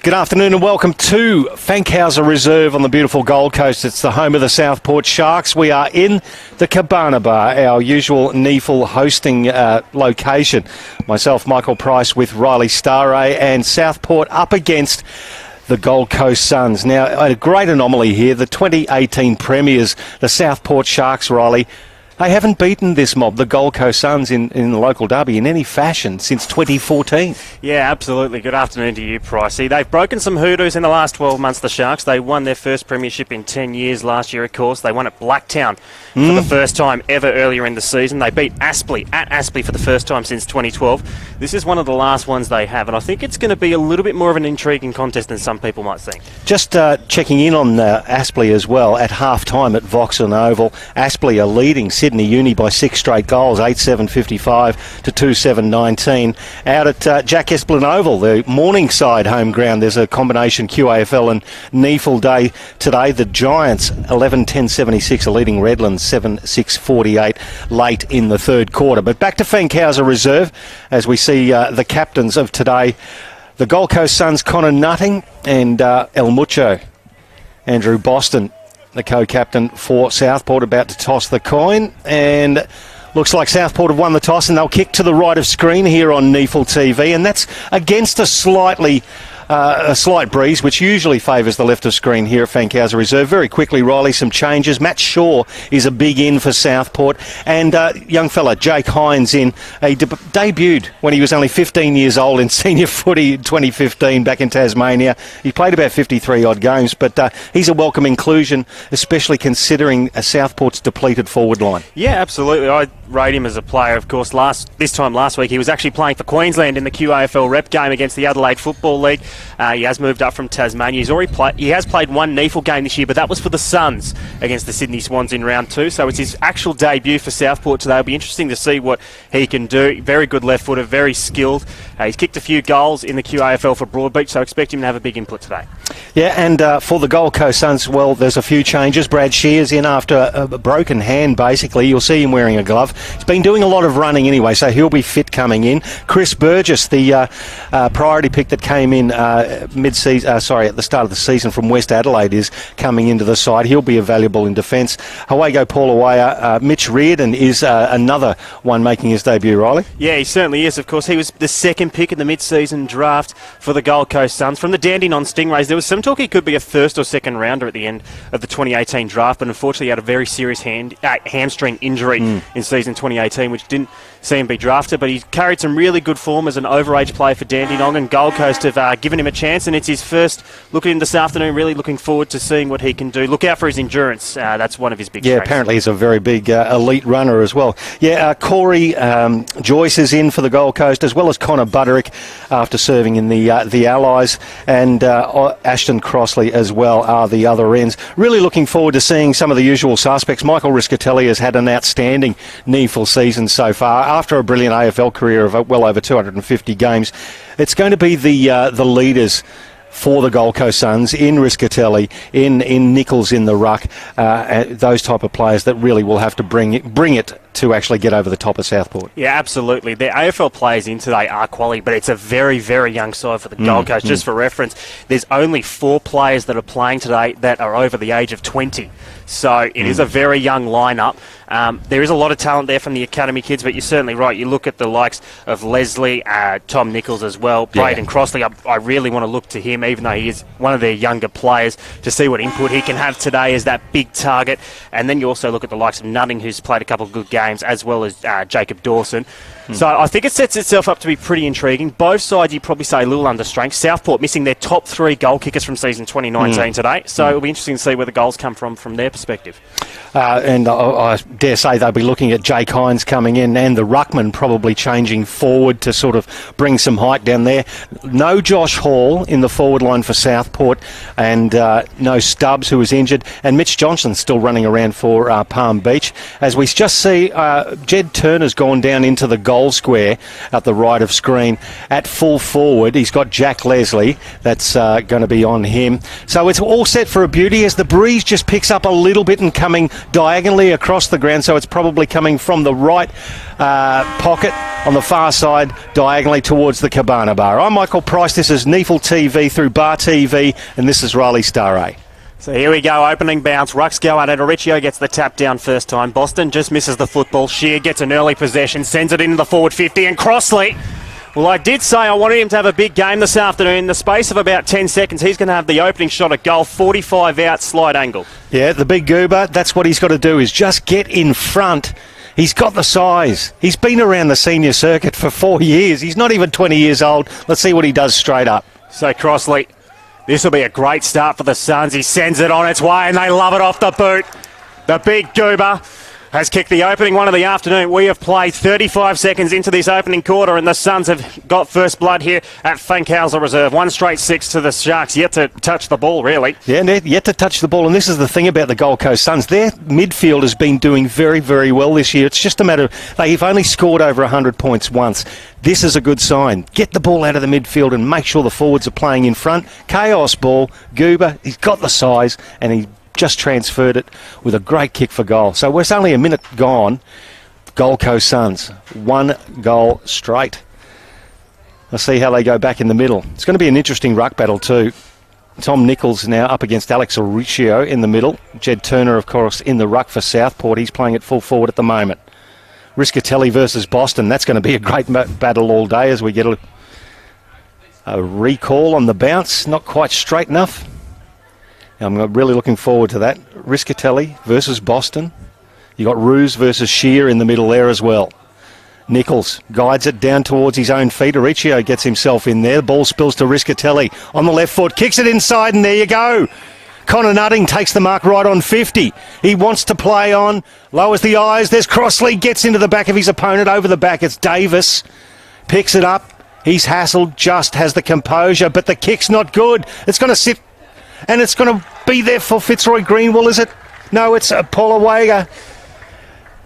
Good afternoon and welcome to Fankhauser Reserve on the beautiful Gold Coast. It's the home of the Southport Sharks. We are in the Cabana Bar, our usual NEAFL hosting location. Myself, Michael Price, with Riley Staraj, and Southport up against the Gold Coast Suns. Now, a great anomaly here. The 2018 premiers, the Southport Sharks, Riley, they haven't beaten this mob, the Gold Coast Suns, in the local derby in any fashion since 2014. Yeah, absolutely. Good afternoon to you, Pricey. They've broken some hoodoos in the last 12 months, the Sharks. They won their first premiership in 10 years last year, of course. They won at Blacktown for the first time ever earlier in the season. They beat Aspley at Aspley for the first time since 2012. This is one of the last ones they have, and I think it's going to be a little bit more of an intriguing contest than some people might think. Just checking in on Aspley as well, at half-time at Vauxhall Oval. Aspley are leading Sydney Uni by 6 straight goals, 8-7-55 to 2-7-19. Out at Jack Esplin Oval, the Morningside home ground, there's a combination QAFL and NEAFL day today. The Giants 11-10-76 are leading Redlands 7-6-48 late in the third quarter. But back to Fankhauser Reserve as we see the captains of today, the Gold Coast Suns, Connor Nutting and El Mucho. Andrew Boston, the co-captain for Southport, about to toss the coin, and looks like Southport have won the toss, and they'll kick to the right of screen here on NEAFL TV, and that's against a slight breeze, which usually favours the left of screen here at Fankhauser Reserve. Very quickly, Riley, some changes. Matt Shaw is a big in for Southport, and young fella Jake Hines in. He debuted when he was only 15 years old in senior footy in 2015 back in Tasmania. He played about 53 odd games, but he's a welcome inclusion, especially considering Southport's depleted forward line. Yeah, absolutely. I rate him as a player, of course. This time last week he was actually playing for Queensland in the QAFL rep game against the Adelaide Football League. He has moved up from Tasmania. He has played one NEAFL game this year, but that was for the Suns against the Sydney Swans in round 2. So it's his actual debut for Southport today. It'll be interesting to see what he can do. Very good left footer, very skilled. He's kicked a few goals in the QAFL for Broadbeach, so expect him to have a big input today. Yeah, and for the Gold Coast Suns, well, there's a few changes. Brad Shear's in after a broken hand, basically. You'll see him wearing a glove. He's been doing a lot of running anyway, so he'll be fit coming in. Chris Burgess, the priority pick that came in at the start of the season from West Adelaide, is coming into the side. He'll be valuable in defence. Hawago Paulawaya, Mitch Reardon is another one making his debut, Riley. Yeah, he certainly is, of course. He was the second pick in the mid-season draft for the Gold Coast Suns. From the Dandenong Stingrays, there was some talk he could be a first or second rounder at the end of the 2018 draft, but unfortunately he had a very serious hamstring injury in season 2018, which didn't see him be drafted, but he carried some really good form as an overage player for Dandenong, and Gold Coast have given him a chance, and it's his first look at him this afternoon. Really looking forward to seeing what he can do. Look out for his endurance. That's one of his big strengths. Apparently he's a very big elite runner as well. Corey Joyce is in for the Gold Coast, as well as Connor Butterick after serving in the Allies, and Ashton Crossley as well are the other ends. Really looking forward to seeing some of the usual suspects. Michael Riscatelli has had an outstanding NEAFL season so far after a brilliant AFL career of well over 250 games. It's going to be the leaders for the Gold Coast Suns in Riscatelli, in Nichols in the ruck, those type of players that really will have to bring it to actually get over the top of Southport. Yeah, absolutely. The AFL players in today are quality, but it's a very, very young side for the Gold Coast. Just for reference, there's only 4 players that are playing today that are over the age of 20. So it is a very young lineup. There is a lot of talent there from the academy kids, but you're certainly right. You look at the likes of Leslie, Tom Nichols as well, Braden Crossley. I really want to look to him, even though he is one of their younger players, to see what input he can have today as that big target. And then you also look at the likes of Nutting, who's played a couple of good games, as well as Jacob Dawson. So I think it sets itself up to be pretty intriguing. Both sides, you'd probably say, a little under strength. Southport missing their top 3 goal kickers from season 2019 today. So it'll be interesting to see where the goals come from their perspective. And I dare say they'll be looking at Jake Hines coming in, and the ruckman probably changing forward to sort of bring some height down there. No Josh Hall in the forward line for Southport, and no Stubbs, who was injured, and Mitch Johnson still running around for Palm Beach. As we just see, Jed Turner's gone down into the goal square at the right of screen at full forward. He's got Jack Leslie that's going to be on him. So it's all set for a beauty as the breeze just picks up a little bit and coming diagonally across the ground, so it's probably coming from the right pocket on the far side, diagonally towards the Cabana Bar. I'm Michael Price. This is NEAFL TV through Bar TV, and this is Riley Staraj. So here we go, opening bounce. Ruck's go at it. Riccio gets the tap down first time. Boston just misses the football. Shear gets an early possession, sends it into the forward 50, and Crossley. Well, I did say I wanted him to have a big game this afternoon. In the space of about 10 seconds, he's going to have the opening shot at goal, 45 out, slide angle. Yeah, the big goober, that's what he's got to do, is just get in front. He's got the size. He's been around the senior circuit for 4 years. He's not even 20 years old. Let's see what he does straight up. So Crossley, this will be a great start for the Suns. He sends it on its way and they love it off the boot. The big goober has kicked the opening one of the afternoon. We have played 35 seconds into this opening quarter and the Suns have got first blood here at Fankhauser Reserve. 1 straight 6 to the Sharks. Yet to touch the ball, really. Yeah, yet to touch the ball. And this is the thing about the Gold Coast Suns. Their midfield has been doing very, very well this year. It's just a matter of they've only scored over 100 points once. This is a good sign. Get the ball out of the midfield and make sure the forwards are playing in front. Chaos ball. Goober, he's got the size and he just transferred it with a great kick for goal. So it's only a minute gone. Gold Coast Suns, 1 goal straight. Let's see how they go back in the middle. It's going to be an interesting ruck battle too. Tom Nichols now up against Alex Riccio in the middle. Jed Turner, of course, in the ruck for Southport. He's playing at full forward at the moment. Riscatelli versus Boston. That's going to be a great battle all day as we get a recall on the bounce. Not quite straight enough. I'm really looking forward to that. Riscatelli versus Boston. You got Ruse versus Shear in the middle there as well. Nichols guides it down towards his own feet. Riccio gets himself in there. The ball spills to Riscatelli on the left foot. Kicks it inside and there you go. Connor Nutting takes the mark right on 50. He wants to play on. Lowers the eyes. There's Crossley. Gets into the back of his opponent. Over the back it's Davis. Picks it up. He's hassled. Just has the composure. But the kick's not good. It's going to sit. And it's going to be there for Fitzroy Greenwell, is it? No, it's Paul Awega.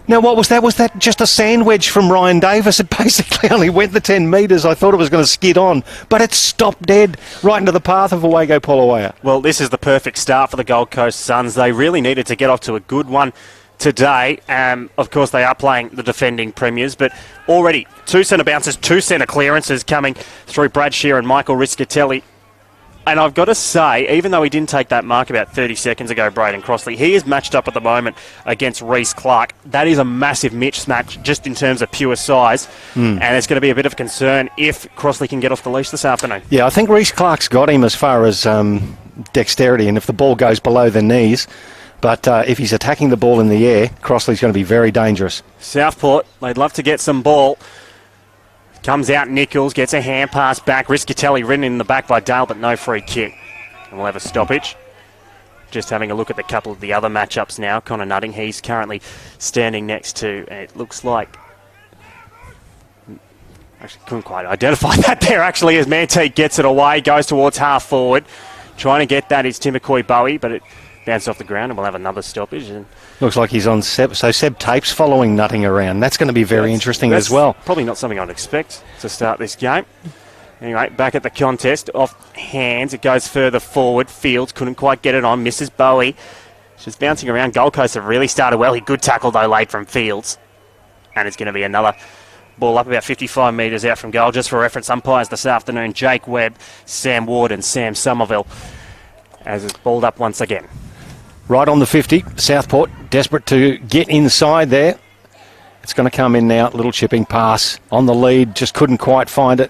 Now, what was that? Was that just a sand wedge from Ryan Davis? It basically only went the 10 metres. I thought it was going to skid on, but it stopped dead right into the path of Awego Polawea. Well, this is the perfect start for the Gold Coast Suns. They really needed to get off to a good one today. Of course, they are playing the defending premiers, but already 2 centre bounces, 2 centre clearances coming through Brad Shear and Michael Riscatelli. And I've got to say, even though he didn't take that mark about 30 seconds ago, Braden Crossley, he is matched up at the moment against Reece Clark. That is a massive mismatch just in terms of pure size. And it's going to be a bit of a concern if Crossley can get off the leash this afternoon. Yeah, I think Reece Clark's got him as far as dexterity, and if the ball goes below the knees. But if he's attacking the ball in the air, Crossley's going to be very dangerous. Southport, they'd love to get some ball. Comes out Nichols, gets a hand pass back. Riscatelli ridden in the back by Dale, but no free kick. And we'll have a stoppage. Just having a look at the couple of the other matchups now. Connor Nutting, he's currently standing next to, it looks like, actually couldn't quite identify that there actually as Manteague gets it away, goes towards half forward. Trying to get that is Timokoy Bowie, but it bounced off the ground and we'll have another stoppage. And looks like he's on Seb. So Seb Tape's following Nutting around. That's going to be very interesting as well. Probably not something I'd expect to start this game. Anyway, back at the contest. Off hands. It goes further forward. Fields couldn't quite get it on. Misses Bowie. Just bouncing around. Gold Coast have really started well. He good tackle though late from Fields. And it's going to be another ball up about 55 metres out from goal. Just for reference, umpires this afternoon, Jake Webb, Sam Ward and Sam Somerville, as it's balled up once again. Right on the 50, Southport desperate to get inside there. It's going to come in now, little chipping pass on the lead, just couldn't quite find it.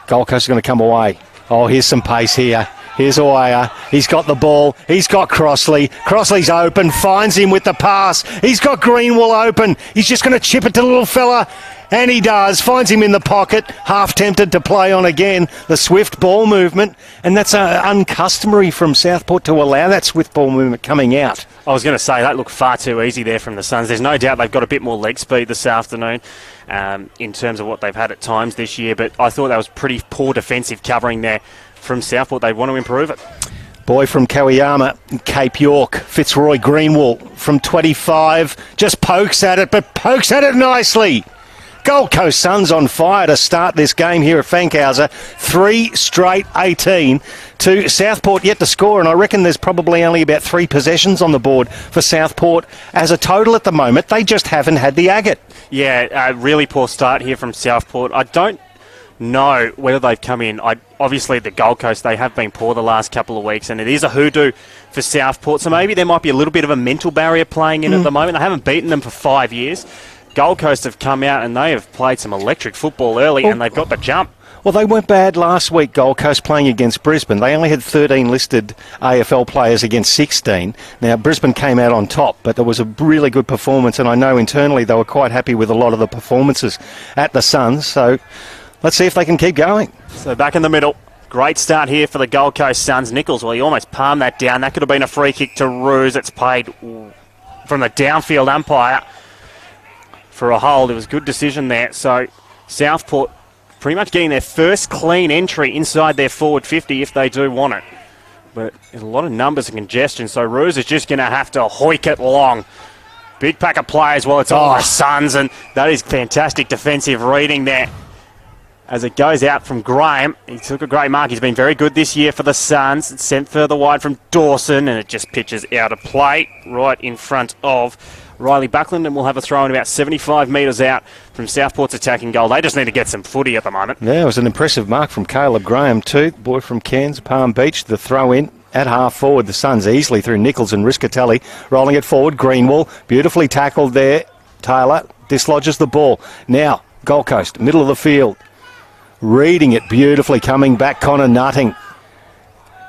Gold Coast is going to come away. Oh, here's some pace here. Here's Awaya. He's got the ball. He's got Crossley. Crossley's open, finds him with the pass. He's got Greenwell open. He's just going to chip it to the little fella. And he does. Finds him in the pocket. Half tempted to play on again. The swift ball movement. And that's uncustomary from Southport to allow that swift ball movement coming out. I was going to say, that looked far too easy there from the Suns. There's no doubt they've got a bit more leg speed this afternoon in terms of what they've had at times this year. But I thought that was pretty poor defensive covering there from Southport. They want to improve it. Boy from Kawiyama, Cape York, Fitzroy Greenwell from 25. Just pokes at it, but pokes at it nicely. Gold Coast Suns on fire to start this game here at Fankhauser. 3 straight 18 to Southport yet to score, and I reckon there's probably only about 3 possessions on the board for Southport as a total at the moment. They just haven't had the agate. Yeah, really poor start here from Southport. I don't know whether they've come in. Obviously, the Gold Coast, they have been poor the last couple of weeks, and it is a hoodoo for Southport, so maybe there might be a little bit of a mental barrier playing in at the moment. They haven't beaten them for 5 years. Gold Coast have come out and they have played some electric football early, and they've got the jump. Well, they weren't bad last week, Gold Coast, playing against Brisbane. They only had 13 listed AFL players against 16. Now, Brisbane came out on top, but there was a really good performance, and I know internally they were quite happy with a lot of the performances at the Suns, so let's see if they can keep going. So back in the middle. Great start here for the Gold Coast Suns. Nichols, well, he almost palmed that down. That could have been a free kick to Ruse. It's played from the downfield umpire for a hold. It was a good decision there. So Southport pretty much getting their first clean entry inside their forward 50 if they do want it. But there's a lot of numbers and congestion, so Ruse is just going to have to hoik it long. Big pack of players, well, it's all the Suns, and that is fantastic defensive reading there. As it goes out from Graham, he took a great mark. He's been very good this year for the Suns. It's sent further wide from Dawson, and it just pitches out of play right in front of Riley Buckland, and we'll have a throw in about 75 metres out from Southport's attacking goal. They just need to get some footy at the moment. Yeah, it was an impressive mark from Caleb Graham too, boy from Cairns, Palm Beach. The throw in at half forward. The Suns easily through Nichols and Riscatelli, rolling it forward. Greenwall, beautifully tackled there. Taylor dislodges the ball. Now, Gold Coast, middle of the field. Reading it beautifully, coming back, Connor Nutting.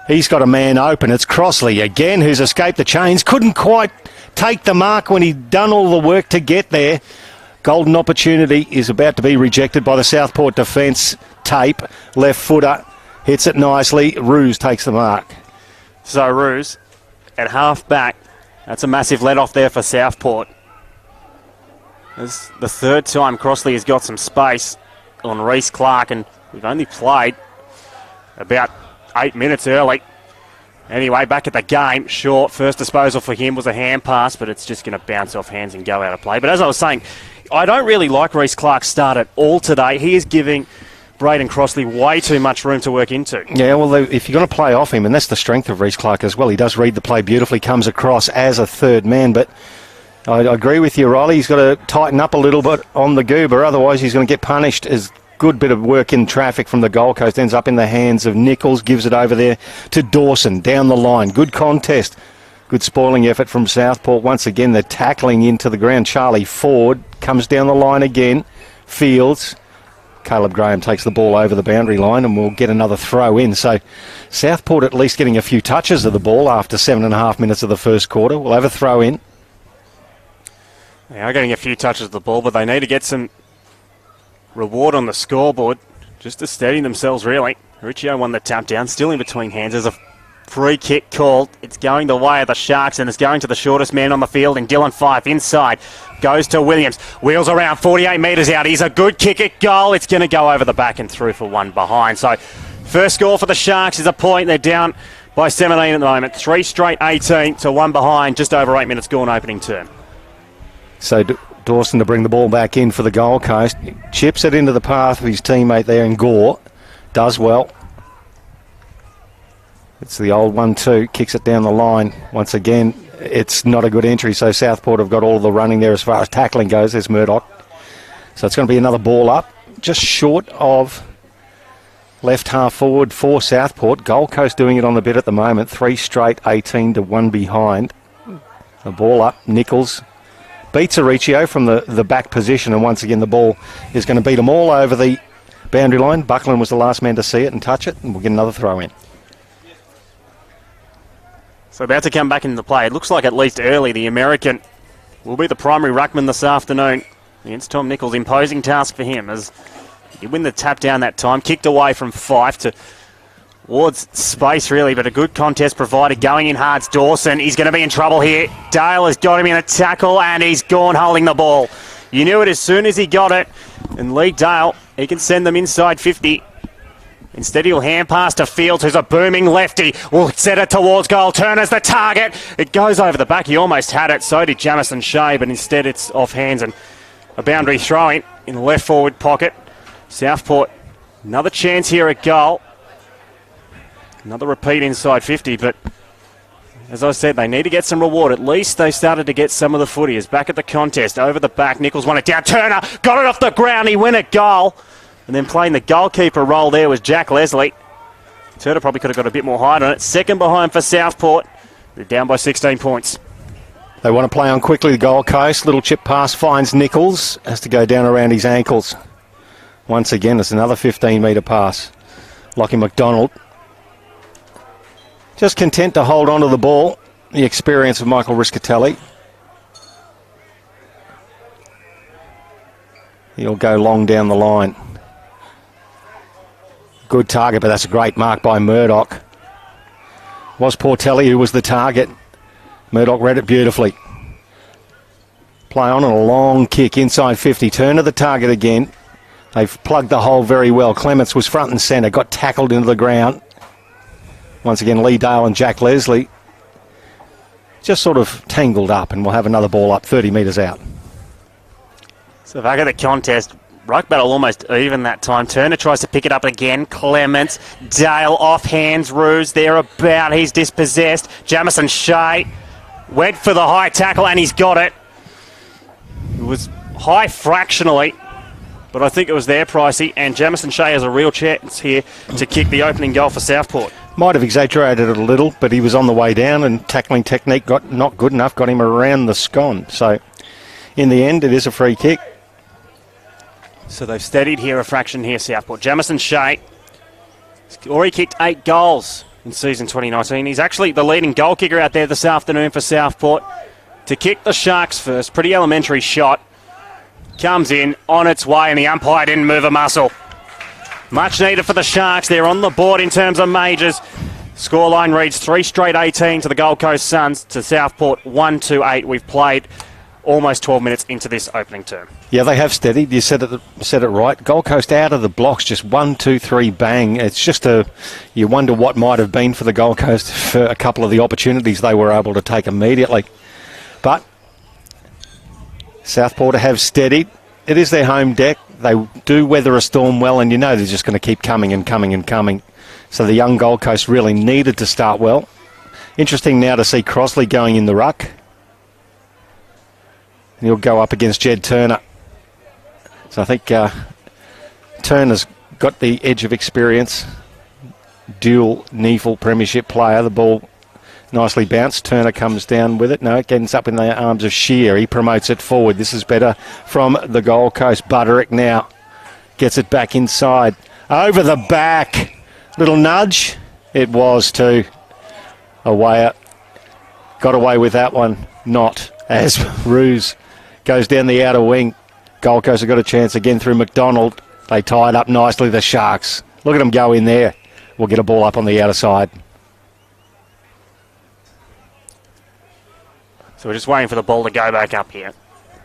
He's got a man open. It's Crossley again, who's escaped the chains. Couldn't quite take the mark when he'd done all the work to get there. Golden opportunity is about to be rejected by the Southport defence. Tape, left footer, hits it nicely. Ruse takes the mark. So Ruse at half back. That's a massive let-off there for Southport. This is the third time Crossley has got some space on Reece Clark, and we've only played about 8 minutes early. Anyway, back at the game, short. First disposal for him was a hand pass, but it's just going to bounce off hands and go out of play. But as I was saying, I don't really like Reece Clark's start at all today. He is giving Braden Crossley way too much room to work into. Yeah, well, if you're going to play off him, and that's the strength of Reece Clark as well, he does read the play beautifully, comes across as a third man, but I agree with you, Riley. He's got to tighten up a little bit on the goober, otherwise he's going to get punished. As good bit of work in traffic from the Gold Coast ends up in the hands of Nichols, gives it over there to Dawson down the line. Good contest. Good spoiling effort from Southport. Once again, they're tackling into the ground. Charlie Ford comes down the line again. Fields. Caleb Graham takes the ball over the boundary line, and we'll get another throw in. So Southport at least getting a few touches of the ball after 7.5 minutes of the first quarter. We'll have a throw in. They are getting a few touches of the ball, but they need to get some reward on the scoreboard just to steady themselves, really. Riccio won the tap down, still in between hands. There's a free kick called. It's going the way of the Sharks, and it's going to the shortest man on the field in Dylan Fife. Inside, goes to Williams. Wheels around, 48 metres out. He's a good kick at goal. It's going to go over the back and through for one behind. So first score for the Sharks is a point. They're down by 17 at the moment. 3 straight 18 to one behind. Just over 8 minutes gone opening term. So Dawson to bring the ball back in for the Gold Coast. Chips it into the path of his teammate there in Gore. Does well. It's the old 1-2. Kicks it down the line. Once again, it's not a good entry, so Southport have got all the running there as far as tackling goes. There's Murdoch. So it's going to be another ball up. Just short of left half forward for Southport. Gold Coast doing it on the bit at the moment. 3 straight 18 to 1 behind. The ball up. Nichols beats Aricio from the back position, and once again the ball is going to beat them all over the boundary line. Buckland was the last man to see it and touch it, and we'll get another throw in. So about to come back into play. It looks like at least early the American will be the primary ruckman this afternoon against Tom Nichols. Imposing task for him as he win the tap down that time. Kicked away from Fife towards space, really, but a good contest provided. Going in hard's Dawson. He's going to be in trouble here. Dale has got him in a tackle, and he's gone holding the ball. You knew it as soon as he got it. And Lee Dale, he can send them inside 50. Instead, he'll hand pass to Fields, who's a booming lefty. Will set it towards goal. Turner's the target. It goes over the back. He almost had it. So did Jamison Shea, but instead it's off hands and a boundary throw-in in the left forward pocket. Southport, another chance here at goal. Another repeat inside 50, but as I said, they need to get some reward. At least they started to get some of the footy. Is back at the contest. Over the back, Nichols won it down. Turner got it off the ground. He went a goal. And then playing the goalkeeper role there was Jack Leslie. Turner probably could have got a bit more height on it. Second behind for Southport. They're down by 16 points. They want to play on quickly, the Gold Coast. Little chip pass finds Nichols. Has to go down around his ankles. Once again, it's another 15-metre pass. Lockie McDonald. Just content to hold on to the ball. The experience of Michael Riscatelli. He'll go long down the line. Good target, but that's a great mark by Murdoch. Was Portelli who was the target. Murdoch read it beautifully. Play on and a long kick inside 50. Turn to the target again. They've plugged the hole very well. Clements was front and centre, got tackled into the ground. Once again, Lee Dale and Jack Leslie just sort of tangled up, and we'll have another ball up 30 metres out. So back at the contest, ruck battle almost even that time. Turner tries to pick it up again. Clements, Dale off hands, Ruse there about. He's dispossessed. Jamison Shea went for the high tackle and he's got it. It was high fractionally, but I think it was there, Pricey, and Jamison Shea has a real chance here to kick the opening goal for Southport. Might have exaggerated it a little, but he was on the way down and tackling technique got not good enough, got him around the scone. So in the end, it is a free kick. So they've steadied here a fraction here, Southport. Jamison Shea has already kicked 8 goals in season 2019. He's actually the leading goal kicker out there this afternoon for Southport. To kick the Sharks first, pretty elementary shot. Comes in, on its way, and the umpire didn't move a muscle. Much needed for the Sharks. They're on the board in terms of majors. Scoreline reads 3 straight 18 to the Gold Coast Suns, to Southport 1-8. We've played almost 12 minutes into this opening term. Yeah, they have steadied. You said it right. Gold Coast out of the blocks, just 1, 2, 3, bang. It's just you wonder what might have been for the Gold Coast for a couple of the opportunities they were able to take immediately. But Southport have steadied. It is their home deck. They do weather a storm well, and you know they're just going to keep coming and coming and coming. So the young Gold Coast really needed to start well. Interesting now to see Crossley going in the ruck. And he'll go up against Jed Turner. So I think Turner's got the edge of experience. Dual NEAFL premiership player. The ball nicely bounced. Turner comes down with it. No, it ends up in the arms of Shear. He promotes it forward. This is better from the Gold Coast. Butterick now gets it back inside. Over the back. Little nudge. It was too. Away. Got away with that one. Not as Ruse goes down the outer wing. Gold Coast have got a chance again through McDonald. They tie it up nicely, the Sharks. Look at them go in there. We'll get a ball up on the outer side. So we're just waiting for the ball to go back up here.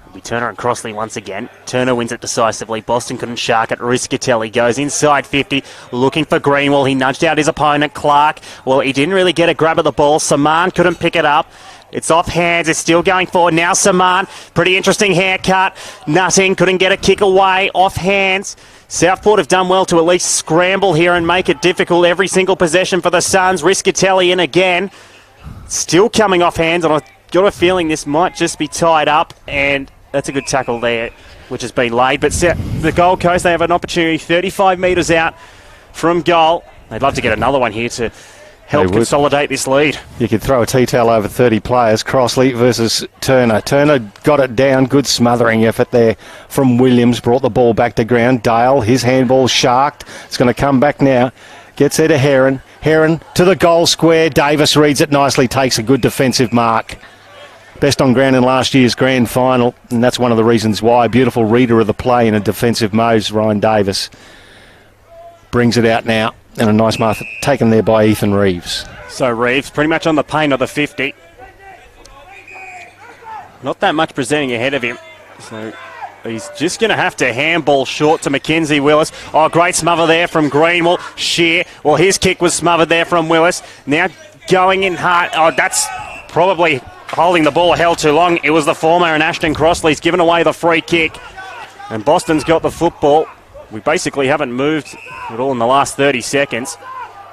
It'll be Turner and Crossley once again. Turner wins it decisively. Boston couldn't shark it. Riscatelli goes inside 50, looking for Greenwell. He nudged out his opponent, Clark. Well, he didn't really get a grab at the ball. Saman couldn't pick it up. It's off hands. It's still going forward. Now Saman. Pretty interesting haircut. Nutting couldn't get a kick away. Off hands. Southport have done well to at least scramble here and make it difficult every single possession for the Suns. Riscatelli in again. Still coming off hands, and I've got a feeling this might just be tied up, and that's a good tackle there, which has been laid. But the Gold Coast, they have an opportunity 35 metres out from goal. They'd love to get another one here to help consolidate this lead. You could throw a T-towel over 30 players. Crossley versus Turner. Turner got it down. Good smothering effort there from Williams. Brought the ball back to ground. Dale, his handball sharked. It's going to come back now. Gets there to Heron. Heron to the goal square. Davis reads it nicely. Takes a good defensive mark. Best on ground in last year's grand final, and that's one of the reasons why. Beautiful reader of the play in a defensive mode, Ryan Davis. Brings it out now, and a nice mark taken there by Ethan Reeves. So Reeves pretty much on the paint of the 50. Not that much presenting ahead of him. So he's just going to have to handball short to Mackenzie Willis. Oh, great smother there from Greenwell. Shear. Well, his kick was smothered there from Willis. Now going in hard. Oh, that's probably holding the ball held too long. It was the former, and Ashton Crossley's given away the free kick. And Boston's got the football. We basically haven't moved at all in the last 30 seconds.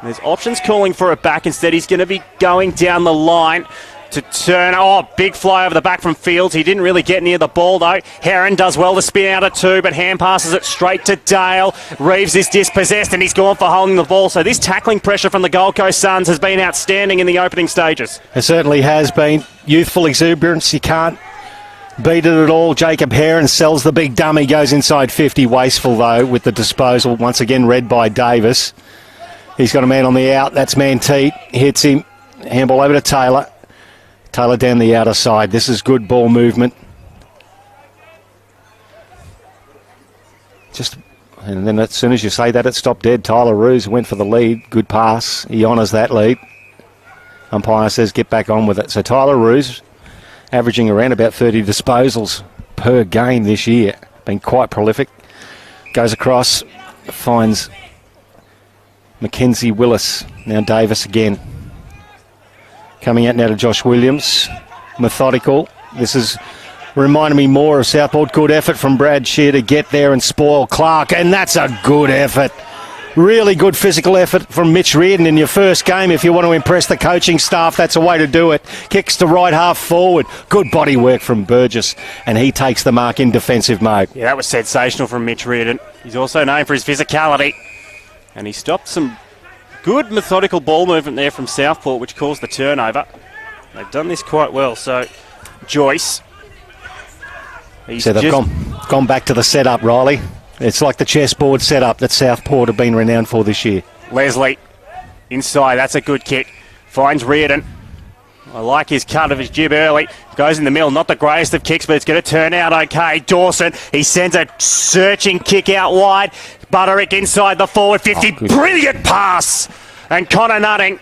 There's options calling for it back. Instead, he's going to be going down the line to turn. Oh, big fly over the back from Fields. He didn't really get near the ball, though. Heron does well to spin out of two, but hand passes it straight to Dale. Reeves is dispossessed, and he's gone for holding the ball. So this tackling pressure from the Gold Coast Suns has been outstanding in the opening stages. It certainly has been. Youthful exuberance. You can't beat it at all. Jacob Heron sells the big dummy, goes inside 50. Wasteful, though, with the disposal. Once again, read by Davis. He's got a man on the out. That's Manteet. Hits him. Handball over to Taylor. Taylor down the outer side. This is good ball movement. And then as soon as you say that, it stopped dead. Tyler Roos went for the lead. Good pass. He honours that lead. Umpire says get back on with it. So Tyler Roos averaging around about 30 disposals per game this year. Been quite prolific. Goes across, finds Mackenzie Willis. Now Davis again. Coming out now to Josh Williams. Methodical. This is reminding me more of Southport. Good effort from Brad Shear to get there and spoil Clark. And that's a good effort. Really good physical effort from Mitch Reardon in your first game. If you want to impress the coaching staff, that's a way to do it. Kicks to right half forward. Good body work from Burgess. And he takes the mark in defensive mode. Yeah, that was sensational from Mitch Reardon. He's also known for his physicality. And he stopped some good methodical ball movement there from Southport, which caused the turnover. They've done this quite well. So, Joyce. So they've gone back to the setup, Riley. It's like the chessboard setup that Southport have been renowned for this year. Leslie, inside. That's a good kick. Finds Reardon. I like his cut of his jib early. Goes in the middle. Not the greatest of kicks, but it's going to turn out okay. Dawson, he sends a searching kick out wide. Butterick inside the forward 50. Brilliant pass. And Connor Nutting.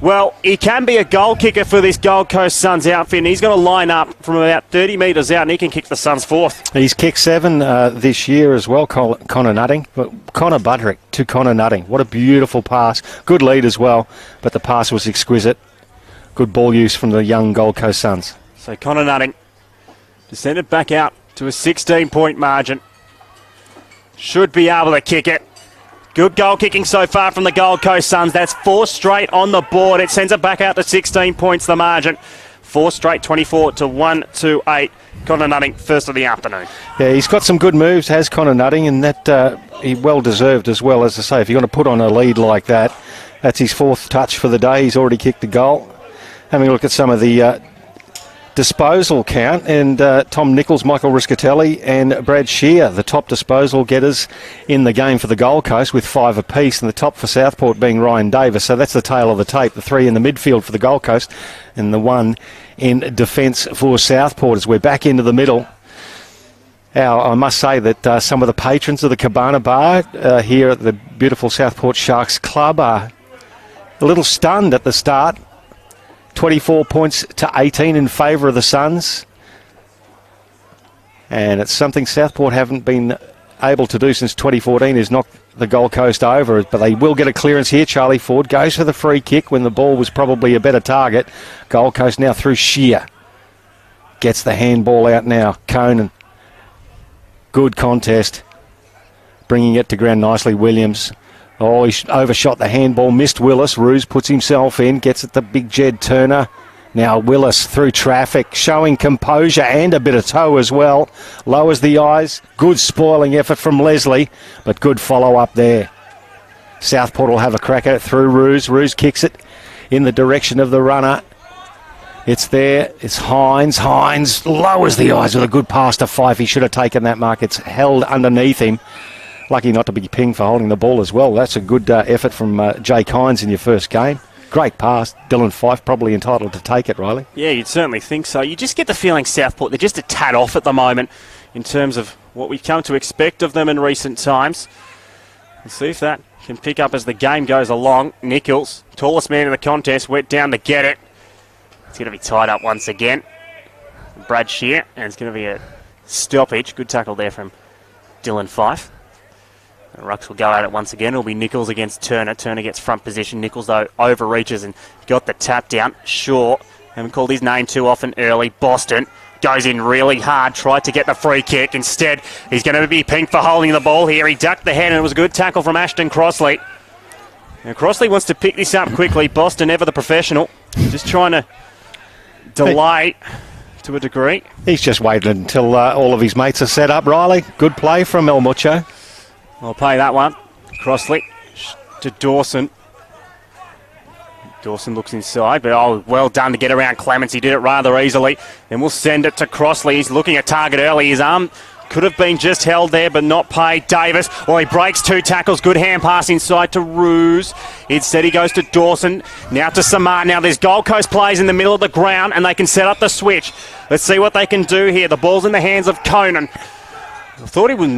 Well, he can be a goal kicker for this Gold Coast Suns outfit, and he's going to line up from about 30 metres out, and he can kick the Suns fourth. He's kicked 7 this year as well, Connor Nutting. But Connor Butterick to Connor Nutting. What a beautiful pass. Good lead as well, but the pass was exquisite. Good ball use from the young Gold Coast Suns. So Connor Nutting to send it back out to a 16-point margin. Should be able to kick it. Good goal kicking so far from the Gold Coast Suns. That's 4 straight on the board. It sends it back out to 16 points, the margin. 4 straight, 24 to 1-8. Connor Nutting, first of the afternoon. Yeah, he's got some good moves, has Connor Nutting, and that he well deserved as well. As I say, if you're going to put on a lead like that, that's his 4th touch for the day. He's already kicked a goal. Having a look at some of the disposal count, and Tom Nichols, Michael Riscatelli and Brad Shear, the top disposal getters in the game for the Gold Coast with 5 apiece, and the top for Southport being Ryan Davis. So that's the tail of the tape, the 3 in the midfield for the Gold Coast and the 1 in defence for Southport as we're back into the middle. Now, I must say that some of the patrons of the Cabana Bar here at the beautiful Southport Sharks Club are a little stunned at the start. 24 points to 18 in favour of the Suns. And it's something Southport haven't been able to do since 2014, is knock the Gold Coast over. But they will get a clearance here. Charlie Ford goes for the free kick when the ball was probably a better target. Gold Coast now through Shear. Gets the handball out now. Conan. Good contest. Bringing it to ground nicely, Williams. Oh, he overshot the handball, missed Willis. Roos puts himself in, gets it to Big Jed Turner. Now Willis through traffic, showing composure and a bit of toe as well. Lowers the eyes. Good spoiling effort from Leslie, but good follow-up there. Southport will have a crack at it through Roos. Roos kicks it in the direction of the runner. It's there. It's Hines. Hines lowers the eyes with a good pass to Fife. He should have taken that mark. It's held underneath him. Lucky not to be pinged for holding the ball as well. That's a good effort from Jake Hines in your first game. Great pass. Dylan Fife probably entitled to take it, Riley. Yeah, you'd certainly think so. You just get the feeling Southport, they're just a tad off at the moment in terms of what we've come to expect of them in recent times. We'll see if that can pick up as the game goes along. Nichols, tallest man in the contest, went down to get it. It's going to be tied up once again. Brad Shear, and it's going to be a stoppage. Good tackle there from Dylan Fife. Rucks will go at it once again. It'll be Nichols against Turner. Turner gets front position. Nichols, though, overreaches and got the tap down. Shaw, haven't called his name too often early. Boston goes in really hard, tried to get the free kick. Instead, he's going to be pinged for holding the ball here. He ducked the head, and it was a good tackle from Ashton Crossley. Now Crossley wants to pick this up quickly. Boston, ever the professional. Just trying to delay to a degree. He's just waited until all of his mates are set up, Riley. Good play from El Mucho. I'll pay that one. Crossley to Dawson. Dawson looks inside, but well done to get around Clements. He did it rather easily. Then we'll send it to Crossley. He's looking at target early. His arm could have been just held there, but not paid. Davis, he breaks 2 tackles. Good hand pass inside to Ruse. Instead, he goes to Dawson. Now to Samar. Now there's Gold Coast players in the middle of the ground, and they can set up the switch. Let's see what they can do here. The ball's in the hands of Conan. I thought he would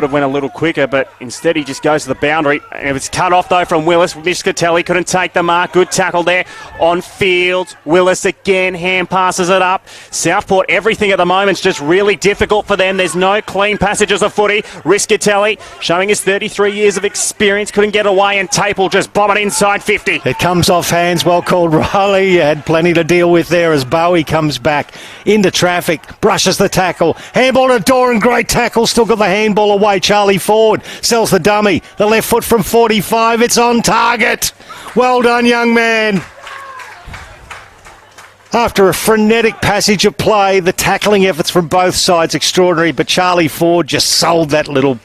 have went a little quicker, but instead he just goes to the boundary. And it's cut off, though, from Willis. Miscatelli couldn't take the mark. Good tackle there on Fields. Willis again, hand passes it up. Southport, everything at the moment is just really difficult for them. There's no clean passages of footy. Riscatelli, showing his 33 years of experience, couldn't get away, and Tape will just bomb it inside 50. It comes off hands, well called, Riley. You had plenty to deal with there as Bowie comes back into traffic, brushes the tackle. Handball to Doran, great tackle. Still got the handball away. Charlie Ford sells the dummy. The left foot from 45. It's on target. Well done, young man. After a frenetic passage of play, the tackling efforts from both sides extraordinary, but Charlie Ford just sold that little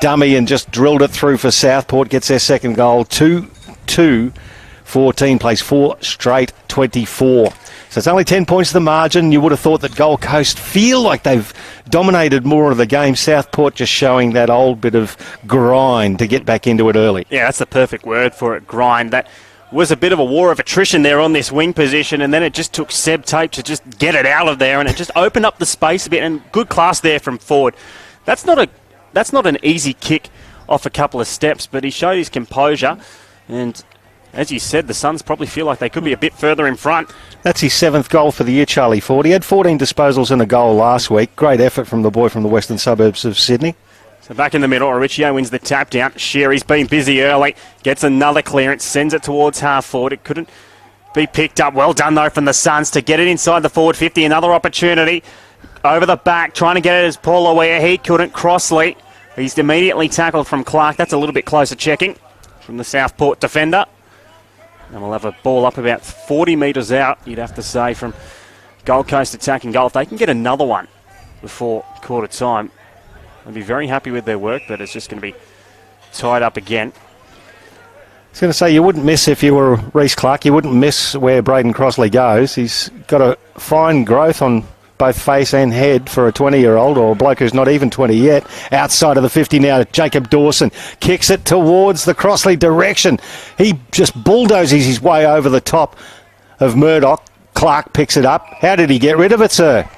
dummy and just drilled it through for Southport. Gets their second goal. 2-2-14. Plays 4 straight 24. So it's only 10 points to the margin. You would have thought that Gold Coast feel like they've dominated more of the game. Southport just showing that old bit of grind to get back into it early. Yeah, that's the perfect word for it, grind. That was a bit of a war of attrition there on this wing position, and then it just took Seb Tape to just get it out of there, and it just opened up the space a bit, and good class there from Ford. That's not an easy kick off a couple of steps, but he showed his composure, and as you said, the Suns probably feel like they could be a bit further in front. That's his 7th goal for the year, Charlie Ford. He had 14 disposals and a goal last week. Great effort from the boy from the western suburbs of Sydney. So back in the middle, Oricchio wins the tap down. Sherry's been busy early, gets another clearance, sends it towards half forward. It couldn't be picked up. Well done, though, from the Suns to get it inside the forward 50. Another opportunity over the back, trying to get it as Paul Aware. He couldn't. Crossley, he's immediately tackled from Clark. That's a little bit closer checking from the Southport defender. And we'll have a ball up about 40 metres out, you'd have to say, from Gold Coast attacking goal. If they can get another one before quarter time, I'd be very happy with their work, but it's just going to be tied up again. I was going to say, you wouldn't miss if you were Reece Clark. You wouldn't miss where Braden Crossley goes. He's got a fine growth on both face and head for a 20-year-old, or a bloke who's not even 20 yet. Outside of the 50 now, Jacob Dawson kicks it towards the Crossley direction. He just bulldozes his way over the top of Murdoch. Clark picks it up. How did he get rid of it, sir?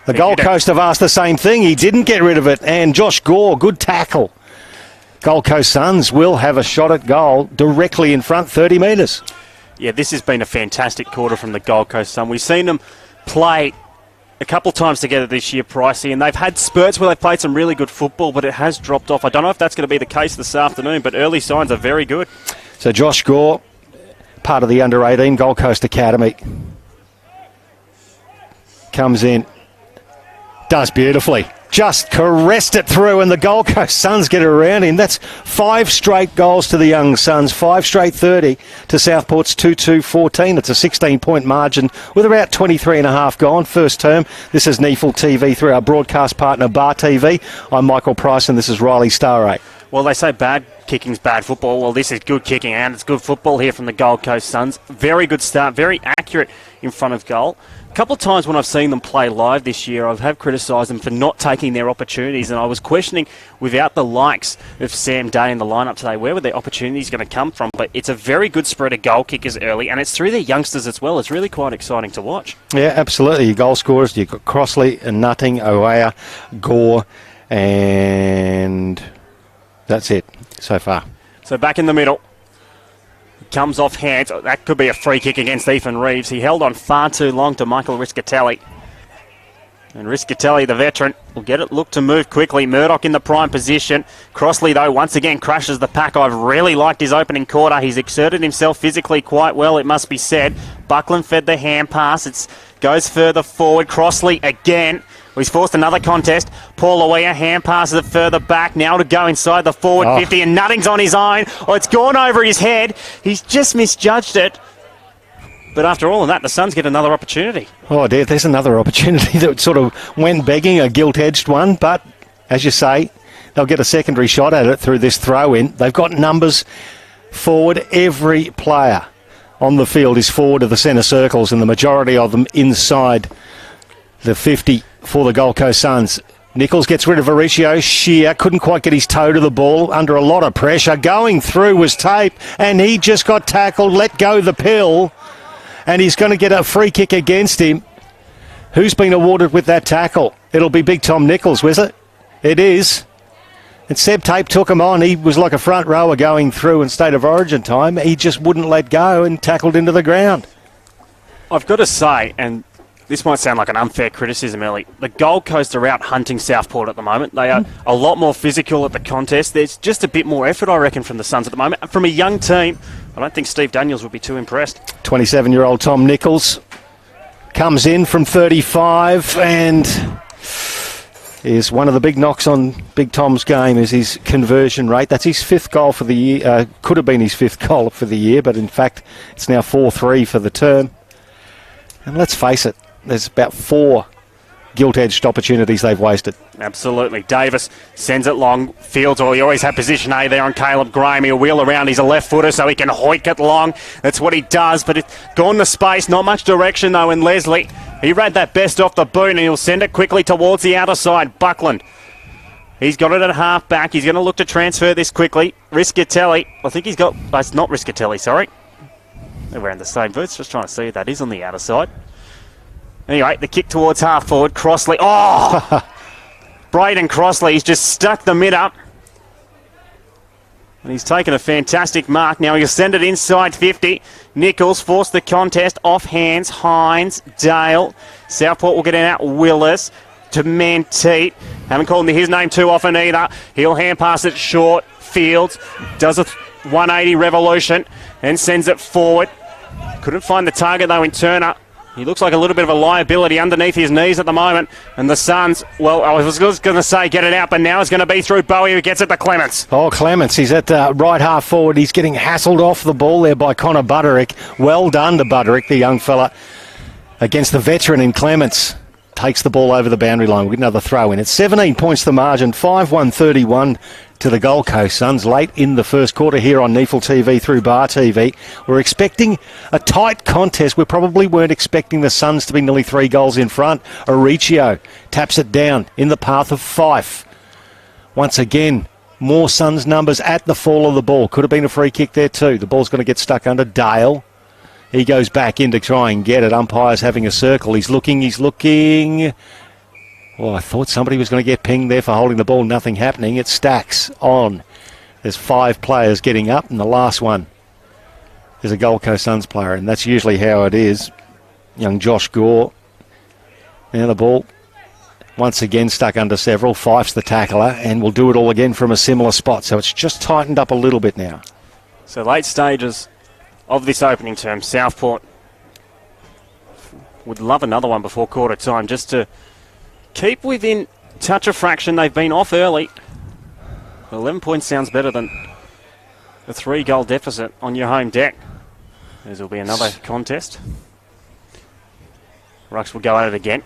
The Gold Coast have asked the same thing. He didn't get rid of it. And Josh Gore, good tackle. Gold Coast Suns will have a shot at goal directly in front, 30 metres. Yeah, this has been a fantastic quarter from the Gold Coast Suns. We've seen them play a couple of times together this year, Pricey, and they've had spurts where they've played some really good football, but it has dropped off. I don't know if that's going to be the case this afternoon, but early signs are very good. So Josh Gore, part of the under-18 Gold Coast Academy, comes in, does beautifully. Just caressed it through, and the Gold Coast Suns get it around him. That's 5 straight goals to the young Suns, 5 straight 30 to Southport's 2-2-14. It's a 16-point margin with about 23 and a half gone. First term. This is NEAFL TV through our broadcast partner Bar TV. I'm Michael Price, and this is Riley Staraj. Well, they say bad kicking's bad football. Well, this is good kicking, and it's good football here from the Gold Coast Suns. Very good start, very accurate in front of goal. A couple of times when I've seen them play live this year, I have criticised them for not taking their opportunities, and I was questioning, without the likes of Sam Day in the lineup today, where were their opportunities going to come from? But it's a very good spread of goal kickers early, and it's through their youngsters as well. It's really quite exciting to watch. Yeah, absolutely. Your goal scorers, you've got Crossley and Nutting, Oaya, Gore, and that's it so far. So back in the middle. Comes off hands. That could be a free kick against Ethan Reeves. He held on far too long to Michael Riscatelli. And Riscatelli, the veteran, will get it. Look to move quickly. Murdoch in the prime position. Crossley, though, once again crashes the pack. I've really liked his opening quarter. He's exerted himself physically quite well, it must be said. Buckland fed the hand pass. It goes further forward. Crossley again. He's forced another contest. Paul Awea hand passes it further back now to go inside the forward 50, and Nutting's on his own. Oh, it's gone over his head. He's just misjudged it. But after all of that, the Suns get another opportunity. Oh dear, there's another opportunity that sort of went begging, a gilt-edged one. But as you say, they'll get a secondary shot at it through this throw-in. They've got numbers forward. Every player on the field is forward of the centre circles, and the majority of them inside the 50 for the Gold Coast Suns. Nichols gets rid of Mauricio. Shear couldn't quite get his toe to the ball under a lot of pressure. Going through was Tape, and he just got tackled, let go the pill, and he's going to get a free kick against him. Who's been awarded with that tackle? It'll be Big Tom Nichols, was it? It is. And Seb Tape took him on. He was like a front rower going through in State of Origin time. He just wouldn't let go and tackled into the ground. I've got to say, and this might sound like an unfair criticism, Ellie, the Gold Coast are out hunting Southport at the moment. They are a lot more physical at the contest. There's just a bit more effort, I reckon, from the Suns at the moment. From a young team, I don't think Steve Daniels would be too impressed. 27-year-old Tom Nichols comes in from 35, and is one of the big knocks on Big Tom's game is his conversion rate. That's his fifth goal for the year. Could have been his fifth goal for the year, but in fact, it's now 4-3 for the term. And let's face it, there's about 4 gilt-edged opportunities they've wasted. Absolutely. Davis sends it long. Fields, he always had position A there on Caleb Graham. He'll wheel around. He's a left footer, so he can hoik it long. That's what he does, but it's gone to space. Not much direction, though, and Leslie, he read that best off the boot, and he'll send it quickly towards the outer side. Buckland. He's got it at half back. He's going to look to transfer this quickly. Riscatelli. I think he's got... it's not Riscatelli, sorry. They're wearing the same boots. Just trying to see if that is on the outer side. Anyway, the kick towards half forward. Crossley. Oh! Braden Crossley. He's just stuck the mid up. And he's taken a fantastic mark. Now he'll send it inside 50. Nichols forced the contest off hands. Hines, Dale. Southport will get it out. Willis to Manteet. Haven't called his name too often either. He'll hand pass it short. Fields does a 180 revolution and sends it forward. Couldn't find the target though in Turner. He looks like a little bit of a liability underneath his knees at the moment. And the Suns, well, I was just going to say get it out, but now it's going to be through Bowie who gets it to Clements. Oh, Clements, he's at right half forward. He's getting hassled off the ball there by Connor Butterick. Well done to Butterick, the young fella, against the veteran in Clements. Takes the ball over the boundary line. We'll get another throw in. It's 17 points the margin, 5-1-31 to the Gold Coast Suns late in the first quarter here on NEAFL TV through Bar TV. We're expecting a tight contest. We probably weren't expecting the Suns to be nearly 3 goals in front. Mauricio taps it down in the path of Fife. Once again, more Suns numbers at the fall of the ball. Could have been a free kick there too. The ball's going to get stuck under Dale. He goes back in to try and get it. Umpire's having a circle. He's looking. Oh, I thought somebody was going to get pinged there for holding the ball. Nothing happening. It stacks on. There's 5 players getting up, and the last one is a Gold Coast Suns player, and that's usually how it is. Young Josh Gore. Now the ball once again stuck under several. Fife's the tackler, and we'll do it all again from a similar spot. So it's just tightened up a little bit now. So late stages of this opening term, Southport would love another one before quarter time just to keep within touch of fraction. They've been off early. 11 points sounds better than a 3-goal deficit on your home deck. This will be another contest. Rucks will go at it again.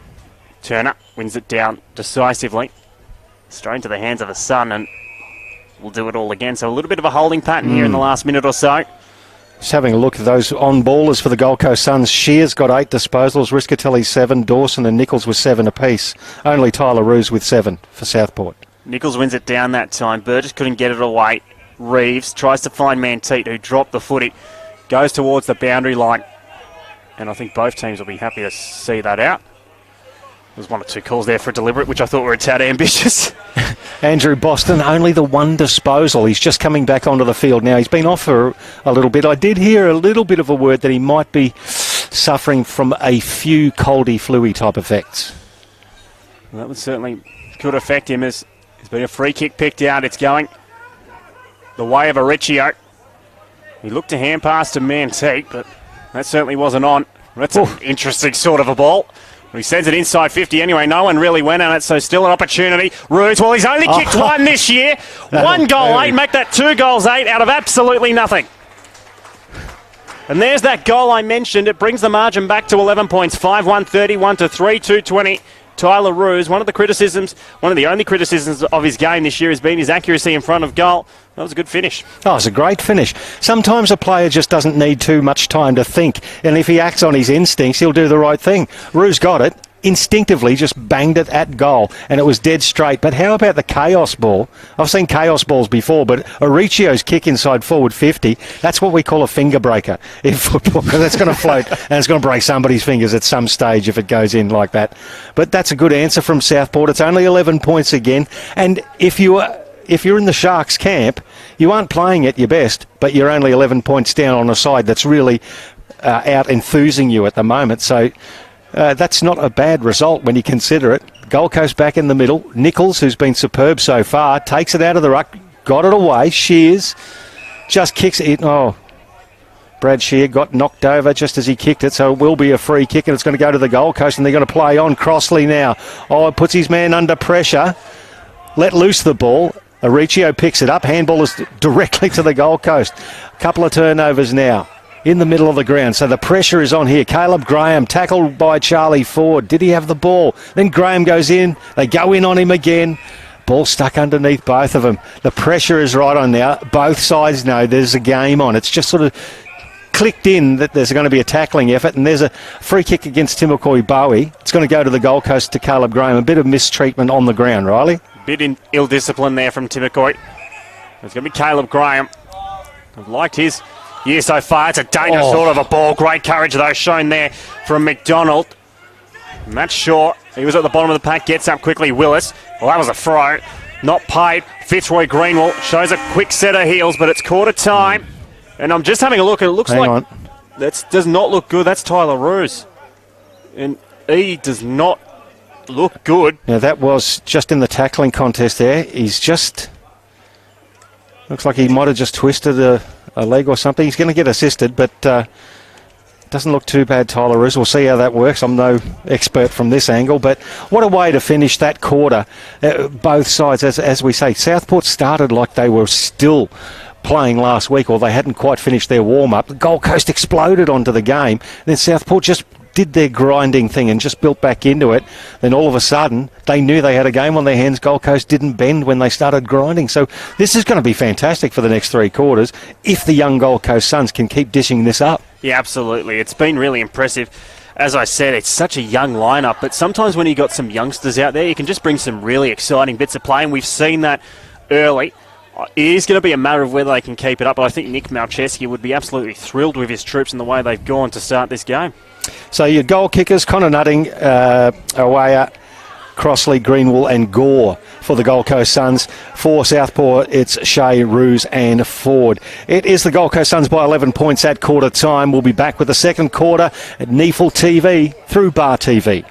Turner wins it down decisively. Straight into the hands of the Sun, and we'll do it all again. So a little bit of a holding pattern here in the last minute or so. Just having a look at those on-ballers for the Gold Coast Suns. Shear's got 8 disposals, Riscatelli 7, Dawson and Nichols with 7 apiece. Only Tyler Roos with 7 for Southport. Nichols wins it down that time. Burgess couldn't get it away. Reeves tries to find Manteet, who dropped the footy. Goes towards the boundary line. And I think both teams will be happy to see that out. There was 1 or 2 calls there for deliberate, which I thought were a tad ambitious. Andrew Boston, only the 1 disposal. He's just coming back onto the field now. He's been off for a little bit. I did hear a little bit of a word that he might be suffering from a few coldy, fluey type effects. Well, that would certainly could affect him, as there's been a free kick picked out. It's going the way of Mauricio. He looked to hand pass to Manteet, but that certainly wasn't on. That's an interesting sort of a ball. He sends it inside 50 anyway. No one really went on it, so still an opportunity. Roos, well, he's only kicked one this year. 1 goal, 8. Make that 2 goals, 8 out of absolutely nothing. And there's that goal I mentioned. It brings the margin back to 11 points. 5-1, 31 to 3-2, 20. Tyler Roos, one of the only criticisms of his game this year has been his accuracy in front of goal. That was a good finish. Oh, it's a great finish. Sometimes a player just doesn't need too much time to think, and if he acts on his instincts, he'll do the right thing. Roos got it, instinctively just banged it at goal, and it was dead straight. But how about the chaos ball? I've seen chaos balls before, but Auricio's kick inside forward 50, that's what we call a finger breaker in football, because it's going to float and it's going to break somebody's fingers at some stage if it goes in like that. But that's a good answer from Southport. It's only 11 points again, and if you're in the Sharks camp, you aren't playing at your best, but you're only 11 points down on a side that's really out enthusing you at the moment. So that's not a bad result when you consider it. Gold Coast back in the middle. Nichols, who's been superb so far, takes it out of the ruck, got it away. Shears just kicks it. Oh, Brad Shear got knocked over just as he kicked it, so it will be a free kick, and it's going to go to the Gold Coast, and they're going to play on. Crossley now. Oh, it puts his man under pressure. Let loose the ball. Auricio picks it up. Handball is directly to the Gold Coast. A couple of turnovers now in the middle of the ground. So the pressure is on here. Caleb Graham tackled by Charlie Ford. Did he have the ball? Then Graham goes in. They go in on him again. Ball stuck underneath both of them. The pressure is right on now. Both sides know there's a game on. It's just sort of clicked in that there's going to be a tackling effort, and there's a free kick against Timokoi Bowie. It's going to go to the Gold Coast to Caleb Graham. A bit of mistreatment on the ground, Riley. Bit in ill discipline there from Timokoi. It's going to be Caleb Graham. I've liked his year so far. It's a dangerous sort of a ball. Great courage, though, shown there from McDonald. Matt Shaw, he was at the bottom of the pack, gets up quickly. Willis, well, that was a throw. Not paid. Fitzroy Greenwell shows a quick set of heels, but it's quarter time. And I'm just having a look, and it looks like that does not look good. That's Tyler Roos. And he does not look good. Yeah, that was just in the tackling contest there. He's just... looks like he might have just twisted a leg or something. He's going to get assisted, but doesn't look too bad, Tyler Roos. We'll see how that works. I'm no expert from this angle, but what a way to finish that quarter. Both sides, as we say, Southport started like they were still playing last week, or they hadn't quite finished their warm-up. The Gold Coast exploded onto the game, and then Southport just did their grinding thing and just built back into it. Then all of a sudden, they knew they had a game on their hands. Gold Coast didn't bend when they started grinding. So this is going to be fantastic for the next 3 quarters if the young Gold Coast Suns can keep dishing this up. Yeah, absolutely. It's been really impressive. As I said, it's such a young lineup, but sometimes when you've got some youngsters out there, you can just bring some really exciting bits of play, and we've seen that early. It is going to be a matter of whether they can keep it up, but I think Nick Malcheski would be absolutely thrilled with his troops and the way they've gone to start this game. So your goal kickers, Connor Nutting, Awaya, Crossley, Greenwell and Gore for the Gold Coast Suns. For Southport, it's Shea, Roos and Ford. It is the Gold Coast Suns by 11 points at quarter time. We'll be back with the second quarter at NEAFL TV through Bar TV.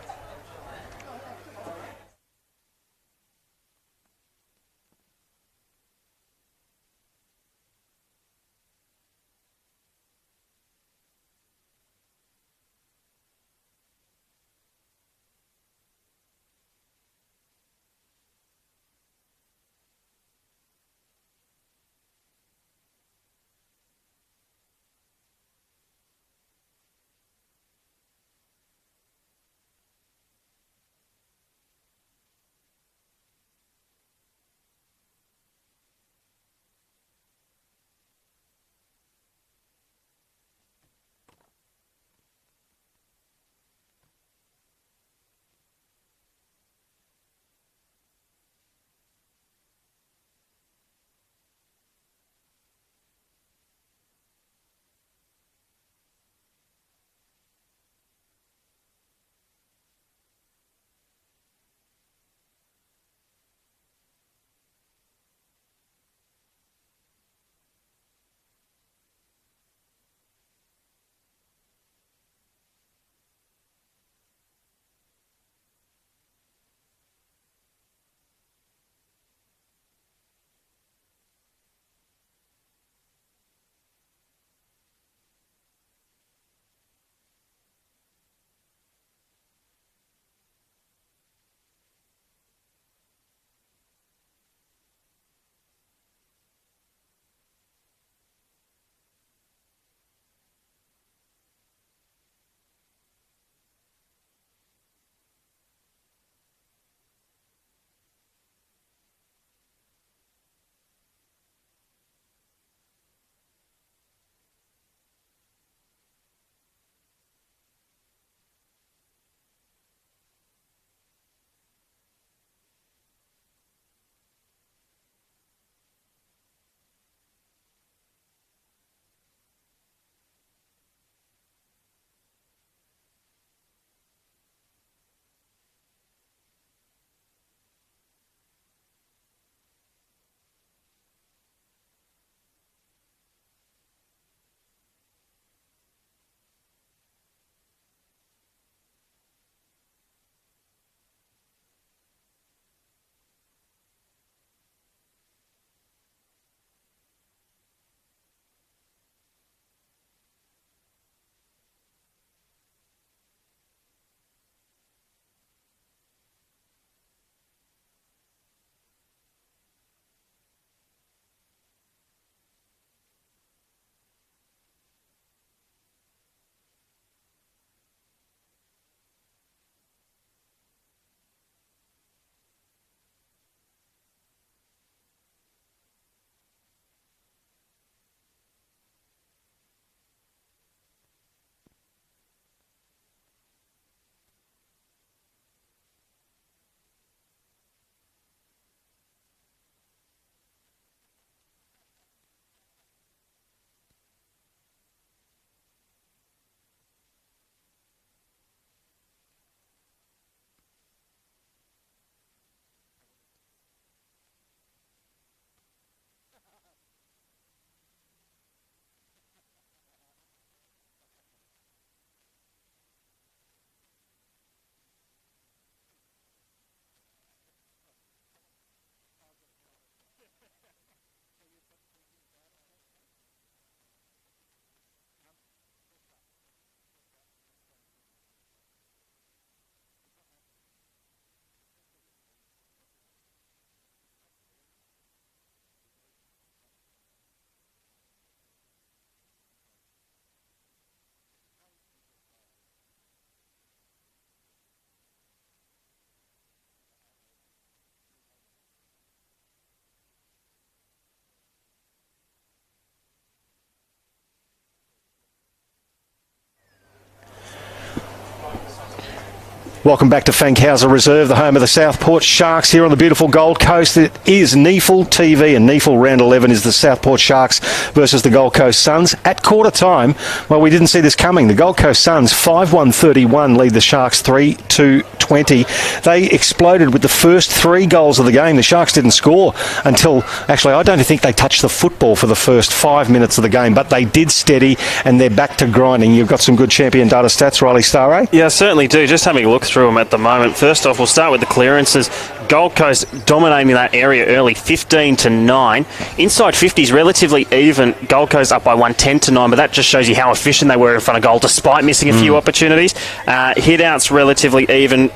Welcome back to Fankhauser Reserve, the home of the Southport Sharks here on the beautiful Gold Coast. It is NEAFL TV, and NEAFL round 11 is the Southport Sharks versus the Gold Coast Suns. At quarter time, well, we didn't see this coming. The Gold Coast Suns 5-1-31 lead the Sharks 3-2-20. They exploded with the first 3 goals of the game. The Sharks didn't score until, actually, I don't think they touched the football for the first 5 minutes of the game, but they did steady, and they're back to grinding. You've got some good champion data stats, Riley Staraj? Yeah, I certainly do. Just having a look through them at the moment. First off, we'll start with the clearances. Gold Coast dominating that area early, 15-9. Inside 50s, relatively even. Gold Coast up by 10-9, but that just shows you how efficient they were in front of goal, despite missing a few opportunities. Hit-outs relatively even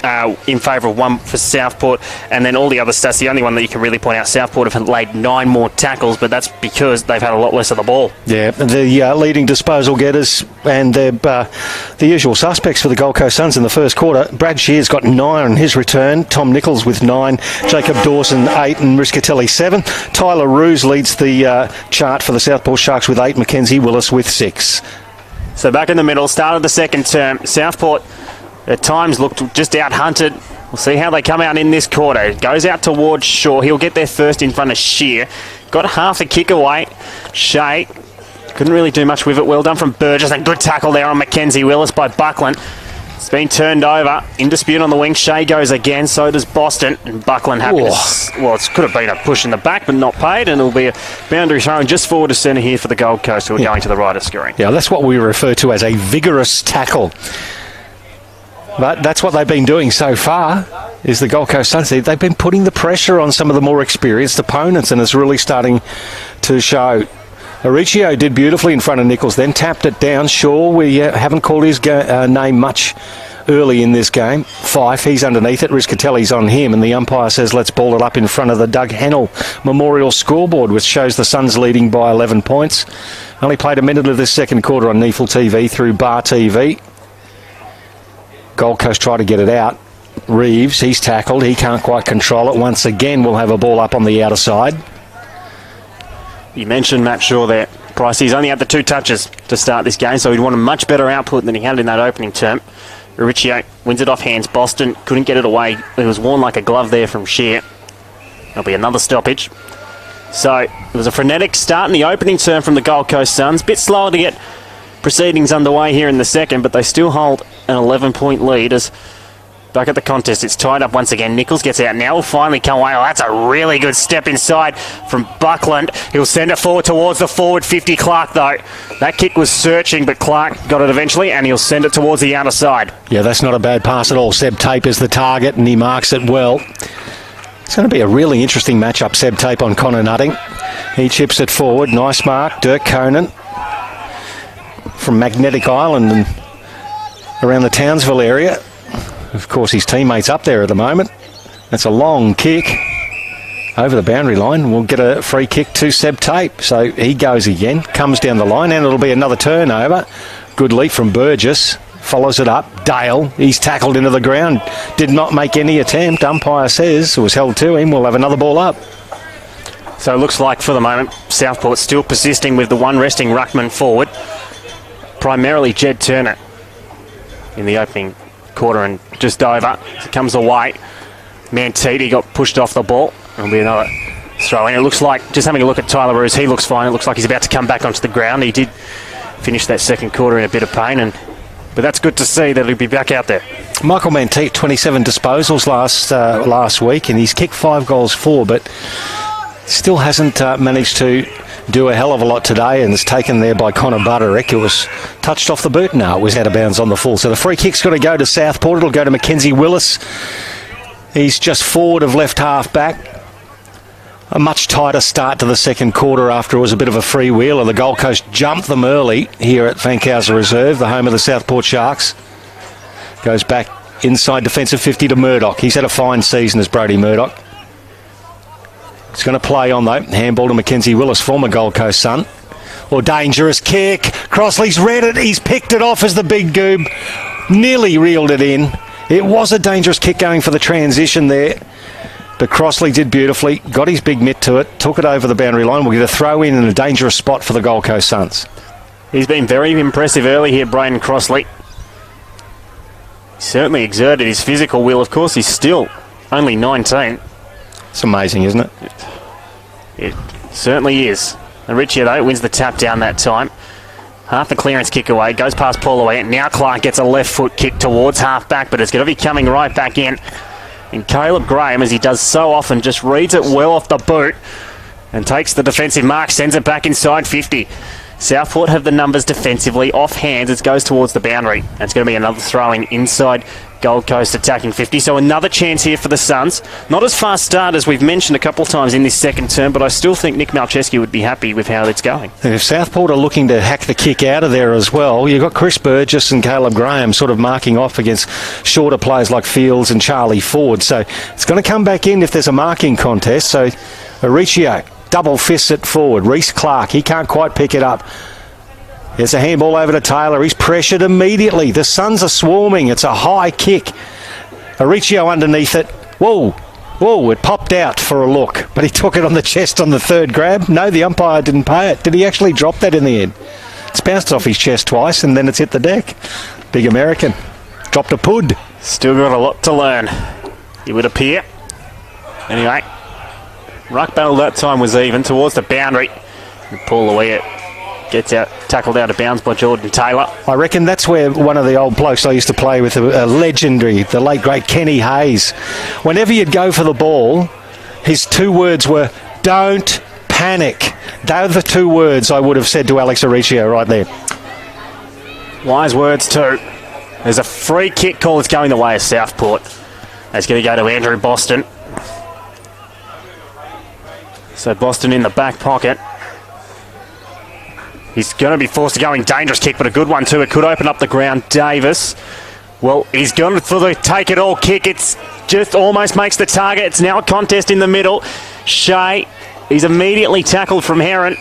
in favour of 1 for Southport, and then all the other stats. The only one that you can really point out, Southport have laid 9 more tackles, but that's because they've had a lot less of the ball. Yeah, the leading disposal getters and the usual suspects for the Gold Coast Suns in the first quarter. Brad Shear's got 9 on his return. Tom Nichols with 9. Jacob Dawson 8 and Riscatelli 7. Tyler Roos leads the chart for the Southport Sharks with 8. Mackenzie Willis with 6. So back in the middle, start of the second term. Southport at times looked just out-hunted. We'll see how they come out in this quarter. It goes out towards Shaw. He'll get there first in front of Shear. Got half a kick away. Shea couldn't really do much with it. Well done from Burgess, and good tackle there on Mackenzie Willis by Buckland. It's been turned over. In dispute on the wing. Shea goes again. So does Boston. And Buckland happy well, it could have been a push in the back, but not paid. And it'll be a boundary thrown just forward to centre here for the Gold Coast, who are going to the right of screen. Yeah, that's what we refer to as a vigorous tackle. But that's what they've been doing so far, is the Gold Coast Suns. They've been putting the pressure on some of the more experienced opponents, and it's really starting to show. Auricio did beautifully in front of Nichols, then tapped it down. Shaw, we haven't called his name much early in this game. Fife, he's underneath it. Riscatelli's on him, and the umpire says let's ball it up in front of the Doug Hennell Memorial scoreboard, which shows the Suns leading by 11 points. Only played a minute of this second quarter on NEAFL TV through Bar TV. Gold Coast try to get it out. Reeves, he's tackled. He can't quite control it. Once again, we'll have a ball up on the outer side. You mentioned Matt Shaw there. Price, he's only had the 2 touches to start this game, so he'd want a much better output than he had in that opening term. Auricio wins it off hands. Boston couldn't get it away. It was worn like a glove there from Shear. There'll be another stoppage. So it was a frenetic start in the opening term from the Gold Coast Suns. Bit slower to get proceedings underway here in the second, but they still hold an 11-point lead as back at the contest. It's tied up once again. Nichols gets out now. Will finally come away. Oh, that's a really good step inside from Buckland. He'll send it forward towards the forward 50. Clark, though. That kick was searching, but Clark got it eventually, and he'll send it towards the outer side. Yeah, that's not a bad pass at all. Seb Tape is the target, and he marks it well. It's going to be a really interesting matchup. Seb Tape on Connor Nutting. He chips it forward. Nice mark. Dirk Conan from Magnetic Island and around the Townsville area. Of course, his teammates up there at the moment. That's a long kick over the boundary line. We'll get a free kick to Seb Tape. So he goes again, comes down the line, and it'll be another turnover. Good leap from Burgess. Follows it up. Dale, he's tackled into the ground. Did not make any attempt. Umpire says it was held to him. We'll have another ball up. So it looks like for the moment, Southport still persisting with the one resting ruckman forward. Primarily Jed Turner in the opening quarter and just over. It comes away. Mantiti got pushed off the ball. It'll be another throw in. It looks like, just having a look at Tyler Roos, he looks fine. It looks like he's about to come back onto the ground. He did finish that second quarter in a bit of pain, but that's good to see that he'll be back out there. Michael Mantiti, 27 disposals last week, and he's kicked 5 goals for, but still hasn't managed to do a hell of a lot today, and it's taken there by Connor Butterick. It was touched off the boot. No, it was out of bounds on the full. So the free kick's got to go to Southport. It'll go to Mackenzie Willis. He's just forward of left half back. A much tighter start to the second quarter after it was a bit of a freewheeler. The Gold Coast jumped them early here at Fankhauser Reserve, the home of the Southport Sharks. Goes back inside defensive 50 to Murdoch. He's had a fine season as Brodie Murdoch. He's going to play on, though. Handball to Mackenzie Willis, former Gold Coast Sun. Or dangerous kick. Crossley's read it. He's picked it off as the big goob nearly reeled it in. It was a dangerous kick going for the transition there. But Crossley did beautifully. Got his big mitt to it. Took it over the boundary line. We'll get a throw in a dangerous spot for the Gold Coast Suns. He's been very impressive early here, Braden Crossley. Certainly exerted his physical will. Of course, he's still only 19. It's amazing, isn't it? It certainly is. Arichia, though, wins the tap down that time. Half a clearance kick away, goes past Paul away. Now Clark gets a left foot kick towards half back, but it's going to be coming right back in. And Caleb Graham, as he does so often, just reads it well off the boot and takes the defensive mark, sends it back inside 50. Southport have the numbers defensively. Off hands, it goes towards the boundary. And it's going to be another throwing inside Gold Coast attacking 50. So another chance here for the Suns. Not as fast start as we've mentioned a couple of times in this second term, but I still think Nick Malcheski would be happy with how it's going. And if Southport are looking to hack the kick out of there as well, you've got Chris Burgess and Caleb Graham sort of marking off against shorter players like Fields and Charlie Ford. So it's going to come back in if there's a marking contest. So Arichia double fists it forward. Reece Clark, he can't quite pick it up. There's a handball over to Taylor. He's pressured immediately. The Suns are swarming. It's a high kick. Arichio underneath it. Whoa, it popped out for a look, but he took it on the chest on the third grab. No, the umpire didn't pay it. Did he actually drop that in the end? It's bounced off his chest twice and then it's hit the deck. Big American. Dropped a pud. Still got a lot to learn, it would appear. Anyway, ruck battle that time was even towards the boundary. And Paul away it. Gets out, tackled out of bounds by Jordan Taylor. I reckon that's where one of the old blokes I used to play with, a legendary, the late great Kenny Hayes. Whenever you'd go for the ball, his two words were, "Don't panic." They're the two words I would have said to Alex Arichio right there. Wise words too. There's a free kick call that's going the way of Southport. That's going to go to Andrew Boston. So Boston in the back pocket. He's going to be forced to go in. Dangerous kick, but a good one too. It could open up the ground. Davis. Well, he's gone for the take-it-all kick. It's just almost makes the target. It's now a contest in the middle. Shea, he's immediately tackled from Heron.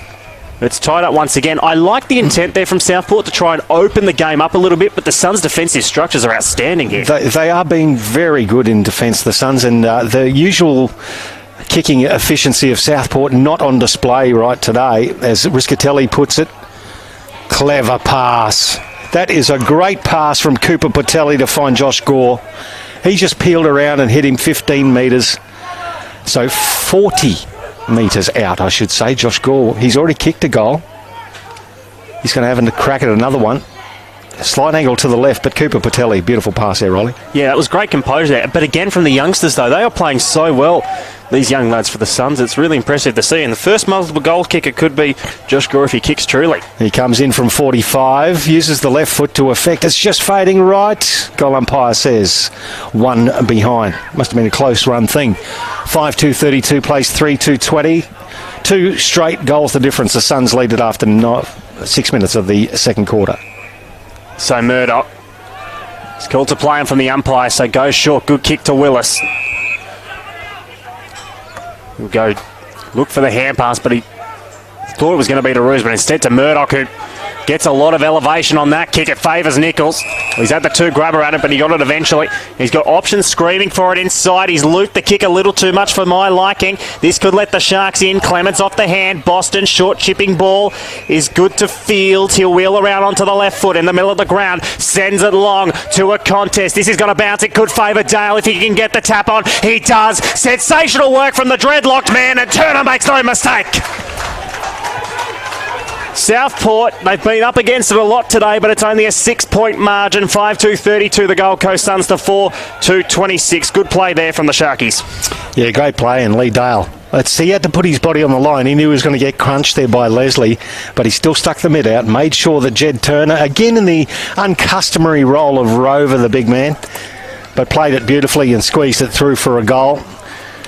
It's tied up once again. I like the intent there from Southport to try and open the game up a little bit, but the Suns' defensive structures are outstanding here. They are being very good in defence, the Suns, and the usual kicking efficiency of Southport not on display right today, as Riscatelli puts it. Clever pass. That is a great pass from Cooper Patelli to find Josh Gore. He just peeled around and hit him 15 metres. So 40 metres out, I should say. Josh Gore, he's already kicked a goal. He's going to have a crack at another one. Slight angle to the left, but Cooper Patelli, beautiful pass there, Rolly. Yeah, that was great composure there. But again, from the youngsters, though, they are playing so well, these young lads for the Suns. It's really impressive to see. And the first multiple goal kicker could be Josh Gore if he kicks truly. He comes in from 45, uses the left foot to effect. It's just fading right. Goal umpire says one behind. Must have been a close run thing. 5-2-32 plays 3-2-20. Two straight goals the difference. The Suns lead it after 6 minutes of the second quarter. So Murdoch. It's called to play him from the umpire, so goes short. Good kick to Willis. He'll go look for the hand pass, but he thought it was going to be to Roos, but instead to Murdoch, who gets a lot of elevation on that kick. It favours Nichols. He's had the two grabber at it, but he got it eventually. He's got options screaming for it inside. He's looped the kick a little too much for my liking. This could let the Sharks in. Clements off the hand. Boston, short chipping ball is good to Fields. He'll wheel around onto the left foot in the middle of the ground. Sends it long to a contest. This is going to bounce. It could favour Dale if he can get the tap on. He does. Sensational work from the dreadlocked man, and Turner makes no mistake. Southport, they've been up against it a lot today, but it's only a 6-point margin. 5-2-32 the Gold Coast Suns to 4-2-26. Good play there from the Sharkies. Yeah, great play, and Lee Dale. He had to put his body on the line. He knew he was going to get crunched there by Leslie, but he still stuck the mid out, made sure that Jed Turner, again in the uncustomary role of rover, the big man, but played it beautifully and squeezed it through for a goal.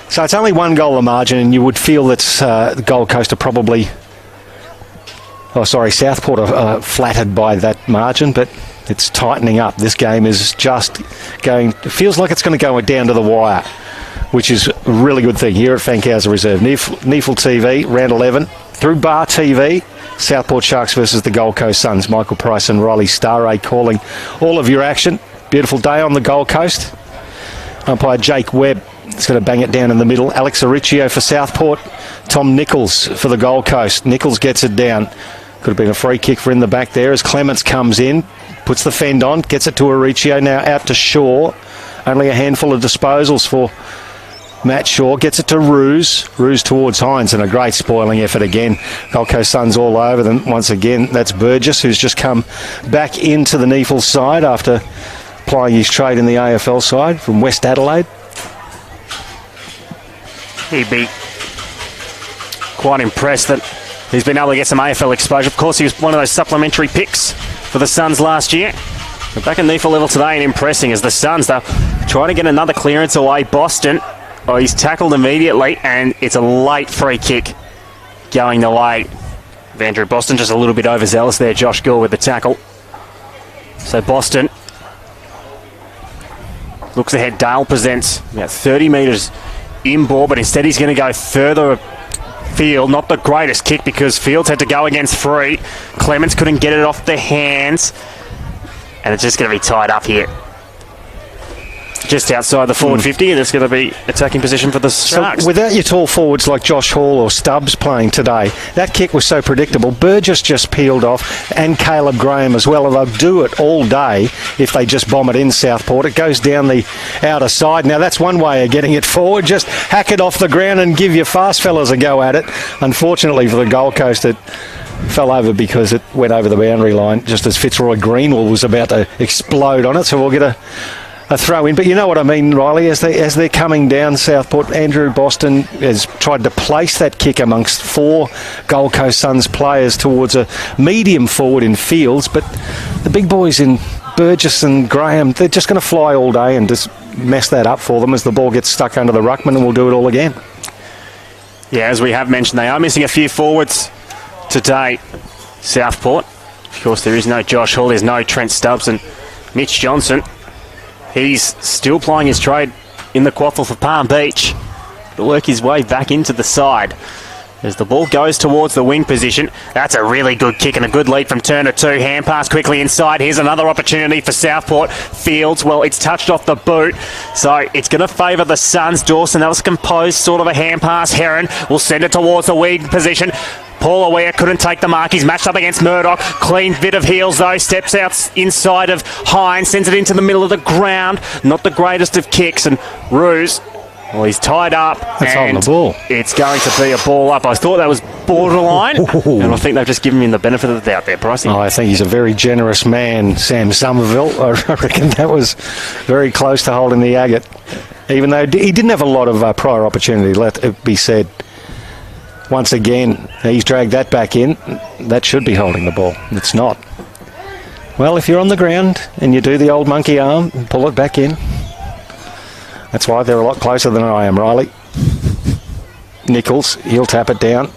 So it's only one goal of margin, and you would feel that the Gold Coast are probably... Southport are flattered by that margin, but it's tightening up. This game is just going... It feels like it's going to go down to the wire, which is a really good thing here at Fankhauser Reserve. NEAFL TV, round 11. Through Bar TV, Southport Sharks versus the Gold Coast Suns. Michael Price and Riley Staraj calling all of your action. Beautiful day on the Gold Coast. Umpire Jake Webb is going to bang it down in the middle. Alex Arichio for Southport. Tom Nichols for the Gold Coast. Nichols gets it down. Could have been a free kick for in the back there as Clements comes in. puts the fend on, gets it to Auricio, now out to Shaw. Only a handful of disposals for Matt Shaw, gets it to Ruse towards Hines, and a great spoiling effort again. Gold Coast Suns all over them once again. That's Burgess, who's just come back into the NEAFL side after plying his trade in the AFL side from West Adelaide. He'd be quite impressed that he's been able to get some AFL exposure. Of course, he was one of those supplementary picks for the Suns last year. But back at NEAFL level today and impressing as the Suns, they're trying to get another clearance away. Boston, he's tackled immediately, and it's a late free kick going the way of Andrew Boston. Just a little bit overzealous there, Josh Gore with the tackle. So Boston looks ahead. Dale presents about 30 metres in ball, but instead he's going to go further field. Not the greatest kick because Fields had to go against free. Clements couldn't get it off the hands, and it's just going to be tied up here. Just outside the forward 50, and it's going to be attacking position for the Sharks. So without your tall forwards like Josh Hall or Stubbs playing today, that kick was so predictable. Burgess just peeled off, and Caleb Graham as well, and they'll do it all day if they just bomb it in Southport. It goes down the outer side. Now that's one way of getting it forward. Just hack it off the ground and give your fast fellas a go at it. Unfortunately for the Gold Coast, it fell over because it went over the boundary line just as Fitzroy Greenwell was about to explode on it. So we'll get a throw in, but you know what I mean, Riley, as they're coming down Southport, Andrew Boston has tried to place that kick amongst 4 Gold Coast Suns players towards a medium forward in Fields, but the big boys in Burgess and Graham, they're just going to fly all day and just mess that up for them as the ball gets stuck under the ruckman, and we'll do it all again. Yeah, as we have mentioned, they are missing a few forwards today, Southport. Of course, there is no Josh Hall, there's no Trent Stubbs, and Mitch Johnson, he's still plying his trade in the quaffle for Palm Beach to work his way back into the side. As the ball goes towards the wing position, that's a really good kick and a good lead from Turner too. Hand pass quickly inside. Here's another opportunity for Southport. Fields, well, it's touched off the boot, so it's going to favour the Suns. Dawson, that was composed, sort of a hand pass. Heron will send it towards the wing position. Paul Aware couldn't take the mark. He's matched up against Murdoch. Clean bit of heels though. Steps out inside of Hines. Sends it into the middle of the ground. Not the greatest of kicks. And Ruse, well, he's tied up. That's holding the ball. It's going to be a ball up. I thought that was borderline. And I think they've just given him the benefit of the doubt there, Pricey. I think he's a very generous man, Sam Somerville. I reckon that was very close to holding the agate. Even though he didn't have a lot of prior opportunity, let it be said. Once again, he's dragged that back in. That should be holding the ball. It's not. Well, if you're on the ground and you do the old monkey arm and pull it back in, that's why they're a lot closer than I am, Riley. Nichols, he'll tap it down.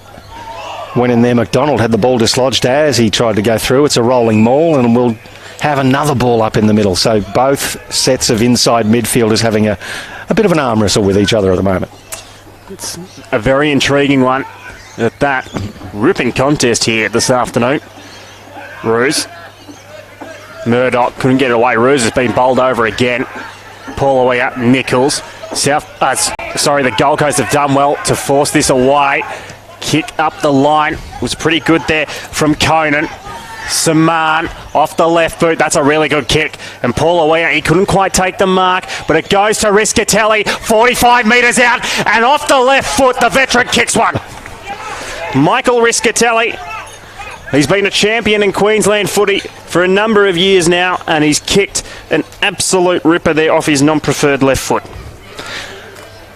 Went in there. McDonald had the ball dislodged as he tried to go through. It's a rolling maul, and we'll have another ball up in the middle. So both sets of inside midfielders having a bit of an arm wrestle with each other at the moment. It's a very intriguing one at that. Ripping contest here this afternoon. Ruse. Murdoch couldn't get it away. Ruse has been bowled over again. Paul away up. Nichols. The Gold Coast have done well to force this away. Kick up the line was pretty good there from Conan. Saman off the left boot. That's a really good kick. And Paul Awea, he couldn't quite take the mark, but it goes to Riscatelli, 45 metres out, and off the left foot, the veteran kicks one. Michael Riscatelli, he's been a champion in Queensland footy for a number of years now, and he's kicked an absolute ripper there off his non-preferred left foot.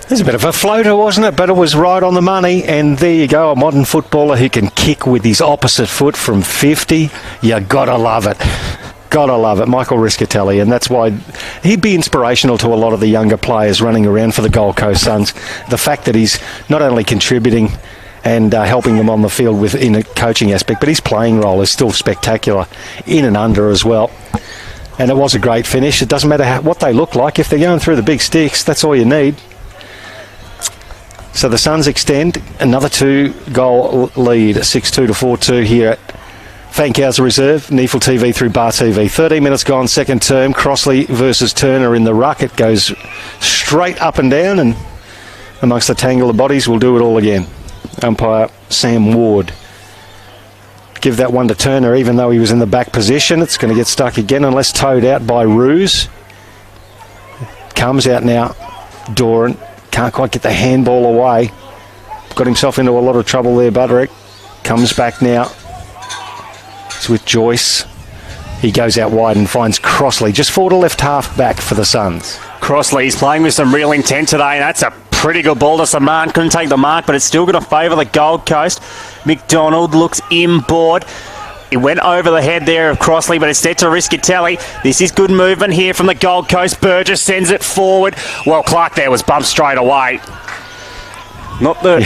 There's a bit of a floater, wasn't it? But it was right on the money. And there you go, a modern footballer who can kick with his opposite foot from 50. You gotta love it. Gotta love it. Michael Riscatelli. And that's why he'd be inspirational to a lot of the younger players running around for the Gold Coast Suns. The fact that he's not only contributing and helping them on the field in a coaching aspect, but his playing role is still spectacular in and under as well. And it was a great finish. It doesn't matter what they look like. If they're going through the big sticks, that's all you need. So the Suns extend another 2-goal lead, 6-2 to 4-2 here at Fankhauser Reserve, NEAFL TV through Bar TV. 13 minutes gone, second term. Crossley versus Turner in the ruck. It goes straight up and down, and amongst the tangle of bodies, we'll do it all again. Umpire Sam Ward give that one to Turner, even though he was in the back position. It's going to get stuck again unless towed out by Ruse. Comes out now. Doran can't quite get the handball away. Got himself into a lot of trouble there, Buderick. Comes back now. It's with Joyce. He goes out wide and finds Crossley. Just forward to left half back for the Suns. Crossley's playing with some real intent today, and that's a pretty good ball to Saman. Couldn't take the mark, but it's still going to favour the Gold Coast. McDonald looks inboard. It went over the head there of Crossley, but instead to Riscatelli. This is good movement here from the Gold Coast. Burgess sends it forward. Well, Clark there was bumped straight away. Not the...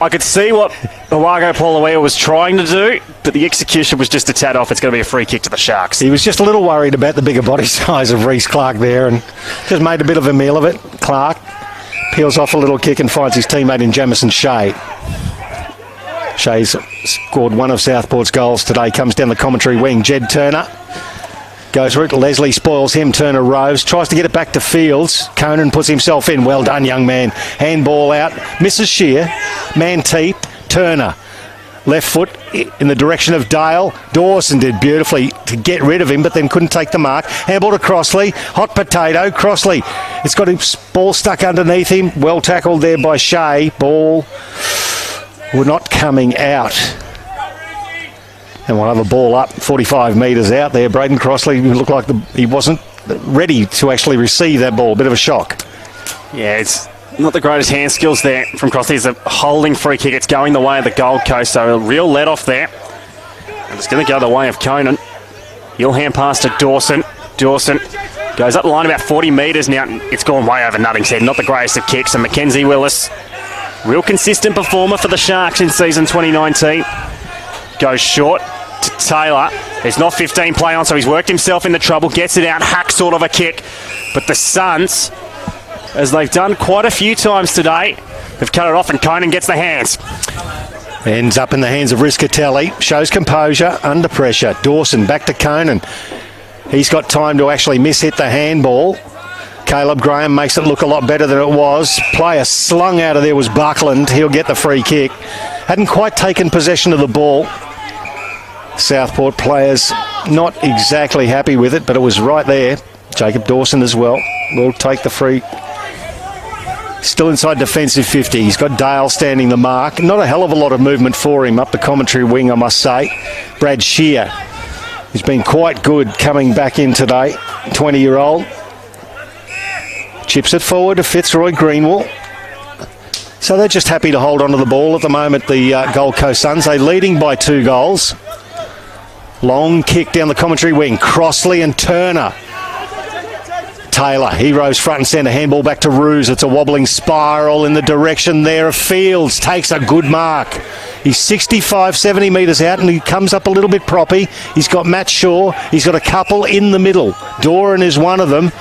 I could see what Owago Polawea was trying to do, but the execution was just a tad off. It's going to be a free kick to the Sharks. He was just a little worried about the bigger body size of Reece Clark there and just made a bit of a meal of it. Clark peels off a little kick and finds his teammate in Jamison Shea. Shea's scored one of Southport's goals today. Comes down the commentary wing. Jed Turner goes for it. Leslie spoils him. Turner rows. Tries to get it back to Fields. Conan puts himself in. Well done, young man. Handball out. Misses Shear. Manteep. Turner. Left foot in the direction of Dale. Dawson did beautifully to get rid of him, but then couldn't take the mark. Handball to Crossley. Hot potato. Crossley. It's got his ball stuck underneath him. Well tackled there by Shea. Ball not coming out. And we'll have a ball up 45 metres out there. Braden Crossley looked like he wasn't ready to actually receive that ball. Bit of a shock. Yeah, it's not the greatest hand skills there from Crossley. It's a holding free kick. It's going the way of the Gold Coast, so a real let-off there. And it's going to go the way of Conan. He'll hand pass to Dawson. Dawson goes up the line about 40 metres now. It's gone way over Nutting's head. Not the greatest of kicks. And Mackenzie Willis, real consistent performer for the Sharks in season 2019. Goes short to Taylor. There's not 15 play on, so he's worked himself into trouble. Gets it out. Hack sort of a kick. But the Suns, as they've done quite a few times today, have cut it off, and Conan gets the hands. Ends up in the hands of Riscatelli. Shows composure under pressure. Dawson back to Conan. He's got time to actually miss-hit the handball. Caleb Graham makes it look a lot better than it was. Player slung out of there was Buckland. He'll get the free kick. Hadn't quite taken possession of the ball. Southport players not exactly happy with it, but it was right there. Jacob Dawson as well will take the free. Still inside defensive 50. He's got Dale standing the mark. Not a hell of a lot of movement for him up the commentary wing, I must say. Brad Shear, who's been quite good coming back in today. 20-year-old. Chips it forward to Fitzroy Greenwell. So they're just happy to hold on to the ball at the moment, the Gold Coast Suns. They're leading by 2 goals. Long kick down the commentary wing. Crossley and Turner. Taylor, he rose front and centre. Handball back to Ruse. It's a wobbling spiral in the direction there of Fields. Takes a good mark. He's 65, 70 metres out, and he comes up a little bit proppy. He's got Matt Shaw. He's got a couple in the middle. Doran is one of them.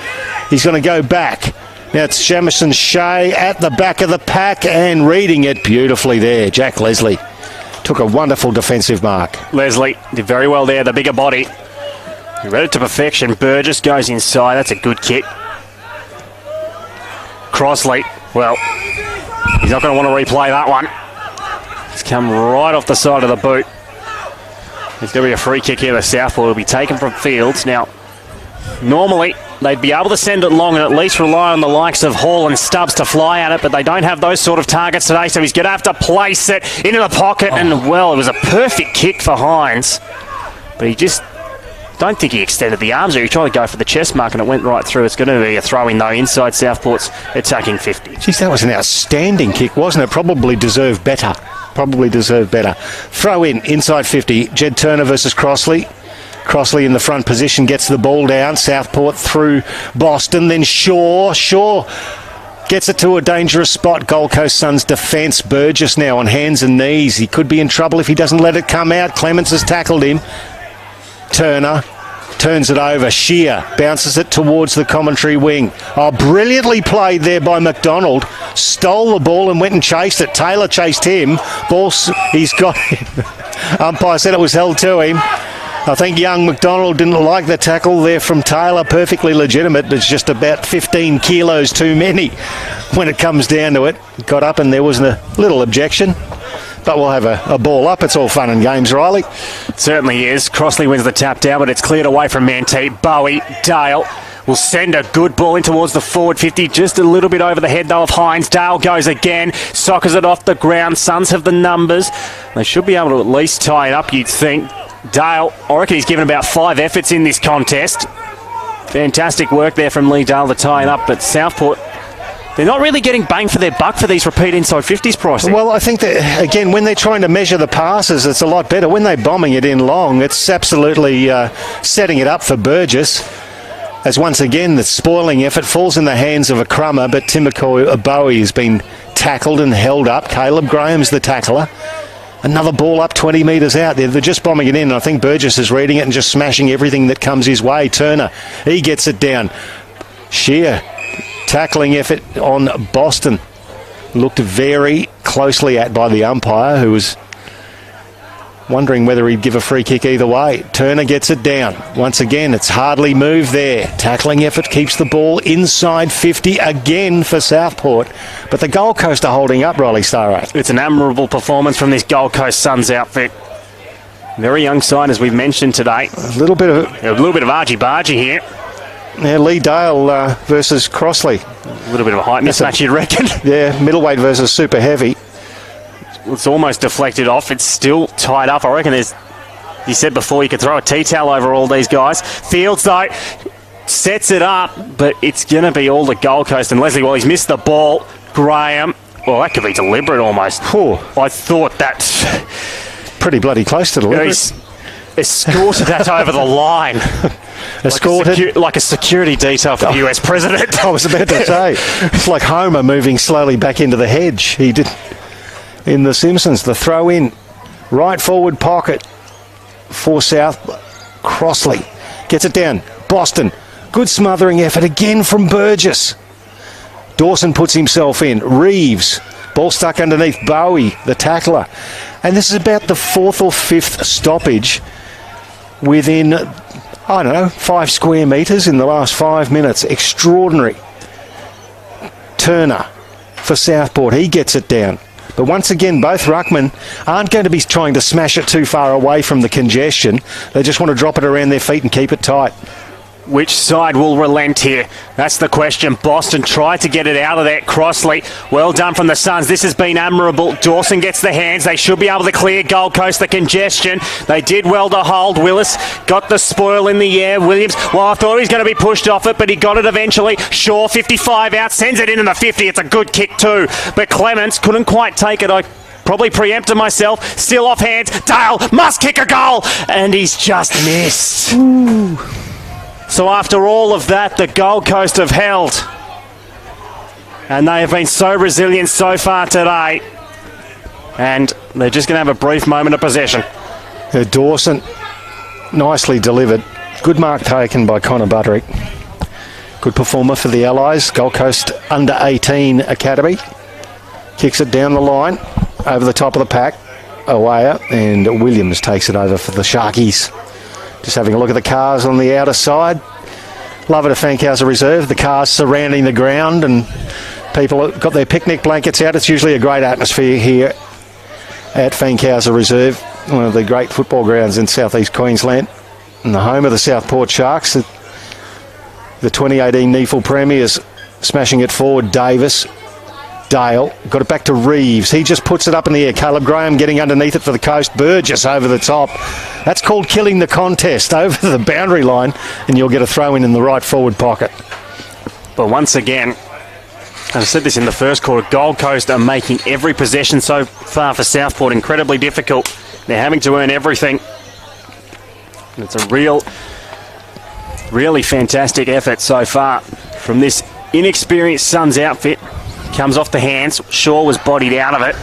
He's going to go back. Now it's Jamison Shea at the back of the pack and reading it beautifully there. Jack Leslie took a wonderful defensive mark. Leslie did very well there, the bigger body. He read it to perfection. Burgess goes inside. That's a good kick. Crossley, well, he's not going to want to replay that one. It's come right off the side of the boot. There's going to be a free kick here to Southport. It'll be taken from Fields. Now, normally, they'd be able to send it long and at least rely on the likes of Hall and Stubbs to fly at it, but they don't have those sort of targets today, so he's going to have to place it into the pocket. And, well, it was a perfect kick for Hines, but he just... don't think he extended the arms there. He tried to go for the chest mark and it went right through. It's going to be a throw-in, though, inside Southport's attacking 50. Jeez, that was an outstanding kick, wasn't it? Probably deserved better. Throw in, inside 50. Jed Turner versus Crossley. Crossley in the front position gets the ball down. Southport through Boston. Then Shaw gets it to a dangerous spot. Gold Coast Suns defence. Burgess now on hands and knees. He could be in trouble if he doesn't let it come out. Clements has tackled him. Turner turns it over. Shear bounces it towards the commentary wing. Oh, brilliantly played there by McDonald. Stole the ball and went and chased it. Taylor chased him. He's got him. Umpire said it was held to him. I think young McDonald didn't like the tackle there from Taylor. Perfectly legitimate, but it's just about 15 kilos too many when it comes down to it. Got up and there was a little objection. But we'll have a ball up. It's all fun and games, Riley. Certainly is. Crossley wins the tap down, but it's cleared away from Mantee. Bowie, Dale will send a good ball in towards the forward 50, just a little bit over the head though of Hines. Dale goes again, soccers it off the ground. Suns have the numbers. They should be able to at least tie it up, you'd think. Dale, I reckon he's given about 5 efforts in this contest. Fantastic work there from Lee Dale to tie it up, but Southport, they're not really getting bang for their buck for these repeat inside 50s, pricing. Well, I think that, again, when they're trying to measure the passes, it's a lot better. When they're bombing it in long, it's absolutely setting it up for Burgess. As once again, the spoiling effort falls in the hands of a crummer, but Timothy Bowie has been tackled and held up. Caleb Graham's the tackler. Another ball up 20 metres out there. They're just bombing it in. I think Burgess is reading it and just smashing everything that comes his way. Turner, he gets it down. Shear, tackling effort on Boston. Looked very closely at by the umpire, who was wondering whether he'd give a free kick either way. Turner gets it down. Once again, it's hardly moved there. Tackling effort keeps the ball inside 50 again for Southport. But the Gold Coast are holding up, Riley Staraj. It's an admirable performance from this Gold Coast Suns outfit. Very young side, as we've mentioned today. A little bit of argy-bargy here. Yeah, Lee Dale versus Crossley. A little bit of a height mismatch, you'd reckon. Yeah, middleweight versus super heavy. It's almost deflected off. It's still tied up. I reckon there's, you said before, you could throw a tea towel over all these guys. Fields, though, sets it up, but it's going to be all the Gold Coast. And Leslie, well, he's missed the ball. Graham, well, that could be deliberate almost. I thought that's pretty bloody close to deliberate. He's escorted that over the line. Escorted? Like a security detail for the US president. I was about to say. It's like Homer moving slowly back into the hedge. He did in The Simpsons. The throw in, right forward pocket for South. Crossley gets it down. Boston, good smothering effort again from Burgess. Dawson puts himself in. Reeves, ball stuck underneath Bowie, the tackler. And this is about the 4th or 5th stoppage within, I don't know, 5 square metres in the last 5 minutes. Extraordinary. Turner for Southport, he gets it down. But once again, both ruckmen aren't going to be trying to smash it too far away from the congestion. They just want to drop it around their feet and keep it tight. Which side will relent here? That's the question. Boston tried to get it out of there. Crossley, well done from the Suns. This has been admirable. Dawson gets the hands. They should be able to clear Gold Coast the congestion. They did well to hold. Willis got the spoil in the air. Williams, well, I thought he was going to be pushed off it, but he got it eventually. Shaw, 55 out, sends it in the 50. It's a good kick too. But Clements couldn't quite take it. I probably preempted myself. Still off hands. Dale must kick a goal. And he's just missed. Ooh. So after all of that, the Gold Coast have held. And they have been so resilient so far today. And they're just going to have a brief moment of possession. Dawson, nicely delivered. Good mark taken by Connor Butterick. Good performer for the Allies. Gold Coast under 18 Academy. Kicks it down the line, over the top of the pack. Awaya, and Williams takes it over for the Sharkies. Just having a look at the cars on the outer side. Love it at Fankhauser Reserve. The cars surrounding the ground and people have got their picnic blankets out. It's usually a great atmosphere here at Fankhauser Reserve, one of the great football grounds in southeast Queensland and the home of the Southport Sharks. The 2018 NEAFL Premiers smashing it forward. Davis. Dale got it back to Reeves. He just puts it up in the air. Caleb Graham getting underneath it for the Coast. Burgess over the top. That's called killing the contest over the boundary line, and you'll get a throw in the right forward pocket. But once again, I said this in the first quarter, Gold Coast are making every possession so far for Southport incredibly difficult. They're having to earn everything. It's a really fantastic effort so far from this inexperienced Suns outfit. Comes off the hands. Shaw was bodied out of it.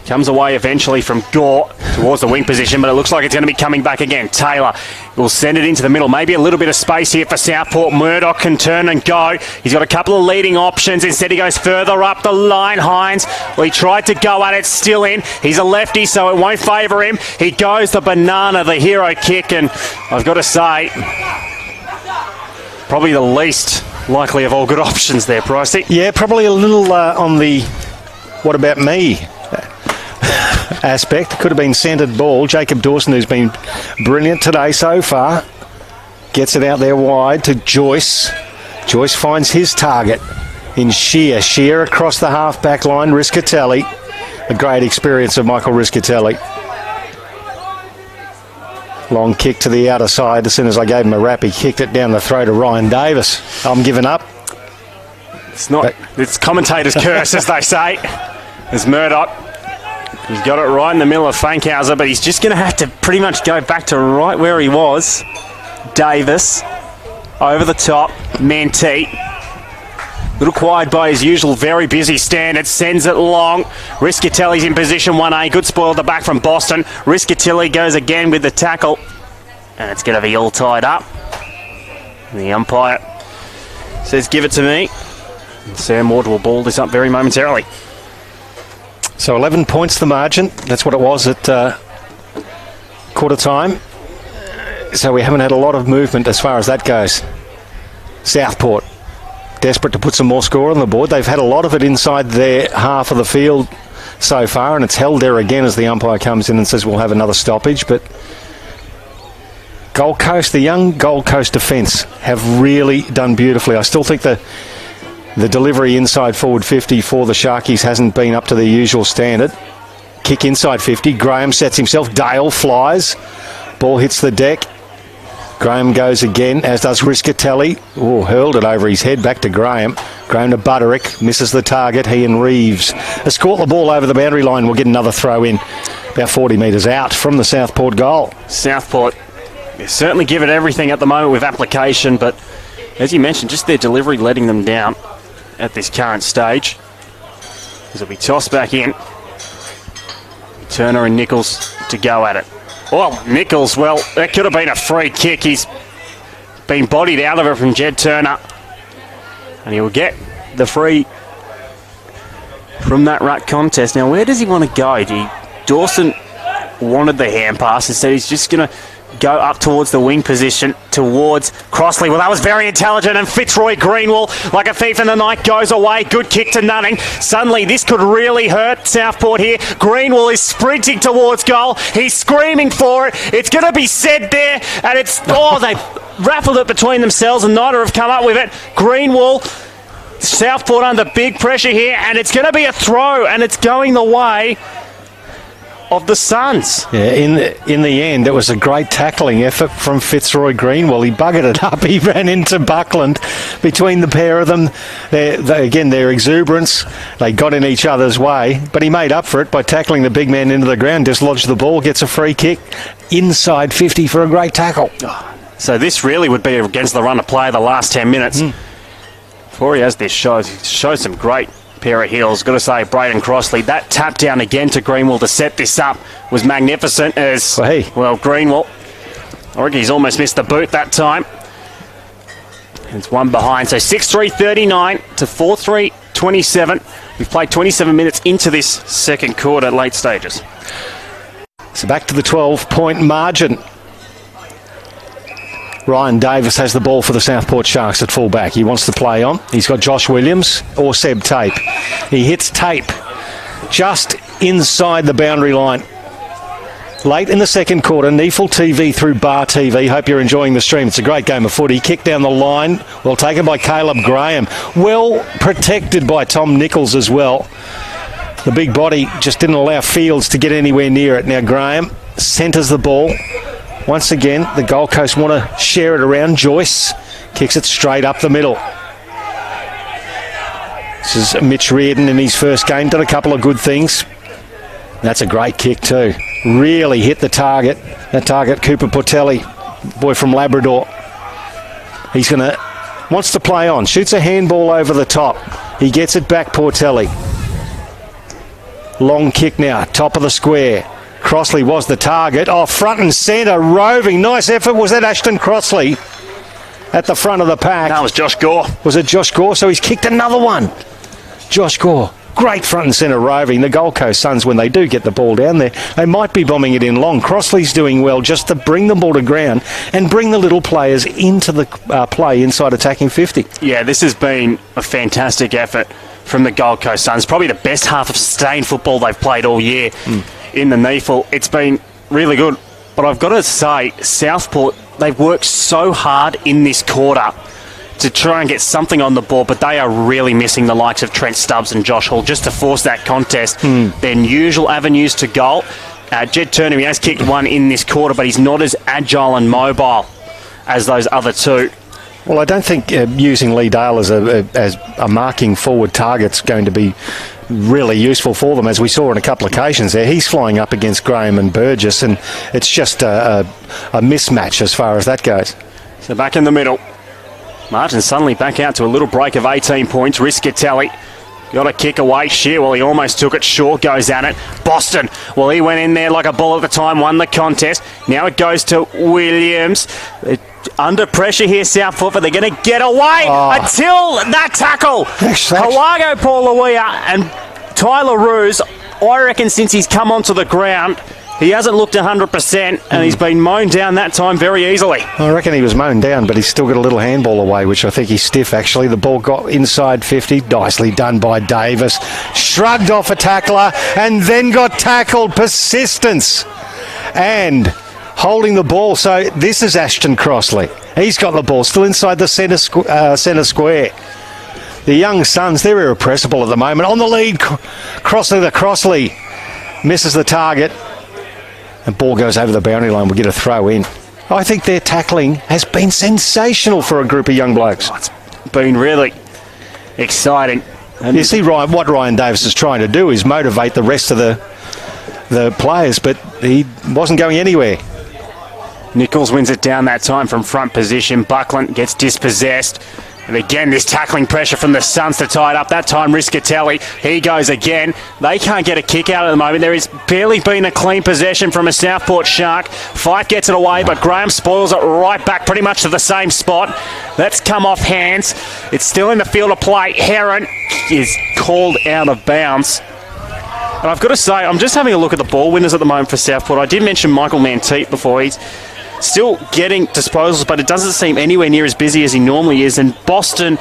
Comes away eventually from Gore towards the wing position, but it looks like it's going to be coming back again. Taylor will send it into the middle. Maybe a little bit of space here for Southport. Murdoch can turn and go. He's got a couple of leading options. Instead, he goes further up the line. Hines, well, he tried to go at it, still in. He's a lefty, so it won't favour him. He goes the banana, the hero kick, and I've got to say, probably the least likely of all good options there, Pricey. Yeah, probably a little on the what about me aspect. Could have been centred ball. Jacob Dawson, who's been brilliant today so far, gets it out there wide to Joyce. Joyce finds his target in Shear. Shear across the half-back line. Riscatelli. A great experience of Michael Riscatelli. Long kick to the outer side. As soon as I gave him a rap, he kicked it down the throat of Ryan Davis. I'm giving up. It's commentator's curse, as they say. There's Murdoch. He's got it right in the middle of Fankhauser, but he's just going to have to pretty much go back to right where he was. Davis. Over the top. Mantee. Little quiet by his usual very busy standard. Sends it long. Riscatelli's in position 1A. Good spoil at the back from Boston. Riscatelli goes again with the tackle. And it's going to be all tied up. The umpire says, give it to me. And Sam Ward will ball this up very momentarily. So 11 points the margin. That's what it was at quarter time. So we haven't had a lot of movement as far as that goes. Southport. Desperate to put some more score on the board. They've had a lot of it inside their half of the field so far, and it's held there again as the umpire comes in and says we'll have another stoppage. But Gold Coast, the young Gold Coast defence have really done beautifully. I still think the delivery inside forward 50 for the Sharkies hasn't been up to their usual standard. Kick inside 50. Graham sets himself. Dale flies. Ball hits the deck. Graham goes again, as does Riscatelli. Oh, hurled it over his head back to Graham. Graham to Butterick, misses the target. He and Reeves has caught the ball over the boundary line. We'll get another throw in, about 40 metres out from the Southport goal. Southport certainly give it everything at the moment with application, but as you mentioned, just their delivery letting them down at this current stage. As it'll be tossed back in. Turner and Nichols to go at it. Well, Nichols, well, that could have been a free kick. He's been bodied out of it from Jed Turner. And he will get the free from that ruck contest. Now, where does he want to go? Dawson wanted the hand pass. Instead, he's just going to go up towards the wing position, towards Crossley. Well, that was very intelligent, and Fitzroy Greenwell, like a thief in the night, goes away. Good kick to Nunning. Suddenly, this could really hurt Southport here. Greenwell is sprinting towards goal. He's screaming for it. It's going to be said there, and it's... Oh, they've raffled it between themselves, and neither have come up with it. Greenwell, Southport under big pressure here, and it's going to be a throw, and it's going the way of the Suns. Yeah, in the end, it was a great tackling effort from Fitzroy Greenwell. He buggered it up. He ran into Buckland. Between the pair of them, their exuberance, they got in each other's way, but he made up for it by tackling the big man into the ground, dislodged the ball, gets a free kick, inside 50 for a great tackle. So this really would be against the run of play the last 10 minutes. Before he has this shows, he shows some great pair of heels. Got to say, Braden Crossley, that tap down again to Greenwell to set this up was magnificent as, well, Greenwell, I reckon he's almost missed the boot that time. And it's one behind. So 6-3-39 to 4-3-27. We've played 27 minutes into this second quarter, late stages. So back to the 12-point margin. Ryan Davis has the ball for the Southport Sharks at fullback. He wants to play on. He's got Josh Williams or Seb Tape. He hits Tape just inside the boundary line. Late in the second quarter, NEAFL TV through Bar TV. Hope you're enjoying the stream. It's a great game of footy. Kick down the line. Well taken by Caleb Graham. Well protected by Tom Nichols as well. The big body just didn't allow Fields to get anywhere near it. Now Graham centres the ball. Once again, the Gold Coast want to share it around. Joyce kicks it straight up the middle. This is Mitch Reardon in his first game. Done a couple of good things. That's a great kick too. Really hit the target. That target, Cooper Portelli, boy from Labrador. He's wants to play on. Shoots a handball over the top. He gets it back, Portelli. Long kick now, top of the square. Crossley was the target. Oh, front and centre, roving. Nice effort. Was that Ashton Crossley at the front of the pack? That was Josh Gore. Was it Josh Gore? So he's kicked another one. Josh Gore. Great front and centre roving. The Gold Coast Suns, when they do get the ball down there, they might be bombing it in long. Crossley's doing well just to bring the ball to ground and bring the little players into the play inside attacking 50. Yeah, this has been a fantastic effort from the Gold Coast Suns. Probably the best half of sustained football they've played all year. in the NEAFL. It's been really good. But I've got to say, Southport, they've worked so hard in this quarter to try and get something on the board, but they are really missing the likes of Trent Stubbs and Josh Hall just to force that contest. Their usual avenues to goal. Jed Turner, he has kicked one in this quarter, but he's not as agile and mobile as those other two. Well, I don't think using Lee Dale as a marking forward target's going to be really useful for them, as we saw on a couple of occasions there. He's flying up against Graham and Burgess, and it's just a mismatch as far as that goes. So back in the middle. Martin suddenly back out to a little break of 18 points. Riscatelli got a kick away. Shear, well, he almost took it. Shaw goes at it. Boston, well, he went in there like a bull at the time, won the contest. Now it goes to Williams. Under pressure here, Southport, but they're going to get away until that tackle. Hawago Paulawea and Tyler Roos, I reckon since he's come onto the ground, he hasn't looked 100%, and he's been mown down that time very easily. I reckon he was mown down, but he's still got a little handball away, which I think he's stiff, actually. The ball got inside 50. Nicely done by Davis. Shrugged off a tackler and then got tackled. Persistence. And holding the ball. So this is Ashton Crossley. He's got the ball still inside the centre square. The young Suns, they're irrepressible at the moment. On the lead, Crossley misses the target. And ball goes over the boundary line. We'll get a throw in. I think their tackling has been sensational for a group of young blokes. It's been really exciting. And you see, Ryan, what Ryan Davis is trying to do is motivate the rest of the players, but he wasn't going anywhere. Nichols wins it down that time from front position. Buckland gets dispossessed. And again, this tackling pressure from the Suns to tie it up. That time, Riscatelli, he goes again. They can't get a kick out at the moment. There has barely been a clean possession from a Southport Shark. Fife gets it away, but Graham spoils it right back pretty much to the same spot. That's come off hands. It's still in the field of play. Heron is called out of bounds. And I've got to say, I'm just having a look at the ball winners at the moment for Southport. I did mention Michael Manteet before. He's still getting disposals, but it doesn't seem anywhere near as busy as he normally is. And Boston,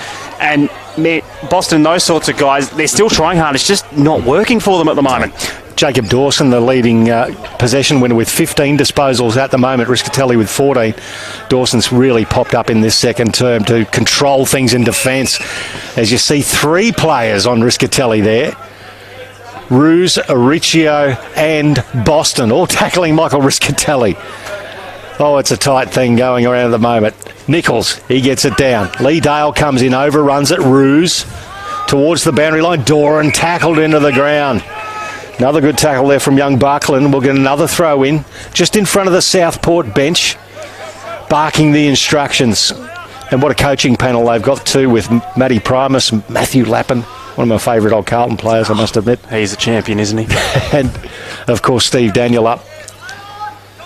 those sorts of guys, they're still trying hard. It's just not working for them at the moment. Jacob Dawson, the leading possession winner with 15 disposals at the moment. Riscatelli with 14. Dawson's really popped up in this second term to control things in defence. As you see, 3 players on Riscatelli there. Roos, Ariccio and Boston all tackling Michael Riscatelli. Oh, it's a tight thing going around at the moment. Nichols, he gets it down. Lee Dale comes in, overruns it. Roos towards the boundary line. Doran tackled into the ground. Another good tackle there from young Buckland. We'll get another throw in just in front of the Southport bench, barking the instructions. And what a coaching panel they've got too, with Matty Primus, Matthew Lappin, one of my favourite old Carlton players, I must admit. He's a champion, isn't he? And, of course, Steve Daniel up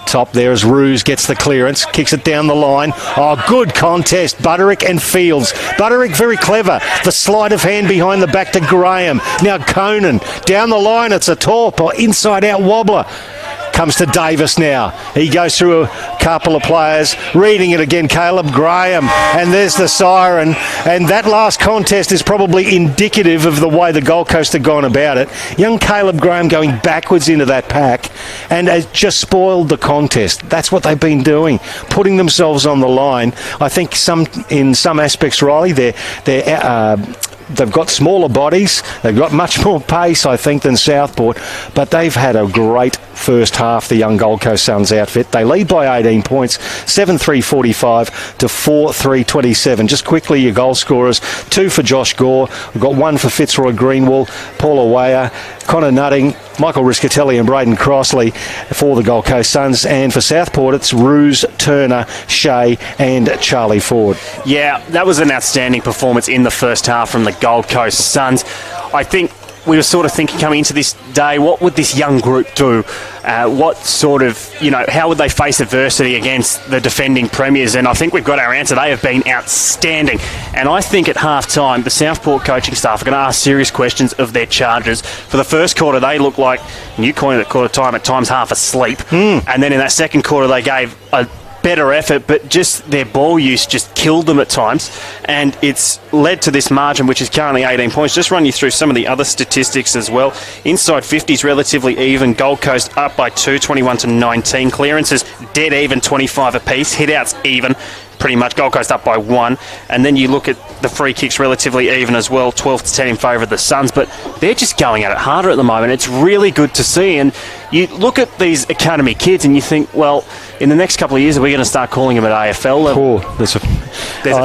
top there as Roos gets the clearance, kicks it down the line. Oh, good contest, Butterick and Fields. Butterick very clever. The sleight of hand behind the back to Graham. Now Conan, down the line, it's a torp or inside-out wobbler. Comes to Davis now. He goes through a couple of players. Reading it again, Caleb Graham. And there's the siren. And that last contest is probably indicative of the way the Gold Coast have gone about it. Young Caleb Graham going backwards into that pack and has just spoiled the contest. That's what they've been doing, putting themselves on the line. I think in some aspects, Riley, they've got smaller bodies. They've got much more pace, I think, than Southport. But they've had a great first half, the young Gold Coast Suns outfit. They lead by 18 points, 7-3-45 to 4-3-27. Just quickly, your goal scorers: 2 for Josh Gore. We've got 1 for Fitzroy Greenwell, Paul Awaya, Connor Nutting, Michael Riscatelli and Braden Crossley for the Gold Coast Suns. And for Southport, it's Roos, Turner, Shea and Charlie Ford. Yeah, that was an outstanding performance in the first half from the Gold Coast Suns. I think we were sort of thinking coming into this day, what would this young group do? What sort of, how would they face adversity against the defending premiers? And I think we've got our answer. They have been outstanding. And I think at half-time, the Southport coaching staff are going to ask serious questions of their charges. For the first quarter, they looked like, you coined it at quarter time, at times half asleep. And then in that second quarter, they gave a better effort, but just their ball use just killed them at times, and it's led to this margin, which is currently 18 points. Just run you through some of the other statistics as well. Inside 50s relatively even. Gold Coast up by 2, 21 to 19. Clearances dead even, 25 apiece. Hit-outs even, pretty much. Gold Coast up by 1. And then you look at the free kicks relatively even as well, 12 to 10 in favour of the Suns. But they're just going at it harder at the moment. It's really good to see. And you look at these academy kids and you think, well, in the next couple of years, are we going to start calling them at AFL level? There's a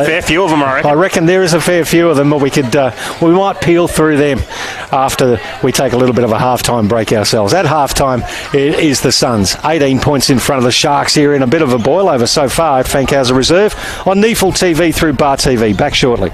fair few of them, I reckon. I reckon there is a fair few of them, but we might peel through them after we take a little bit of a halftime break ourselves. At halftime, it is the Suns, 18 points in front of the Sharks here in a bit of a boil-over so far at Fankhauser Reserve on NEAFL TV through Bar TV. Back shortly.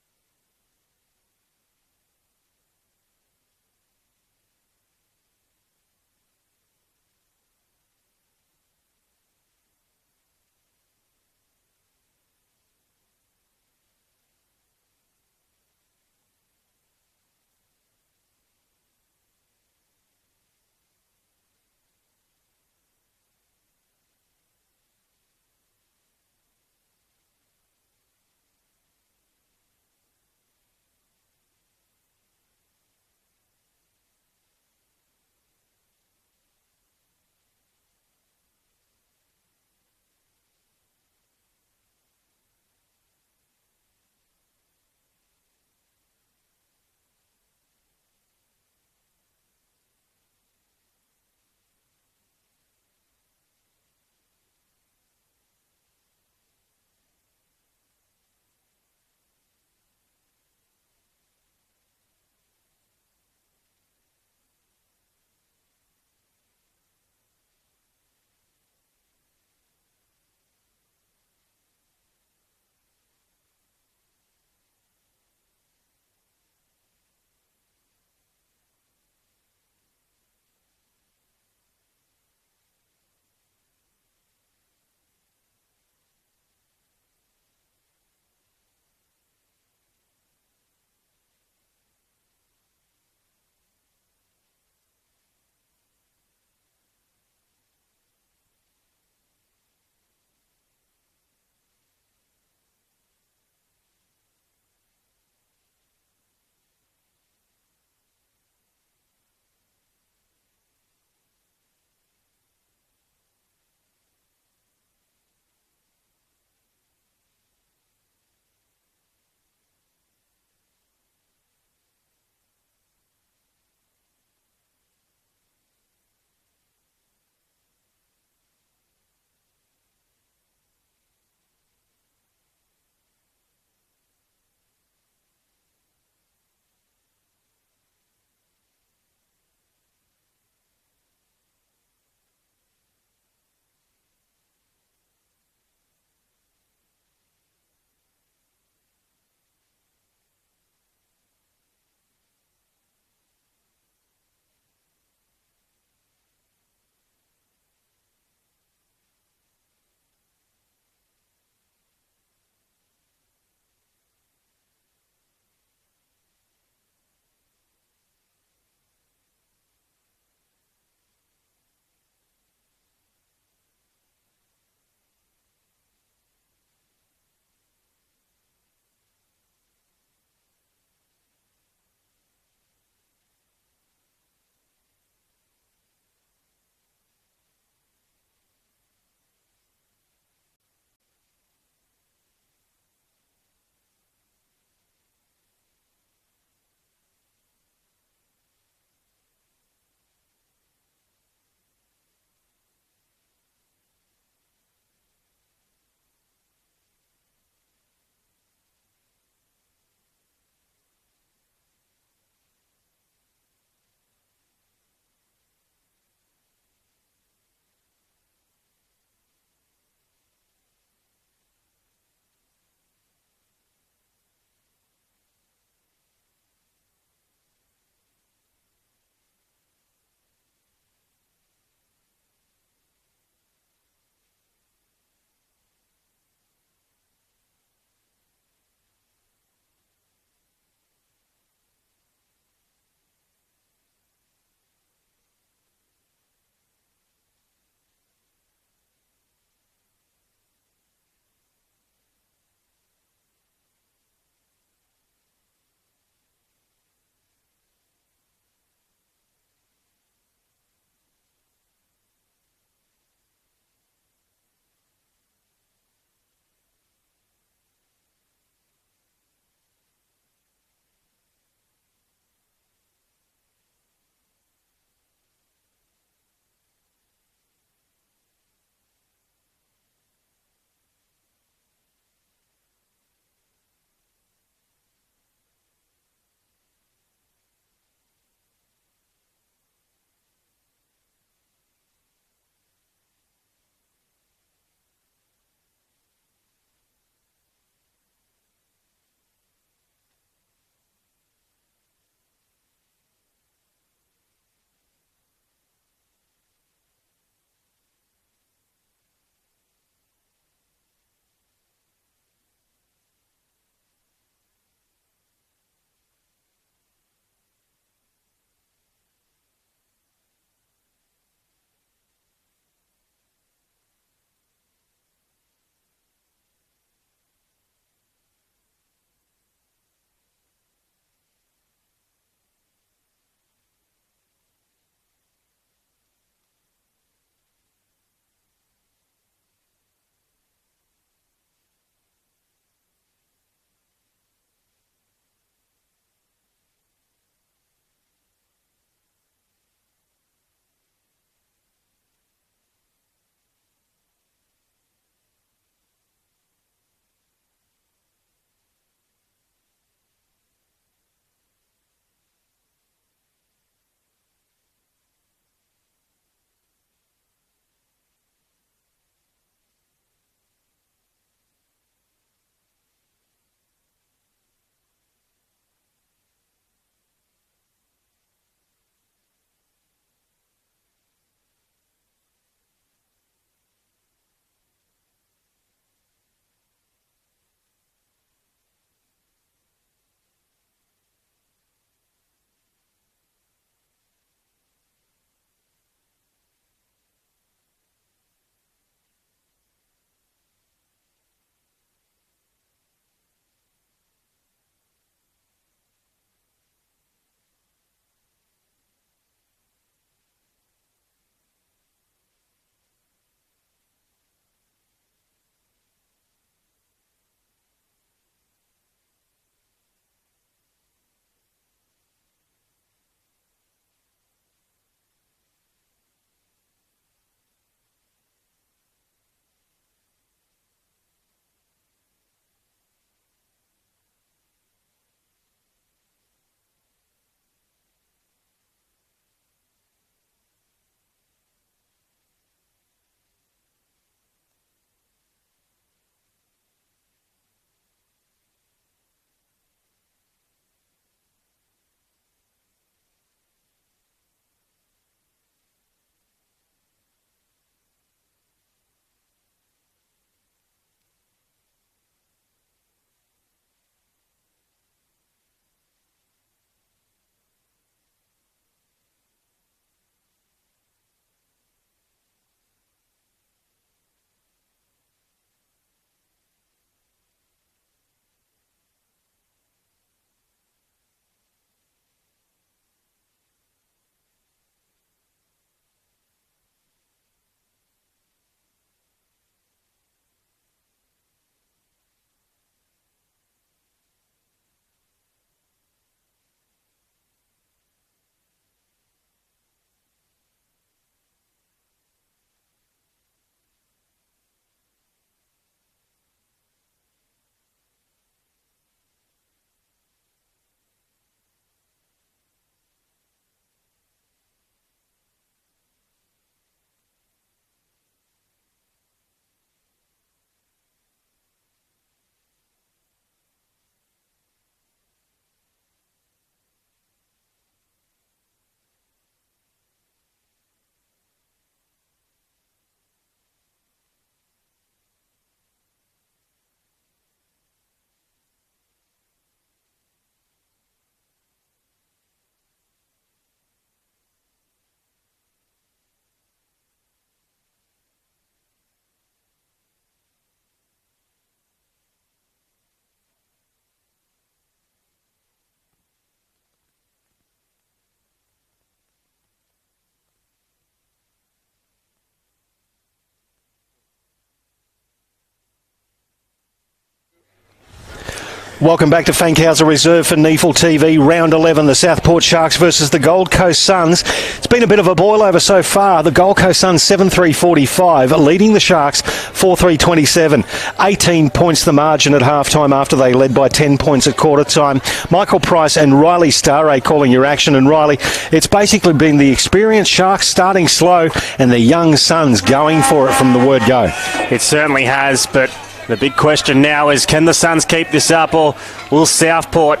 Welcome back to Fankhauser Reserve for NEAFL TV. Round 11, the Southport Sharks versus the Gold Coast Suns. It's been a bit of a boil-over so far. The Gold Coast Suns 7-3-45, leading the Sharks 4-3-27. 18 points the margin at half-time after they led by 10 points at quarter-time. Michael Price and Riley Staraj calling your action. And Riley, it's basically been the experienced Sharks starting slow and the young Suns going for it from the word go. It certainly has, but the big question now is, can the Suns keep this up, or will Southport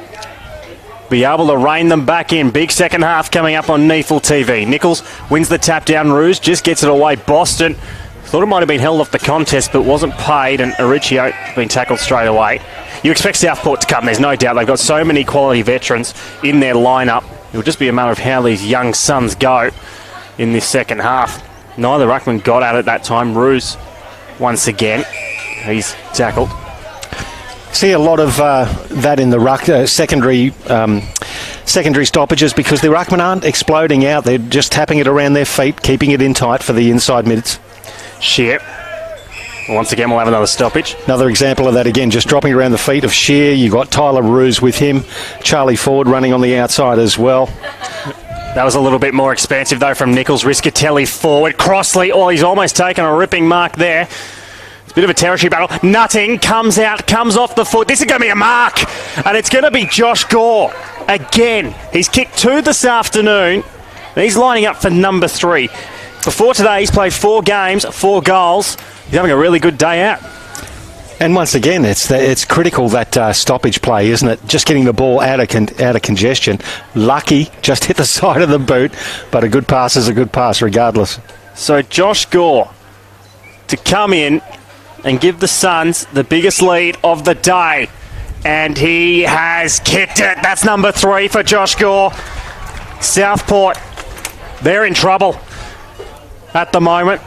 be able to rein them back in? Big second half coming up on NEAFL TV. Nichols wins the tap down ruse, just gets it away. Boston thought it might have been held off the contest, but wasn't paid, and Aricchio been tackled straight away. You expect Southport to come, there's no doubt. They've got so many quality veterans in their lineup. It'll just be a matter of how these young Suns go in this second half. Neither ruckman got at it that time. Ruse once again. He's tackled. See a lot of that in the secondary stoppages because the ruckmen aren't exploding out. They're just tapping it around their feet, keeping it in tight for the inside mids. Shear. Once again, we'll have another stoppage. Another example of that again, just dropping around the feet of Shear. You've got Tyler Ruse with him. Charlie Ford running on the outside as well. That was a little bit more expansive, though, from Nichols. Riscatelli forward. Crossley, he's almost taken a ripping mark there. It's a bit of a territory battle. Nutting comes out, comes off the foot. This is going to be a mark. And it's going to be Josh Gore again. He's kicked 2 this afternoon. He's lining up for number 3. Before today, he's played 4 games, 4 goals. He's having a really good day out. And once again, it's critical, that stoppage play, isn't it? Just getting the ball out of congestion. Lucky, just hit the side of the boot. But a good pass is a good pass regardless. So Josh Gore to come in and give the Suns the biggest lead of the day. And he has kicked it. That's number 3 for Josh Gore. Southport, they're in trouble at the moment.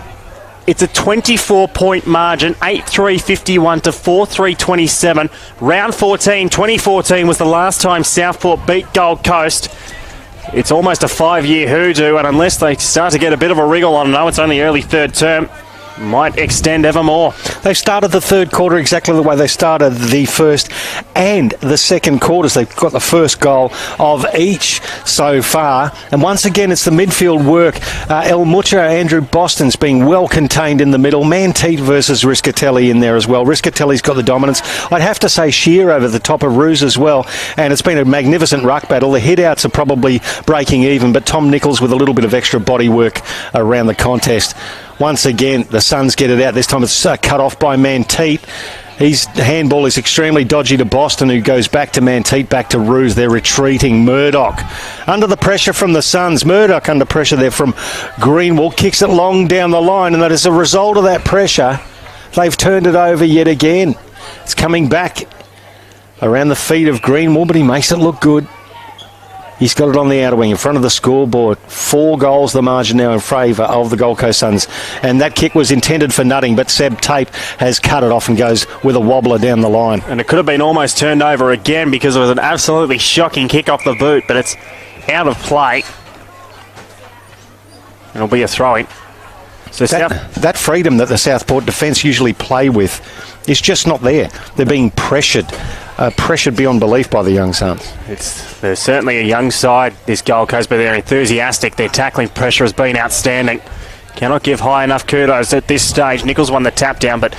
It's a 24-point margin, 8-3-51 to 4-3-27. Round 14, 2014 was the last time Southport beat Gold Coast. It's almost a 5-year hoodoo, and unless they start to get a bit of a wriggle on, it's only early third term, might extend ever more. They started the third quarter exactly the way they started the first and the second quarters. They've got the first goal of each so far. And once again, it's the midfield work. El Mucha, Andrew Boston's being well contained in the middle. Manteet versus Riscatelli in there as well. Riscatelli's got the dominance. I'd have to say Shear over the top of Ruse as well. And it's been a magnificent ruck battle. The hit-outs are probably breaking even, but Tom Nichols with a little bit of extra body work around the contest. Once again, the Suns get it out. This time it's cut off by Manteet. His handball is extremely dodgy to Boston, who goes back to Manteet, back to Ruse. They're retreating. Murdoch under the pressure from the Suns. Murdoch under pressure there from Greenwald. Kicks it long down the line, and that as a result of that pressure, they've turned it over yet again. It's coming back around the feet of Greenwald, but he makes it look good. He's got it on the outer wing in front of the scoreboard. 4 goals the margin now in favour of the Gold Coast Suns. And that kick was intended for Nutting, but Seb Tape has cut it off and goes with a wobbler down the line. And it could have been almost turned over again because it was an absolutely shocking kick off the boot, but it's out of play. It'll be a throw-in. So that freedom that the Southport defence usually play with is just not there. They're being pressured beyond belief by the young Suns. They're certainly a young side, this Gold Coast, but they're enthusiastic. Their tackling pressure has been outstanding. Cannot give high enough kudos at this stage. Nichols won the tap down, but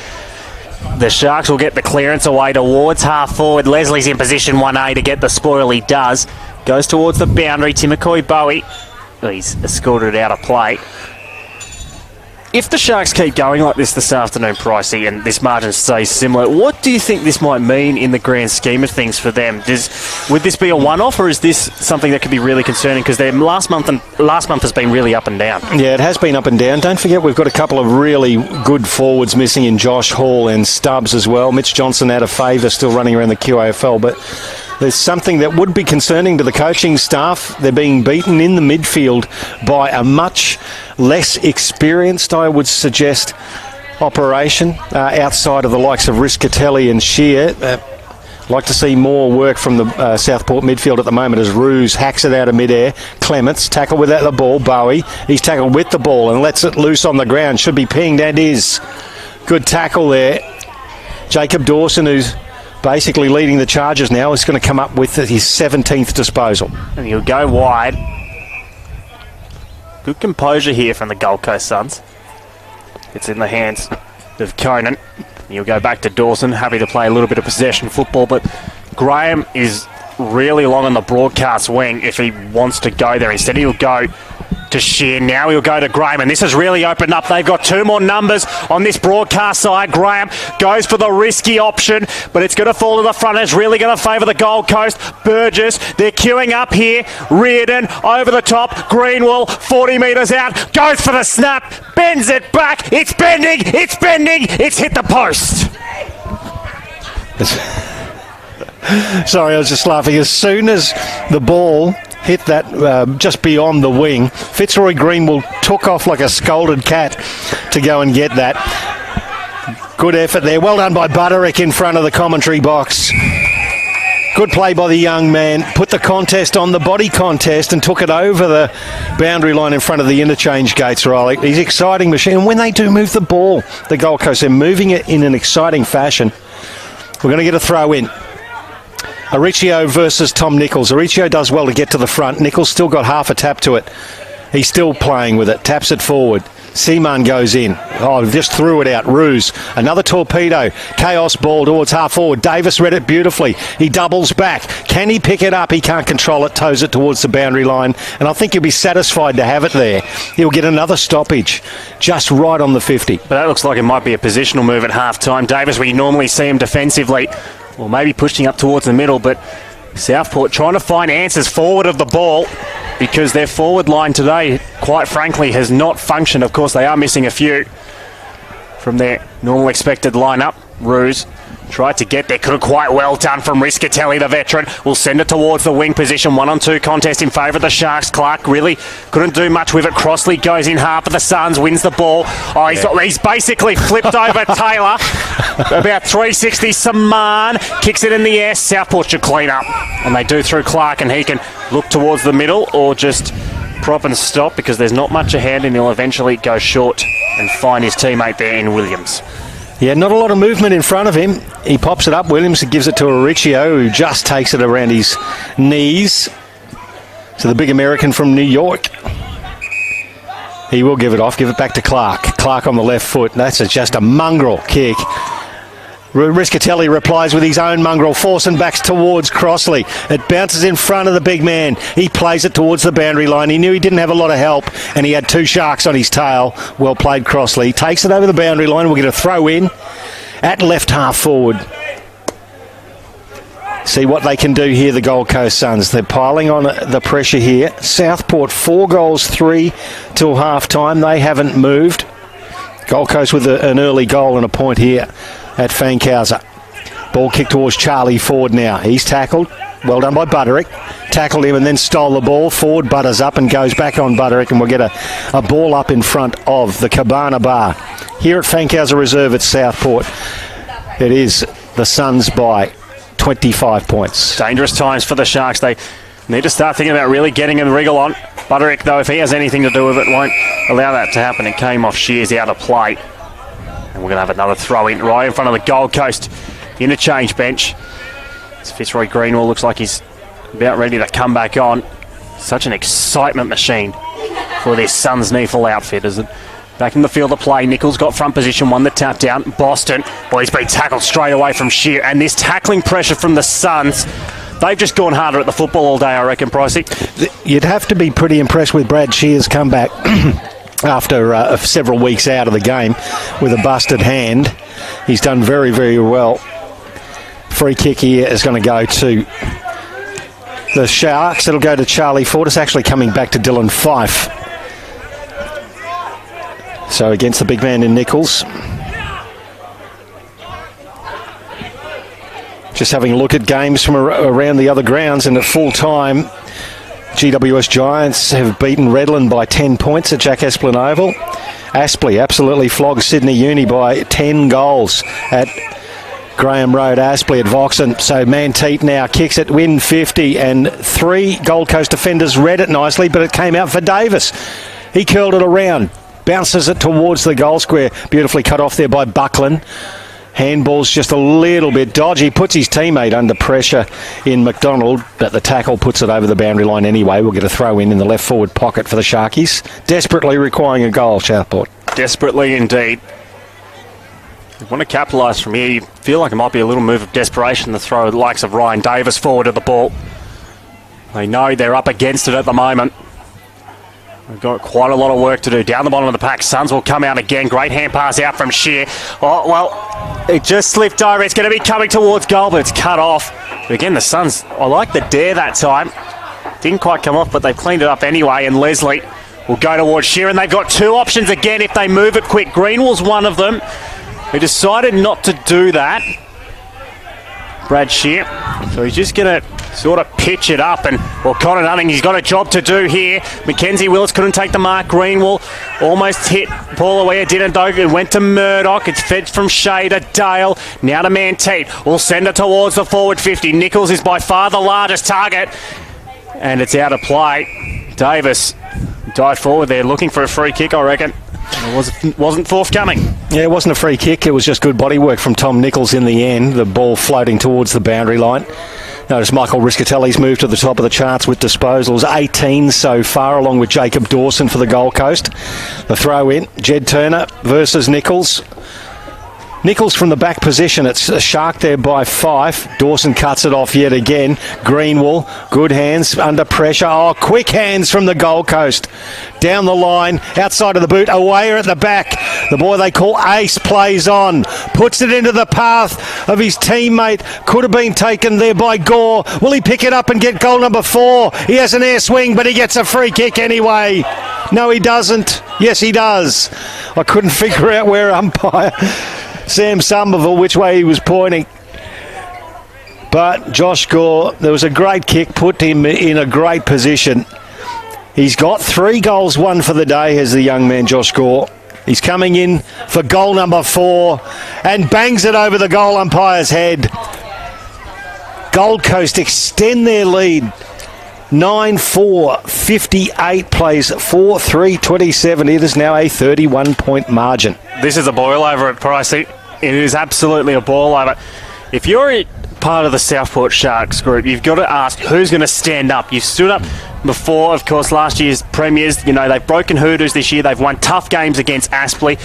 the Sharks will get the clearance away towards half forward. Leslie's in position 1A to get the spoil. He does. Goes towards the boundary. Timothy Bowie. He's escorted out of play. If the Sharks keep going like this afternoon, Pricey, and this margin stays similar, what do you think this might mean in the grand scheme of things for them? Would this be a one-off, or is this something that could be really concerning? Because their last month has been really up and down. Yeah, it has been up and down. Don't forget we've got a couple of really good forwards missing in Josh Hall and Stubbs as well. Mitch Johnson out of favour, still running around the QAFL, but there's something that would be concerning to the coaching staff. They're being beaten in the midfield by a much less experienced, I would suggest, operation outside of the likes of Riscatelli and Shear. Like to see more work from the Southport midfield at the moment as Ruse hacks it out of midair. Clements tackle without the ball. Bowie, he's tackled with the ball and lets it loose on the ground. Should be pinged, and is. Good tackle there. Jacob Dawson, who's basically leading the charges now. He's going to come up with his 17th disposal. And he'll go wide. Good composure here from the Gold Coast Suns. It's in the hands of Conan. He'll go back to Dawson, happy to play a little bit of possession football, but Graham is really long on the broadcast wing if he wants to go there. Instead, he'll go to Shear. Now he'll go to Graham, and this has really opened up. They've got two more numbers on this broadcast side. Graham goes for the risky option, but it's going to fall to the front. It's really going to favour the Gold Coast. Burgess, they're queuing up here. Reardon over the top. Greenwell, 40 metres out, goes for the snap, bends it back. It's bending, it's bending, it's hit the post. Sorry, I was just laughing. As soon as the ball hit that just beyond the wing, Fitzroy Greenwell took off like a scolded cat to go and get that. Good effort there. Well done by Butterick in front of the commentary box. Good play by the young man. Put the contest on the body contest and took it over the boundary line in front of the interchange gates, Riley. He's an exciting machine. And when they do move the ball, the Gold Coast, they're moving it in an exciting fashion. We're going to get a throw in. Aricio versus Tom Nichols. Aricio does well to get to the front. Nichols still got half a tap to it. He's still playing with it. Taps it forward. Seaman goes in. Oh, just threw it out. Ruse. Another torpedo. Chaos ball towards half forward. Davis read it beautifully. He doubles back. Can he pick it up? He can't control it. Toes it towards the boundary line. And I think he'll be satisfied to have it there. He'll get another stoppage just right on the 50. But that looks like it might be a positional move at half-time. Davis, we normally see him defensively, or maybe pushing up towards the middle, but Southport trying to find answers forward of the ball because their forward line today, quite frankly, has not functioned. Of course, they are missing a few from their normal expected lineup. Ruse tried to get there, could have quite well done from Riscatelli, the veteran. Will send it towards the wing position. 1-on-2 contest in favour of the Sharks. Clark really couldn't do much with it. Crossley goes in half of the Suns, wins the ball. Oh, he's basically flipped over Taylor. About 360. Saman kicks it in the air. Southport should clean up. And they do through Clark, and he can look towards the middle or just prop and stop because there's not much ahead, and he'll eventually go short and find his teammate there in Williams. Yeah, not a lot of movement in front of him. He pops it up. Williams gives it to Aricio, who just takes it around his knees. So the big American from New York. He will give it off. Give it back to Clark. Clark on the left foot. That's just a mongrel kick. Riscatelli replies with his own mongrel, forcing backs towards Crossley. It bounces in front of the big man. He plays it towards the boundary line. He knew he didn't have a lot of help, and he had two Sharks on his tail. Well played, Crossley. Takes it over the boundary line. We'll get a throw in at left half forward. See what they can do here, the Gold Coast Suns. They're piling on the pressure here. Southport 4 goals, 3 till half time. They haven't moved. Gold Coast with an early goal and a point here at Fankhauser. Ball kicked towards Charlie Ford now. He's tackled. Well done by Butterick. Tackled him and then stole the ball. Ford butters up and goes back on Butterick, and we'll get a ball up in front of the Cabana Bar. Here at Fankhauser Reserve at Southport, it is the Suns by 25 points. Dangerous times for the Sharks. They need to start thinking about really getting a wriggle on. Butterick, though, if he has anything to do with it, won't allow that to happen. It came off Shears out of play. And we're going to have another throw in right in front of the Gold Coast interchange bench. As Fitzroy Greenwell looks like he's about ready to come back on. Such an excitement machine for this Suns NEAFL outfit, isn't it? Back in the field of play, Nichols got front position, won the tap down. Boston, boy, he's been tackled straight away from Shear. And this tackling pressure from the Suns, they've just gone harder at the football all day, I reckon, Pricey. You'd have to be pretty impressed with Brad Shear's comeback after several weeks out of the game with a busted hand. He's done very, very well. Free kick here is going to go to the Sharks. It'll go to Charlie Ford. It's actually coming back to Dylan Fife. So against the big man in Nichols. Just having a look at games from around the other grounds, and at full time, GWS Giants have beaten Redland by 10 points at Jack Esplin Oval. Aspley absolutely flogged Sydney Uni by 10 goals at Graham Road. Aspley at Vauxhall. So Manteet now kicks it, win 50, and 3 Gold Coast defenders read it nicely, but it came out for Davis. He curled it around, bounces it towards the goal square, beautifully cut off there by Buckland. Handball's just a little bit dodgy. Puts his teammate under pressure in McDonald, but the tackle puts it over the boundary line anyway. We'll get a throw in the left forward pocket for the Sharkies. Desperately requiring a goal, Southport. Desperately indeed. They want to capitalise from here. You feel like it might be a little move of desperation to throw the likes of Ryan Davis forward to the ball. They know they're up against it at the moment. They've got quite a lot of work to do. Down the bottom of the pack, Suns will come out again. Great hand pass out from Shear. Oh, well, it just slipped over. It's going to be coming towards goal, but it's cut off. But again, the Suns, I like the dare that time. Didn't quite come off, but they've cleaned it up anyway. And Leslie will go towards Shear, and they've got two options again if they move it quick. Greenwell's one of them. He decided not to do that, Brad Shear. So he's just going to sort of pitch it up, and well, Connor Nunning, he's got a job to do here. Mackenzie Willis couldn't take the mark. Greenwell almost hit Paul Aware, didn't though. It went to Murdoch. It's fed from Shader. Dale now to Manteet. Will send it towards the forward 50. Nichols is by far the largest target, and it's out of play. Davis dived forward there looking for a free kick, I reckon. It wasn't forthcoming. Yeah, it wasn't a free kick. It was just good body work from Tom Nichols in the end. The ball floating towards the boundary line. Notice Michael Riscatelli's moved to the top of the charts with disposals. 18 so far, along with Jacob Dawson for the Gold Coast. The throw in, Jed Turner versus Nichols. Nichols from the back position. It's a Shark there by Fife. Dawson cuts it off yet again. Greenwell, good hands under pressure. Oh, quick hands from the Gold Coast. Down the line, outside of the boot, away at the back. The boy they call Ace plays on. Puts it into the path of his teammate. Could have been taken there by Gore. Will he pick it up and get goal number 4? He has an air swing, but he gets a free kick anyway. No, he doesn't. Yes, he does. I couldn't figure out where umpire Sam Somerville, which way he was pointing. But Josh Gore, there was a great kick, put him in a great position. He's got 3 goals, 1 for the day, has the young man Josh Gore. He's coming in for goal number 4 and bangs it over the goal umpire's head. Gold Coast extend their lead. 9-4, 58 plays 4-3-27. It is now a 31-point margin. This is a boil over at Pricey. It is absolutely a boil over. If you're part of the Southport Sharks group, you've got to ask who's going to stand up. You've stood up before, of course, last year's premiers. You know, they've broken hoodoos this year. They've won tough games against Aspley.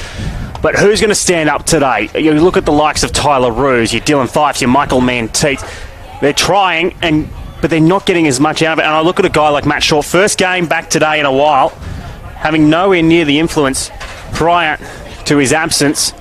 But who's going to stand up today? You look at the likes of Tyler Roos, your Dylan Fifes, your Michael Manteet. They're trying, but they're not getting as much out of it. And I look at a guy like Matt Shaw, first game back today in a while, having nowhere near the influence prior to his absence.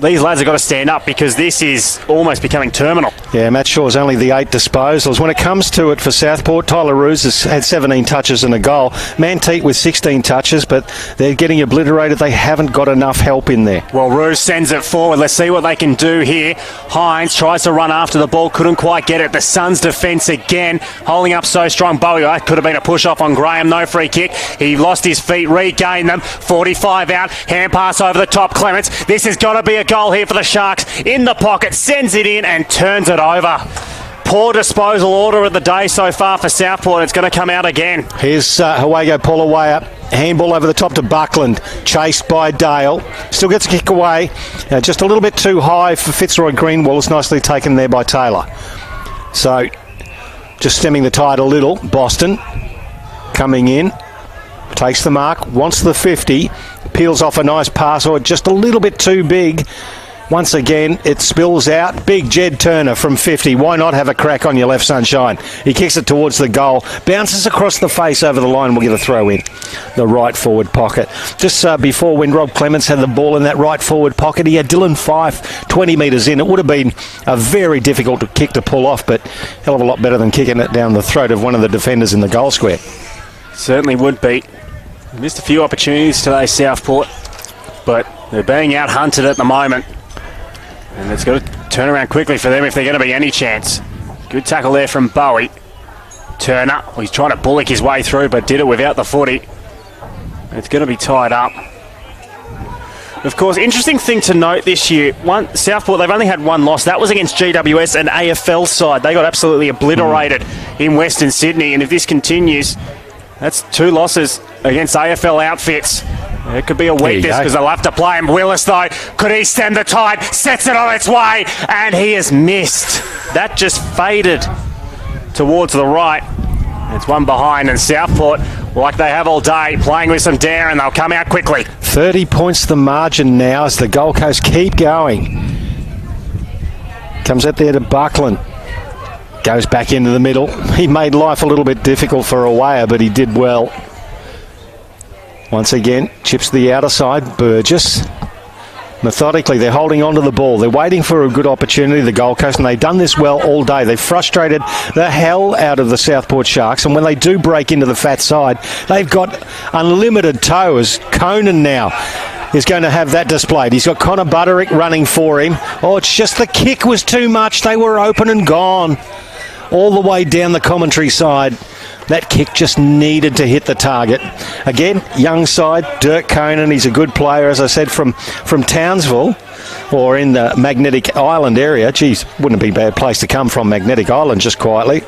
These lads have got to stand up because this is almost becoming terminal. Yeah, Matt Shaw's only the 8 disposals. When it comes to it for Southport, Tyler Roos has had 17 touches and a goal. Manteet with 16 touches, but they're getting obliterated. They haven't got enough help in there. Well, Roos sends it forward. Let's see what they can do here. Hines tries to run after the ball, couldn't quite get it. The Suns' defence again, holding up so strong. Bowie, could have been a push-off on Graham. No free kick. He lost his feet, regained them. 45 out, hand pass over the top. Clements, this has got to be a goal here for the Sharks. In the pocket, sends it in and turns it over. Poor disposal order of the day so far for Southport. It's going to come out again. Here's Hawago Polawaya. Handball over the top to Buckland. Chased by Dale. Still gets a kick away. Just a little bit too high for Fitzroy Greenwell. It's nicely taken there by Taylor. So, just stemming the tide a little. Boston coming in. Takes the mark. Wants the 50. Peels off a nice pass, or just a little bit too big. Once again, it spills out. Big Jed Turner from 50. Why not have a crack on your left, sunshine? He kicks it towards the goal. Bounces across the face over the line. We'll get a throw in the right forward pocket. Just before, when Rob Clements had the ball in that right forward pocket, he had Dylan Fife 20 metres in. It would have been a very difficult kick to pull off, but hell of a lot better than kicking it down the throat of one of the defenders in the goal square. Certainly would be. Missed a few opportunities today, Southport, but they're being out-hunted at the moment. And it's got to turn around quickly for them if they're going to be any chance. Good tackle there from Bowie. Turner, he's trying to bullock his way through, but did it without the footy. It's going to be tied up. Of course, interesting thing to note this year, Southport, they've only had 1 loss. That was against GWS, an AFL side. They got absolutely obliterated in Western Sydney, and if this continues, that's 2 losses against AFL outfits. It could be a weak this because they'll have to play him. Willis, though, could he stem the tide? Sets it on its way, and he has missed. That just faded towards the right. It's one behind, and Southport, like they have all day, playing with some dare, and they'll come out quickly. 30 points the margin now as the Gold Coast keep going. Comes out there to Buckland. Goes back into the middle. He made life a little bit difficult for Awaya, but he did well. Once again, chips to the outer side. Burgess. Methodically, they're holding on to the ball. They're waiting for a good opportunity, the Gold Coast, and they've done this well all day. They've frustrated the hell out of the Southport Sharks, and when they do break into the fat side, they've got unlimited toe as Conan now is going to have that displayed. He's got Connor Butterick running for him. Oh, it's just the kick was too much. They were open and gone all the way down the commentary side. That kick just needed to hit the target. Again, young side, Dirk Conan, he's a good player, as I said, from Townsville or in the Magnetic Island area. Geez, wouldn't be a bad place to come from, Magnetic Island, just quietly.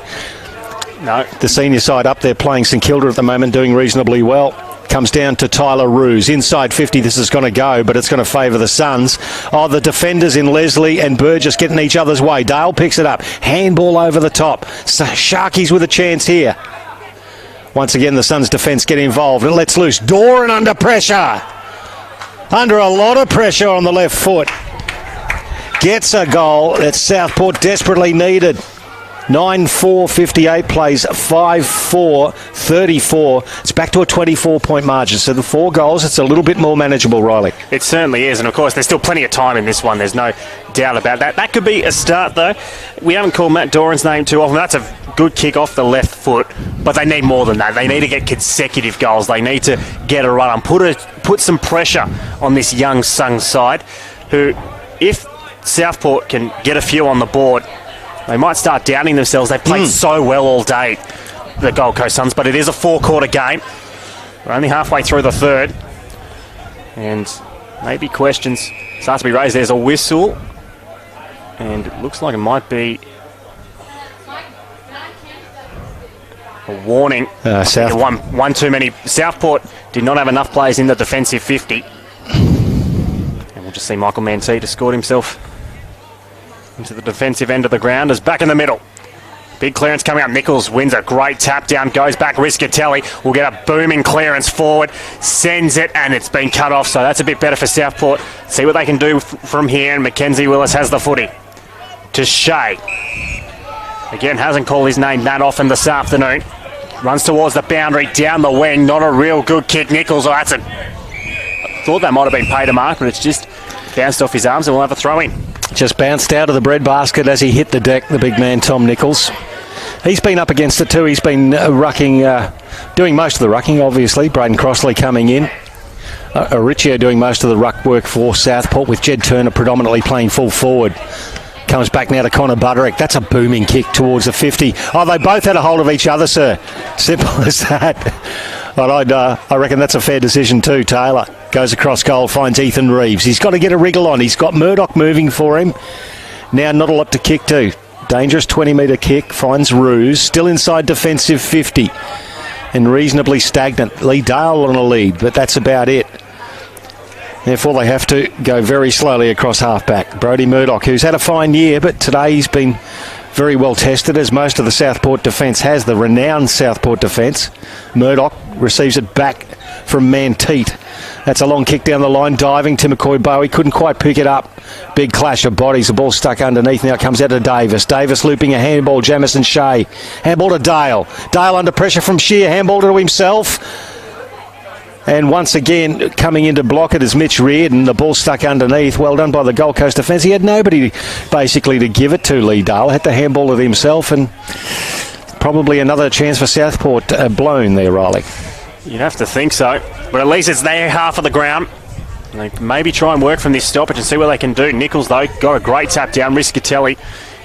No. The senior side up there playing St Kilda at the moment, doing reasonably well. Comes down to Tyler Roos. Inside 50, this is going to go, but it's going to favour the Suns. Oh, the defenders in Leslie and Burgess getting each other's way. Dale picks it up. Handball over the top. So Sharkies with a chance here. Once again, the Suns' defence get involved. It lets loose. Doran under pressure. Under a lot of pressure on the left foot. Gets a goal that Southport desperately needed. 9-4-58 plays 5-4-34. It's back to a 24-point margin. So the 4 goals, it's a little bit more manageable, Riley. It certainly is. And, of course, there's still plenty of time in this one. There's no doubt about that. That could be a start, though. We haven't called Matt Doran's name too often. That's a good kick off the left foot. But they need more than that. They need to get consecutive goals. They need to get a run and put some pressure on this young Suns side who, if Southport can get a few on the board, they might start doubting themselves. They've played so well all day, the Gold Coast Suns, but it is a 4-quarter game. We're only halfway through the third. And maybe questions start to be raised. There's a whistle. And it looks like it might be a warning. One too many. Southport did not have enough players in the defensive 50. And we'll just see Michael Mantee to score himself into the defensive end of the ground, is back in the middle. Big clearance coming up. Nichols wins a great tap down, goes back. Riscatelli will get a booming clearance forward, sends it, and it's been cut off. So that's a bit better for Southport. See what they can do from here. And Mackenzie Willis has the footy to Shea. Again, hasn't called his name that often this afternoon. Runs towards the boundary, down the wing. Not a real good kick. Nichols, I thought that might have been paid a mark, but it's just bounced off his arms, and we'll have a throw in. Just bounced out of the breadbasket as he hit the deck, the big man Tom Nichols. He's been up against it too. He's been rucking, doing most of the rucking, obviously. Braden Crossley coming in. Riccio doing most of the ruck work for Southport, with Jed Turner predominantly playing full forward. Comes back now to Connor Butterick. That's a booming kick towards the 50. Oh, they both had a hold of each other, sir. Simple as that. But I reckon that's a fair decision too. Taylor goes across goal, finds Ethan Reeves. He's got to get a wriggle on. He's got Murdoch moving for him. Now not a lot to kick to. Dangerous 20-metre kick, finds Roos. Still inside defensive 50. And reasonably stagnant. Lee Dale on a lead, but that's about it. Therefore, they have to go very slowly across halfback. Brodie Murdoch, who's had a fine year, but today he's been very well tested, as most of the Southport defence has, the renowned Southport defence. Murdoch receives it back from Manteet. That's a long kick down the line, diving. Tim McCoy-Bowie couldn't quite pick it up. Big clash of bodies. The ball stuck underneath. Now it comes out to Davis. Davis looping a handball. Jamison Shea. Handball to Dale. Dale under pressure from Shear. Handball to himself. And once again, coming in to block it is Mitch Reardon. The ball stuck underneath. Well done by the Gold Coast defence. He had nobody basically to give it to. Lee Dale had to handball it himself, and probably another chance for Southport blown there, Riley. You'd have to think so. But at least it's their half of the ground. They maybe try and work from this stoppage and see what they can do. Nichols, though, got a great tap down. Riscatelli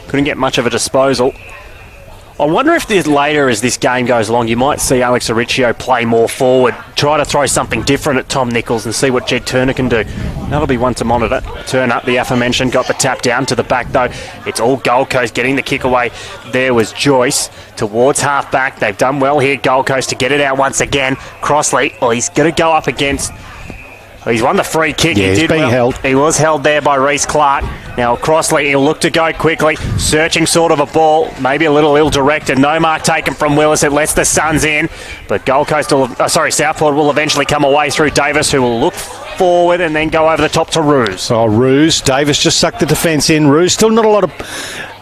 couldn't get much of a disposal. I wonder if later as this game goes along, you might see Alex Riccio play more forward, try to throw something different at Tom Nichols and see what Jed Turner can do. That'll be one to monitor. Turner, the aforementioned, got the tap down to the back, though. It's all Gold Coast getting the kick away. There was Joyce towards half-back. They've done well here, Gold Coast, to get it out once again. Crossley, he's going to go up against He's won the free kick. Yeah, he's being held. He was held there by Reece Clark. Now Crossley, he'll look to go quickly, searching sort of a ball, maybe a little ill-directed. No mark taken from Willis. It lets the Suns in, but Southport will eventually come away through Davis, who will look forward and then go over the top to Roos. Oh, Roos. Davis just sucked the defence in. Roos still not a lot of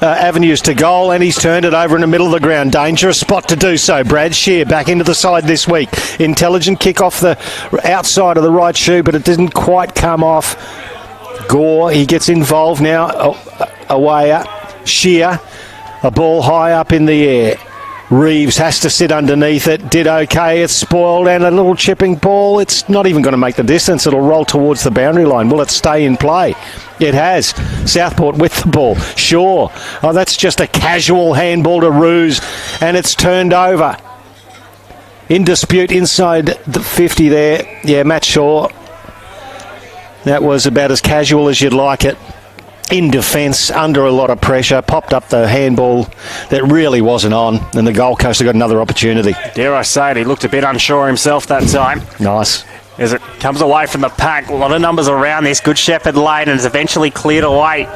avenues to goal, and he's turned it over in the middle of the ground. Dangerous spot to do so. Brad Shear back into the side this week. Intelligent kick off the outside of the right shoe, but it didn't quite come off. Gore, he gets involved now. Away up. Shear, a ball high up in the air. Reeves has to sit underneath it. Did okay. It's spoiled, and a little chipping ball. It's not even going to make the distance. It'll roll towards the boundary line. Will it stay in play? It has. Southport with the ball. Shaw. Oh, that's just a casual handball to Roos, and it's turned over. In dispute inside the 50 there. Yeah, Matt Shaw. That was about as casual as you'd like it. In defence, under a lot of pressure, popped up the handball that really wasn't on, and the Gold Coast have got another opportunity. Dare I say it, he looked a bit unsure himself that time. Nice. As it comes away from the pack, a lot of numbers around this. Good Shepherd Lane, and is eventually cleared away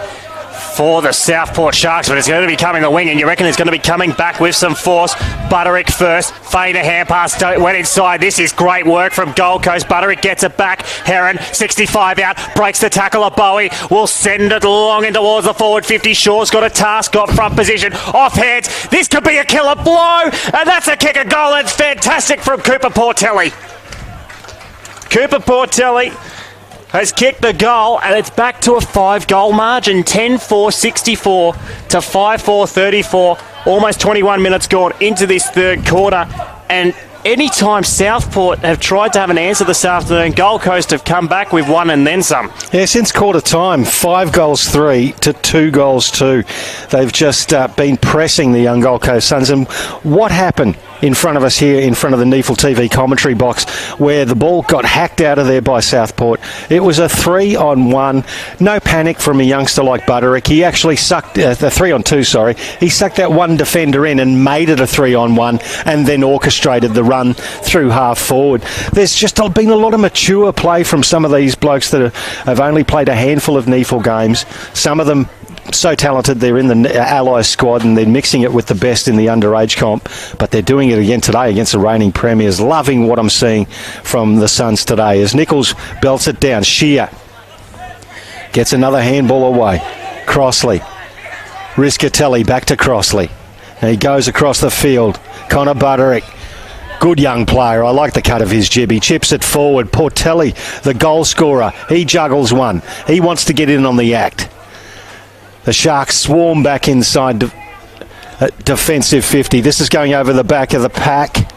for the Southport Sharks, but it's going to be coming the wing, and you reckon it's going to be coming back with some force. Butterick first, fade a hand pass, went inside. This is great work from Gold Coast. Butterick gets it back. Heron, 65 out, breaks the tackle of Bowie, will send it long in towards the forward 50. Shaw's got a task, got front position, off hands. This could be a killer blow, and that's a kick of goal. It's fantastic from Cooper Portelli. Cooper Portelli has kicked the goal, and it's back to a 5-goal margin. 10-4-64 to 5-4-34. Almost 21 minutes gone into this third quarter. And any time Southport have tried to have an answer this afternoon, Gold Coast have come back with one and then some. Yeah, since quarter time, 5-3 to 2-2. They've just been pressing the young Gold Coast Suns. And what happened in front of us here, in front of the NEAFL TV commentary box, where the ball got hacked out of there by Southport? It was a 3-on-1. No panic from a youngster like Butterick. He actually sucked, the 3-on-2, sorry. He sucked that one defender in and made it a 3-on-1, and then orchestrated the run through half forward. There's just been a lot of mature play from some of these blokes that have only played a handful of NEAFL games. Some of them so talented they're in the Allies squad, and they're mixing it with the best in the underage comp, but they're doing it again today against the reigning premiers. Loving what I'm seeing from the Suns today as Nichols belts it down. Shear gets another handball away. Crossley, Riscatelli back to Crossley, and he goes across the field. Connor Butterick, good young player. I like the cut of his jib. He chips it forward. Portelli, the goal scorer, he juggles one. He wants to get in on the act. The Sharks swarm back inside defensive 50. This is going over the back of the pack.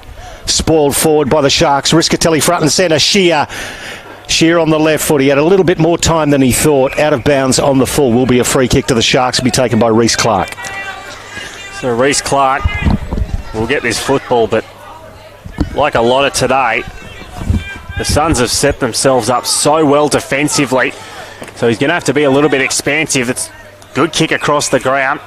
Spoiled forward by the Sharks. Riscatelli front and centre. Shear on the left foot. He had a little bit more time than he thought. Out of bounds on the full. Will be a free kick to the Sharks. Be taken by Reece Clark. So Reece Clark will get this football, but like a lot of today, the Suns have set themselves up so well defensively. So he's going to have to be a little bit expansive. It's good kick across the ground.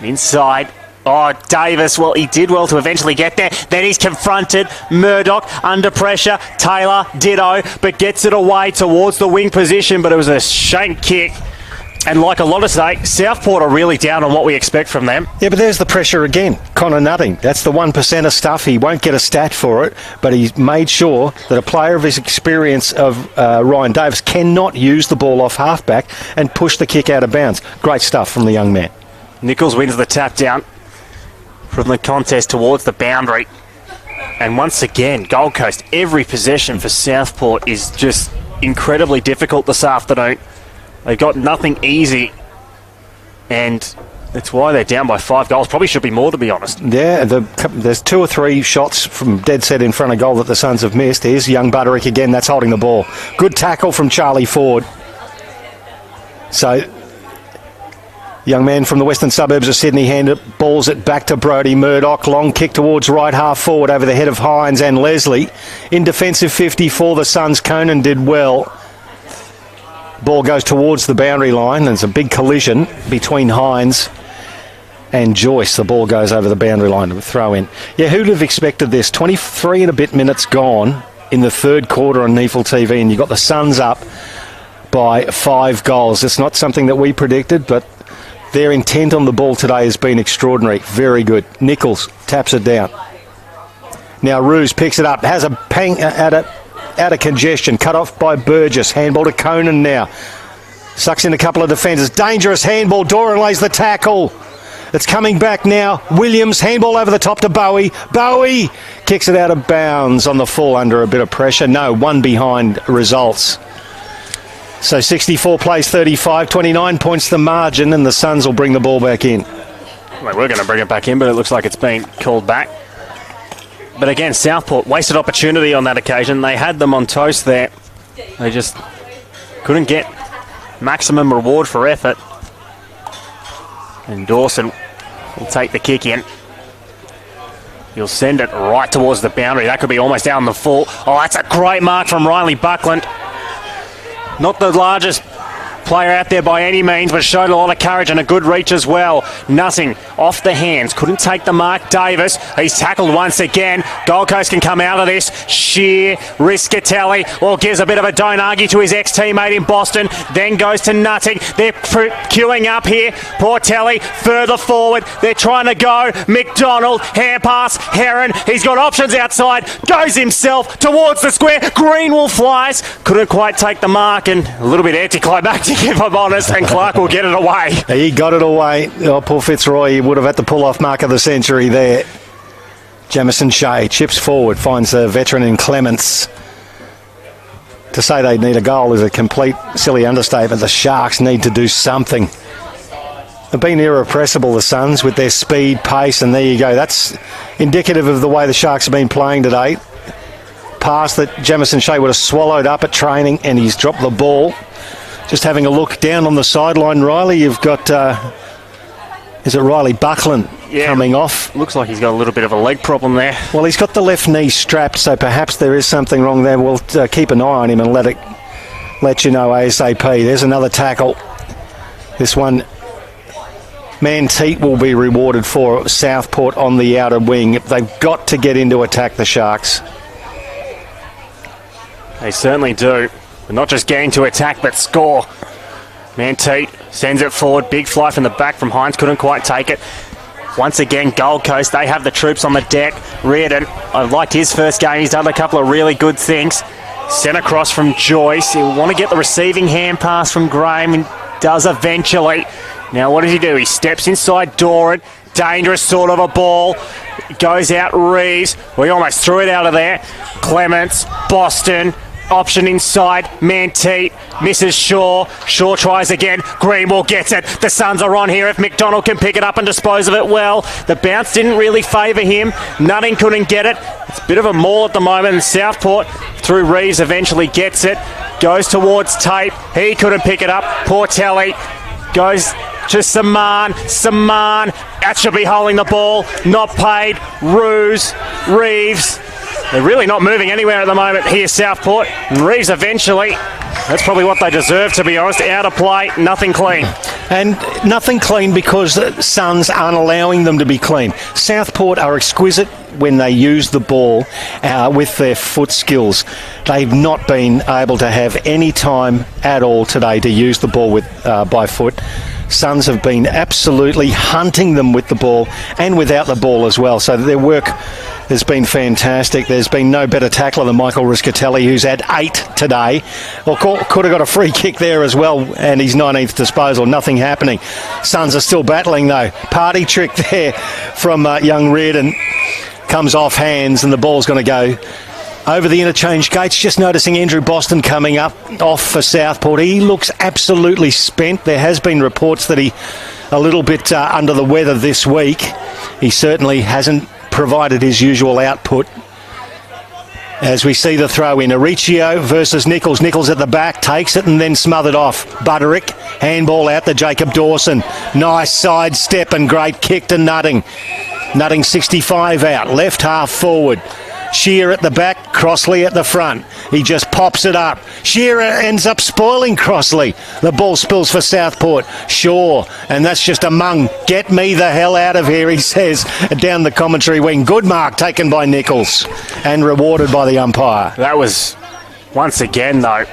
Inside. Oh, Davis, well, he did well to eventually get there. Then he's confronted. Murdoch under pressure. Taylor, ditto, but gets it away towards the wing position, but it was a shank kick. And like a lot of today, Southport are really down on what we expect from them. Yeah, but there's the pressure again. Connor Nutting, that's the 1% of stuff. He won't get a stat for it, but he's made sure that a player of his experience of Ryan Davis cannot use the ball off halfback and push the kick out of bounds. Great stuff from the young man. Nichols wins the tap down from the contest towards the boundary. And once again, Gold Coast, every possession for Southport is just incredibly difficult this afternoon. They've got nothing easy, and that's why they're down by 5 goals. Probably should be more, to be honest. Yeah, there's 2 or 3 shots from dead set in front of goal that the Suns have missed. Here's young Butterick again, that's holding the ball. Good tackle from Charlie Ford. So, young man from the western suburbs of Sydney balls it back to Brodie Murdoch. Long kick towards right half forward over the head of Hines and Leslie. In defensive 50 for the Suns, Conan did well. Ball goes towards the boundary line. There's a big collision between Hines and Joyce. The ball goes over the boundary line to throw in. Yeah, who'd have expected this? 23 and a bit minutes gone in the third quarter on NEAFL TV, and you've got the Suns up by 5 goals. It's not something that we predicted, but their intent on the ball today has been extraordinary. Very good. Nichols taps it down. Now Ruse picks it up, has a pang out of congestion, cut off by Burgess. Handball to Conan now. Sucks in a couple of defenders. Dangerous handball. Doran lays the tackle. It's coming back now. Williams, handball over the top to Bowie. Bowie kicks it out of bounds on the full under a bit of pressure. No, one behind results. So 64 plays 35, 29 points the margin, and the Suns will bring the ball back in. Well, we're going to bring it back in, but it looks like it's been called back. But again, Southport wasted opportunity on that occasion. They had them on toast there. They just couldn't get maximum reward for effort. And Dawson will take the kick in. He'll send it right towards the boundary. That could be almost down the full. Oh, that's a great mark from Riley Buckland. Not the largest player out there by any means, but showed a lot of courage and a good reach as well. Nothing off the hands. Couldn't take the mark. Davis, he's tackled once again. Gold Coast can come out of this. Shear, Riscatelli, well, gives a bit of a don't argue to his ex-teammate in Boston, then goes to Nutting. They're queuing up here. Portelli further forward. They're trying to go. McDonald, hand pass. Heron, he's got options outside. Goes himself towards the square. Greenwell flies. Couldn't quite take the mark, and a little bit anticlimactic if I'm honest, and Clark will get it away. He got it away. Oh, poor Fitzroy, he would have had the pull-off mark of the century there. Jamison Shea chips forward, finds a veteran in Clements. To say they need a goal is a complete silly understatement. The Sharks need to do something. They've been irrepressible, the Suns, with their speed, pace, and there you go. That's indicative of the way the Sharks have been playing today. Pass that Jamison Shea would have swallowed up at training, and he's dropped the ball. Just having a look down on the sideline, Riley, you've got, is it Riley Buckland coming off? Looks like he's got a little bit of a leg problem there. Well, he's got the left knee strapped, so perhaps there is something wrong there. We'll keep an eye on him and let you know ASAP. There's another tackle. This one, Manteet will be rewarded for Southport on the outer wing. They've got to get into attack, the Sharks. They certainly do. But not just getting to attack, but score. Manteet sends it forward. Big fly from the back from Hines. Couldn't quite take it. Once again, Gold Coast, they have the troops on the deck. Reardon, I liked his first game. He's done a couple of really good things. Sent across from Joyce. He'll want to get the receiving hand pass from Graham, and does eventually. Now, what does he do? He steps inside Doran. Dangerous sort of a ball. Goes out Reeves. We almost threw it out of there. Clements, Boston. Option inside, Manteet, misses Shaw. Shaw tries again, Greenwell gets it. The Suns are on here if McDonald can pick it up and dispose of it well. The bounce didn't really favour him. Nutting couldn't get it. It's a bit of a maul at the moment, and Southport, through Reeves, eventually gets it. Goes towards Tape. He couldn't pick it up. Portelli goes to Saman. Saman, that should be holding the ball. Not paid. Reeves. They're really not moving anywhere at the moment here, Southport. And Reeves eventually, that's probably what they deserve, to be honest. Out of play, nothing clean. And nothing clean because the Suns aren't allowing them to be clean. Southport are exquisite when they use the ball with their foot skills. They've not been able to have any time at all today to use the ball with by foot. Suns have been absolutely hunting them with the ball and without the ball as well. So their work has been fantastic. There's been no better tackler than Michael Riscatelli, who's had 8 today. Well, could have got a free kick there as well, and his 19th disposal. Nothing happening. Suns are still battling, though. Party trick there from young Reardon. Comes off hands, and the ball's going to go over the interchange gates. Just noticing Andrew Boston coming up off for Southport. He looks absolutely spent. There has been reports that he a little bit under the weather this week. He certainly hasn't provided his usual output. As we see the throw in, Aricio versus Nichols. Nichols at the back, takes it and then smothered off. Butterick, handball out to Jacob Dawson. Nice side step and great kick to Nutting. Nutting 65 out, left half forward. Shearer at the back, Crossley at the front. He just pops it up. Shearer ends up spoiling Crossley. The ball spills for Southport. Shaw, and that's just a mung. Get me the hell out of here, he says, down the commentary wing. Good mark taken by Nichols and rewarded by the umpire. That was, once again though,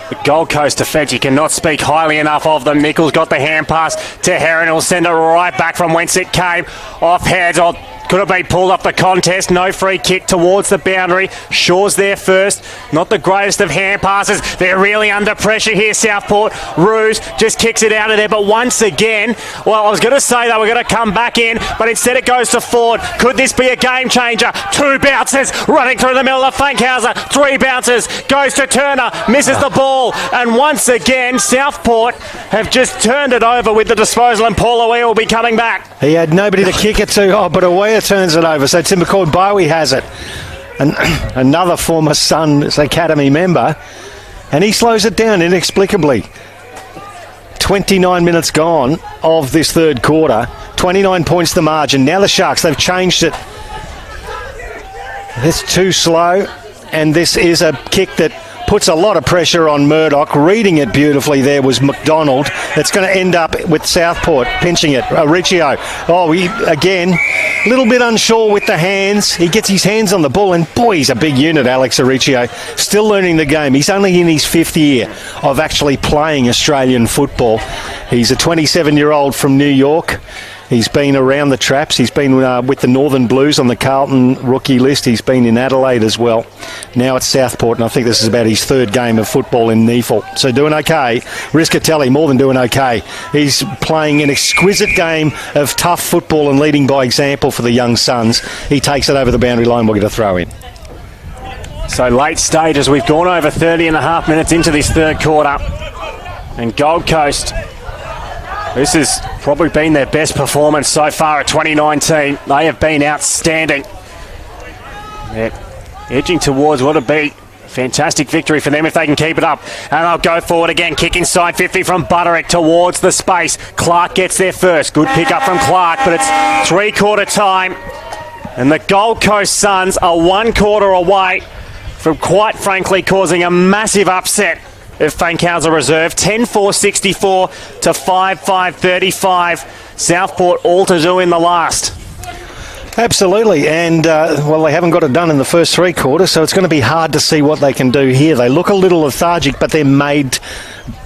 the Gold Coast defence, you cannot speak highly enough of them. Nichols got the hand pass to Heron. He'll send it right back from whence it came. Off heads, or could have been pulled off the contest. No free kick towards the boundary. Shaw's there first. Not the greatest of hand passes. They're really under pressure here, Southport. Ruse just kicks it out of there. But once again, well, I was going to say they were going to come back in, but instead it goes to Ford. Could this be a game changer? 2 bounces running through the middle of Fankhauser. 3 bounces. Goes to Turner. Misses the ball. And once again, Southport have just turned it over with the disposal, and Paul Away will be coming back. He had nobody to kick it to, but Away turns it over. So Tim McCord Bowie has it. And another former Suns Academy member. And he slows it down inexplicably. 29 minutes gone of this third quarter. 29 points the margin. Now the Sharks, they've changed it. It's too slow. And this is a kick that puts a lot of pressure on Murdoch. Reading it beautifully there was McDonald. It's going to end up with Southport pinching it. Riccio. Oh, again, a little bit unsure with the hands. He gets his hands on the ball, and boy, he's a big unit, Alex Riccio. Still learning the game. He's only in his 5th year of actually playing Australian football. He's a 27-year-old from New York. He's been around the traps. He's been with the Northern Blues on the Carlton rookie list. He's been in Adelaide as well. Now it's Southport, and I think this is about his 3rd game of football in NEAFL. So doing okay. Riscatelli, more than doing okay. He's playing an exquisite game of tough football and leading by example for the young Suns. He takes it over the boundary line. We'll get a throw in. So late stages, we've gone over 30 and a half minutes into this third quarter. And Gold Coast, this has probably been their best performance so far at 2019. They have been outstanding. They're edging towards what would be a fantastic victory for them if they can keep it up. And they'll go forward again, kick inside 50 from Butterick towards the space. Clark gets there first. Good pick up from Clark, but it's 3-quarter time. And the Gold Coast Suns are 1 quarter away from, quite frankly, causing a massive upset of Fankhauser Reserve. 10-4-64 to 5-5-35. Southport all to do in the last. Absolutely, and well, they haven't got it done in the first 3 quarters, so it's going to be hard to see what they can do here. They look a little lethargic, but they're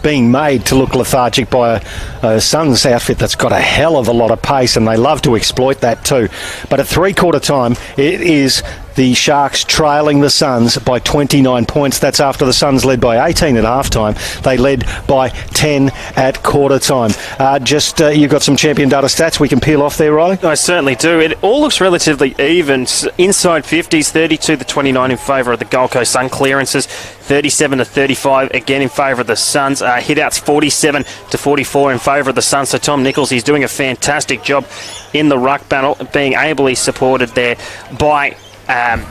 being made to look lethargic by a Suns outfit that's got a hell of a lot of pace, and they love to exploit that too. But at 3-quarter time, it is the Sharks trailing the Suns by 29 points. That's after the Suns led by 18 at halftime. They led by 10 at quarter time. You've got some champion data stats we can peel off there, Riley? I certainly do. It all looks relatively even. Inside 50s, 32 to 29 in favour of the Gold Coast Sun. Clearances 37 to 35 again in favour of the Suns. Hit-outs 47 to 44 in favour of the Suns. So Tom Nichols, he's doing a fantastic job in the ruck battle, being ably supported there by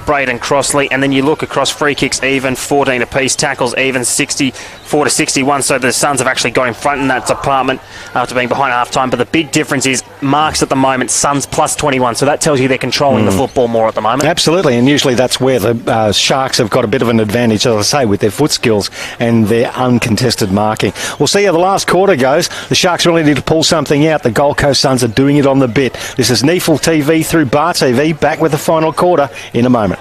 Braden Crossley. And then you look across free kicks even, 14 apiece, tackles even, 64 to 61. So the Suns have actually got in front in that department after being behind half time. But the big difference is marks at the moment, Suns plus 21. So that tells you they're controlling the football more at the moment. Absolutely, and usually that's where the Sharks have got a bit of an advantage, as I say, with their foot skills and their uncontested marking. We'll see how the last quarter goes. The Sharks really need to pull something out. The Gold Coast Suns are doing it on the bit. This is NEAFL TV through Bar TV. Back with the final quarter in a moment.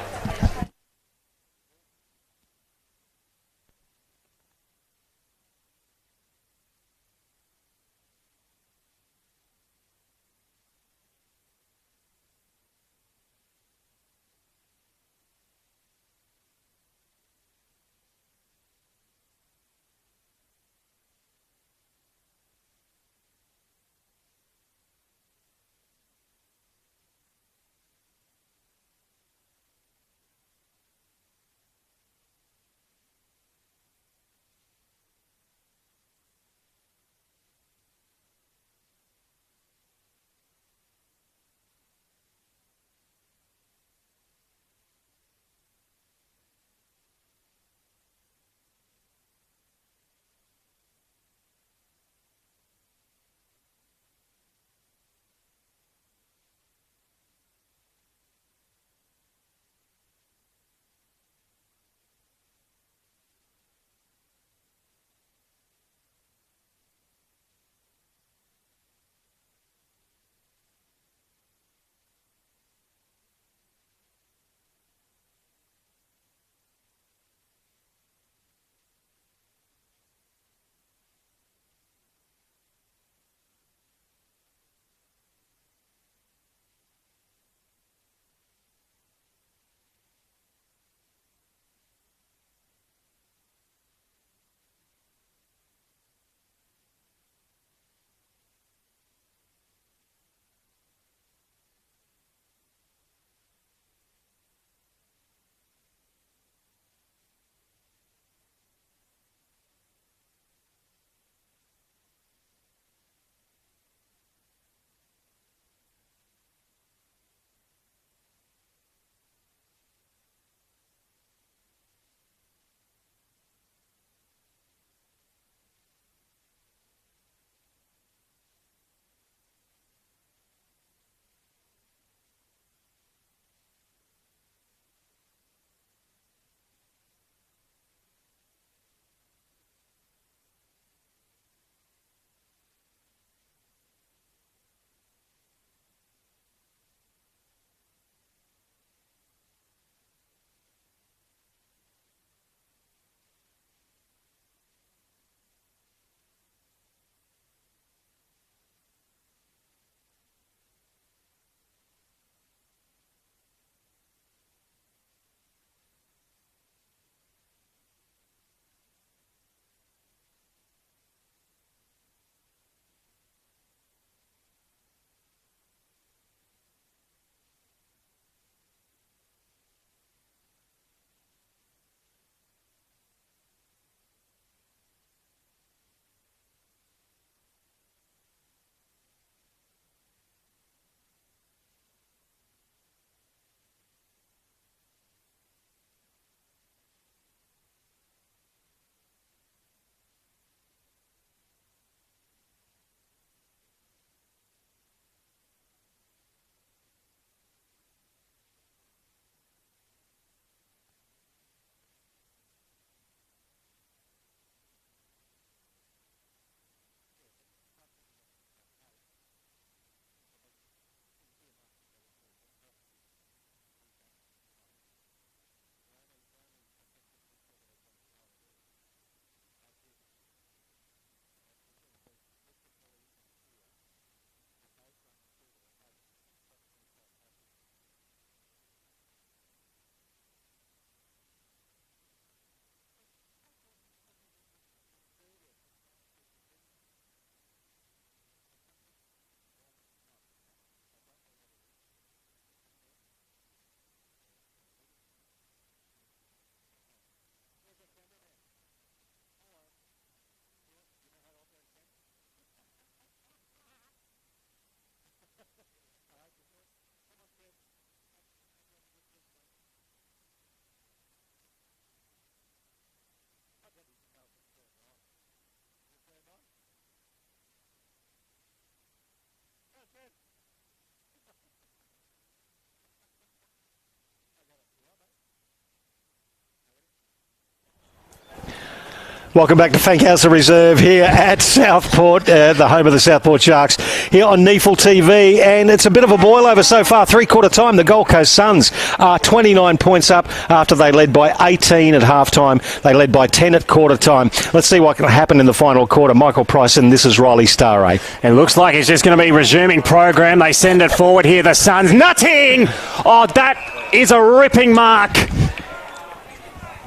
Welcome back to Fankhauser Reserve here at Southport, the home of the Southport Sharks, here on NEAFL TV. And it's a bit of a boil-over so far. Three-quarter time, the Gold Coast Suns are 29 points up after they led by 18 at half-time. They led by 10 at quarter-time. Let's see what can happen in the final quarter. Michael Price, and this is Riley Staraj. It looks like it's just going to be resuming program. They send it forward here, the Suns. Nutting! Oh, that is a ripping mark.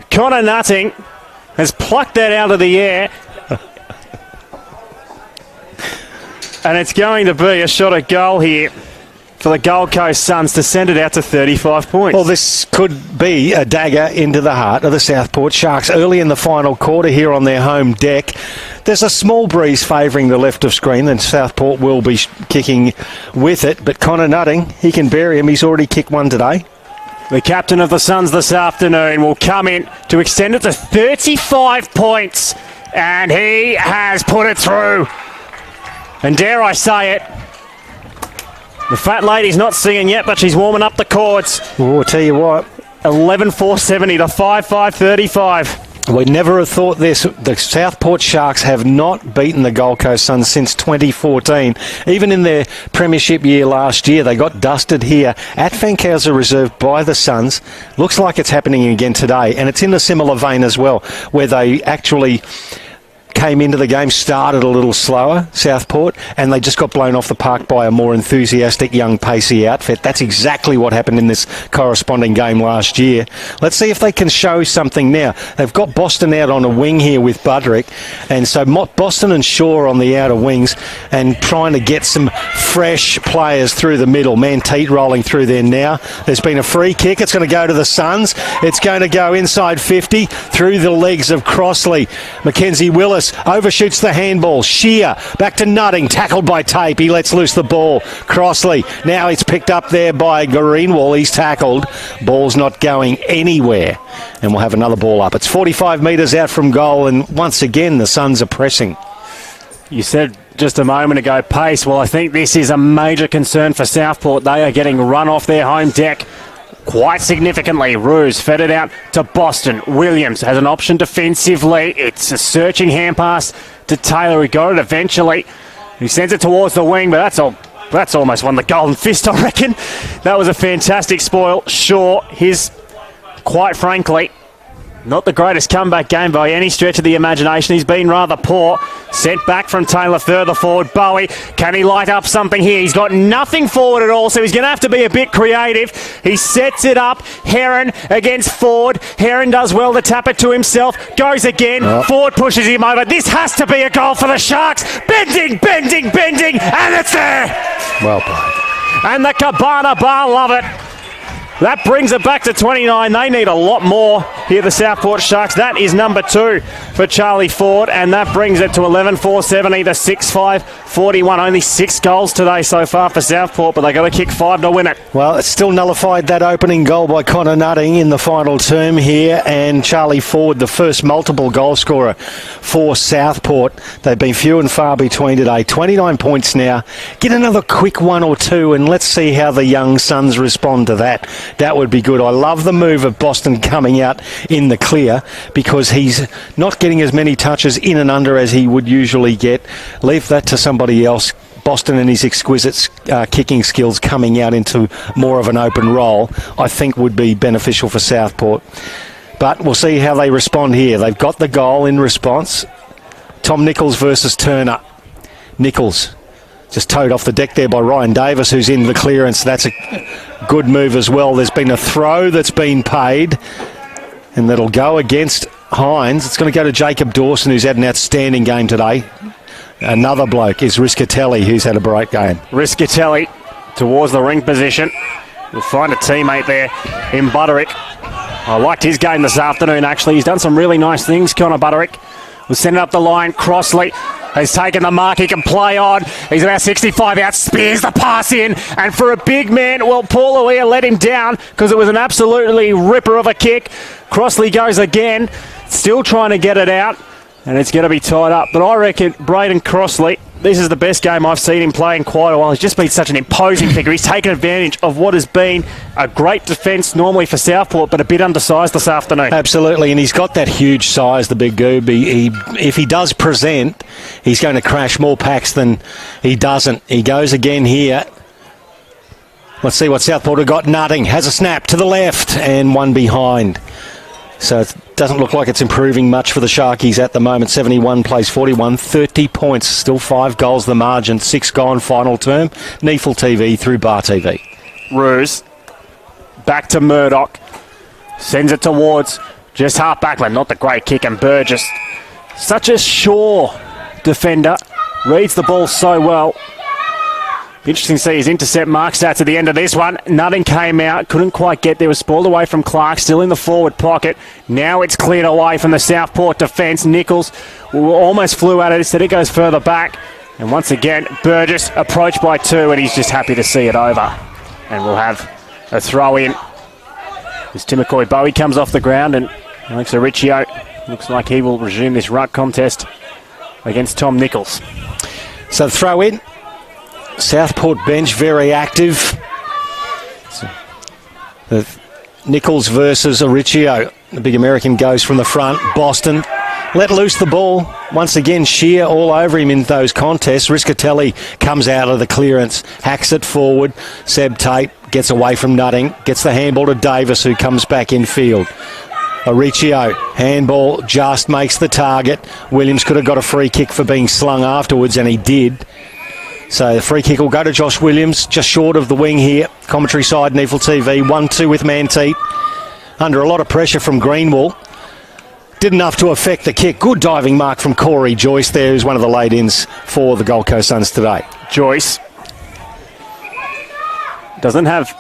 Connor Nutting has plucked that out of the air. And it's going to be a shot at goal here for the Gold Coast Suns to send it out to 35 points. Well, this could be a dagger into the heart of the Southport Sharks early in the final quarter here on their home deck. There's a small breeze favouring the left of screen, and Southport will be kicking with it. But Connor Nutting, he can bury him. He's already kicked one today. The captain of the Suns this afternoon will come in to extend it to 35 points. And he has put it through. And dare I say it, the fat lady's not singing yet, but she's warming up the chords. Oh, I'll tell you what. 11-4-70 to 5-5-35. We'd never have thought this. The Southport Sharks have not beaten the Gold Coast Suns since 2014. Even in their premiership year last year, they got dusted here at Fankhauser Reserve by the Suns. Looks like it's happening again today, and it's in a similar vein as well, where they actually came into the game, started a little slower, Southport, and they just got blown off the park by a more enthusiastic, young, pacey outfit. That's exactly what happened in this corresponding game last year. Let's see if they can show something now. They've got Boston out on a wing here with Budrick, and so Boston and Shaw on the outer wings and trying to get some fresh players through the middle. Manteet rolling through there now. There's been a free kick. It's going to go to the Suns. It's going to go inside 50 through the legs of Crossley. Mackenzie Willis overshoots the handball. Shear back to Nutting, tackled by Tape. He lets loose the ball. Crossley, now it's picked up there by Greenwall. He's tackled. Ball's not going anywhere. And we'll have another ball up. It's 45 metres out from goal, and once again the Suns are pressing. You said just a moment ago pace. Well, I think this is a major concern for Southport. They are getting run off their home deck quite significantly. Ruse fed it out to Boston. Williams has an option defensively. It's a searching hand pass to Taylor. He got it eventually. He sends it towards the wing, but that's almost won the golden fist, I reckon. That was a fantastic spoil. Shaw, quite frankly, not the greatest comeback game by any stretch of the imagination. He's been rather poor. Sent back from Taylor further forward. Bowie, can he light up something here? He's got nothing forward at all, so he's going to have to be a bit creative. He sets it up. Heron against Ford. Heron does well to tap it to himself. Goes again. Oh. Ford pushes him over. This has to be a goal for the Sharks. Bending, and it's there. Well played. And the Cabana Bar love it. That brings it back to 29. They need a lot more here, the Southport Sharks. That is number 2 for Charlie Ford, and that brings it to 11-4-70 to 6-5-41. Only 6 goals today so far for Southport, but they got to kick 5 to win it. Well, it's still nullified that opening goal by Connor Nutting in the final term here, and Charlie Ford, the first multiple goal scorer for Southport. They've been few and far between today. 29 points now. Get another quick 1 or 2, and let's see how the young Suns respond to that. That would be good. I love the move of Boston coming out in the clear, because he's not getting as many touches in and under as he would usually get. Leave that to somebody else. Boston and his exquisite kicking skills coming out into more of an open role, I think would be beneficial for Southport. But we'll see how they respond here. They've got the goal in response. Tom Nichols versus Turner. Nichols just towed off the deck there by Ryan Davis, who's in the clearance. That's a good move as well. There's been a throw that's been paid, and that'll go against Hines. It's going to go to Jacob Dawson, who's had an outstanding game today. Another bloke is Riscatelli, who's had a great game. Riscatelli towards the ring position. We'll find a teammate there in Budrick. I liked his game this afternoon, actually. He's done some really nice things, Connor Budrick. We'll send it up the line. Crossley has taken the mark. He can play on. He's about 65 out. Spears the pass in. And for a big man, well, Paul O'Lear let him down because it was an absolutely ripper of a kick. Crossley goes again. Still trying to get it out. And it's going to be tied up. But I reckon Braden Crossley this is the best game I've seen him play in quite a while. He's just been such an imposing figure. He's taken advantage of what has been a great defence normally for Southport, but a bit undersized this afternoon. Absolutely, and he's got that huge size, the big goob. If he does present, he's going to crash more packs than he doesn't. He goes again here. Let's see what Southport have got. Nutting has a snap to the left and one behind. So it doesn't look like it's improving much for the Sharkies at the moment. 71 plays 41, 30 points, still 5 goals the margin, 6 gone final term. NEAFL TV through Bar TV. Ruse, back to Murdoch, sends it towards just half back, but not the great kick, and Burgess, such a sure defender, reads the ball so well. Interesting to see his intercept mark stats at the end of this one. Nothing came out, couldn't quite get there, was spoiled away from Clark, still in the forward pocket. Now it's cleared away from the Southport defence. Nichols almost flew at it, instead it goes further back. And once again, Burgess approached by 2, and he's just happy to see it over. And we'll have a throw in as Timothy Bowie comes off the ground, and Alex Riccio looks like he will resume this ruck contest against Tom Nichols. So throw in. Southport bench very active. So, Nichols versus Riccio. The big American goes from the front. Boston let loose the ball. Once again, Shear all over him in those contests. Riscatelli comes out of the clearance, hacks it forward. Seb Tate gets away from Nutting, gets the handball to Davis, who comes back in field. Riccio, handball, just makes the target. Williams could have got a free kick for being slung afterwards, and he did. So the free kick will go to Josh Williams, just short of the wing here. Commentary side, NEAFL TV, 1-2 with Manteet. Under a lot of pressure from Greenwall. Did enough to affect the kick. Good diving mark from Corey Joyce there, who's one of the late-ins for the Gold Coast Suns today. Joyce doesn't have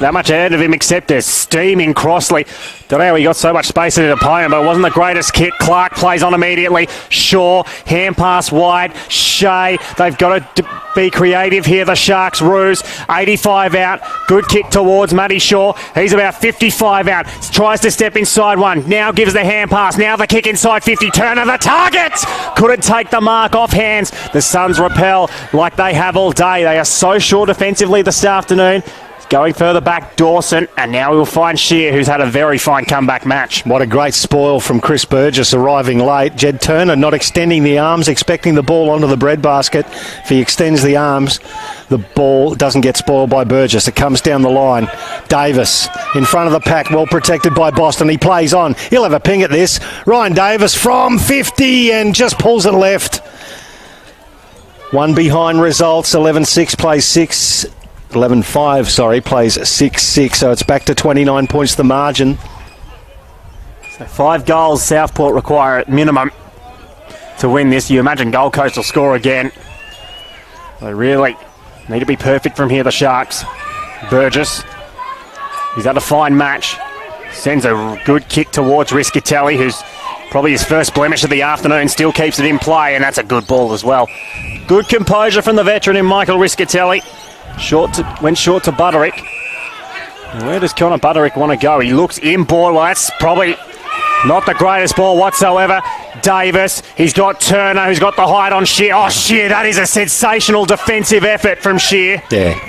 that much ahead of him, except there's steaming Crossley. Don't know how he got so much space at his opponent, but it wasn't the greatest kick. Clark plays on immediately. Shaw, hand pass wide. Shea, they've got to be creative here, the Sharks. Ruse, 85 out. Good kick towards Matty Shaw. He's about 55 out. Tries to step inside one. Now gives the hand pass. Now the kick inside 50. Turner, the target! Couldn't take the mark off hands. The Suns repel like they have all day. They are so sure defensively this afternoon. Going further back, Dawson, and now we'll find Shear, who's had a very fine comeback match. What a great spoil from Chris Burgess arriving late. Jed Turner not extending the arms, expecting the ball onto the breadbasket. If he extends the arms, the ball doesn't get spoiled by Burgess. It comes down the line. Davis in front of the pack, well protected by Boston. He plays on. He'll have a ping at this. Ryan Davis from 50 and just pulls it left. One behind results. 11-6 plays 6. 11-5, plays 6-6, so it's back to 29 points the margin. So 5 goals Southport require at minimum to win this. You imagine Gold Coast will score again. They really need to be perfect from here, the Sharks. Burgess, he's had a fine match. Sends a good kick towards Riscatelli, who's probably his first blemish of the afternoon, still keeps it in play, and that's a good ball as well. Good composure from the veteran in Michael Riscatelli. Went short to Butterick. Where does Connor Butterick want to go? He looks inboard. Well, that's probably not the greatest ball whatsoever. Davis, he's got Turner, who's got the height on Shear. Oh, Shear, that is a sensational defensive effort from Shear. Yeah.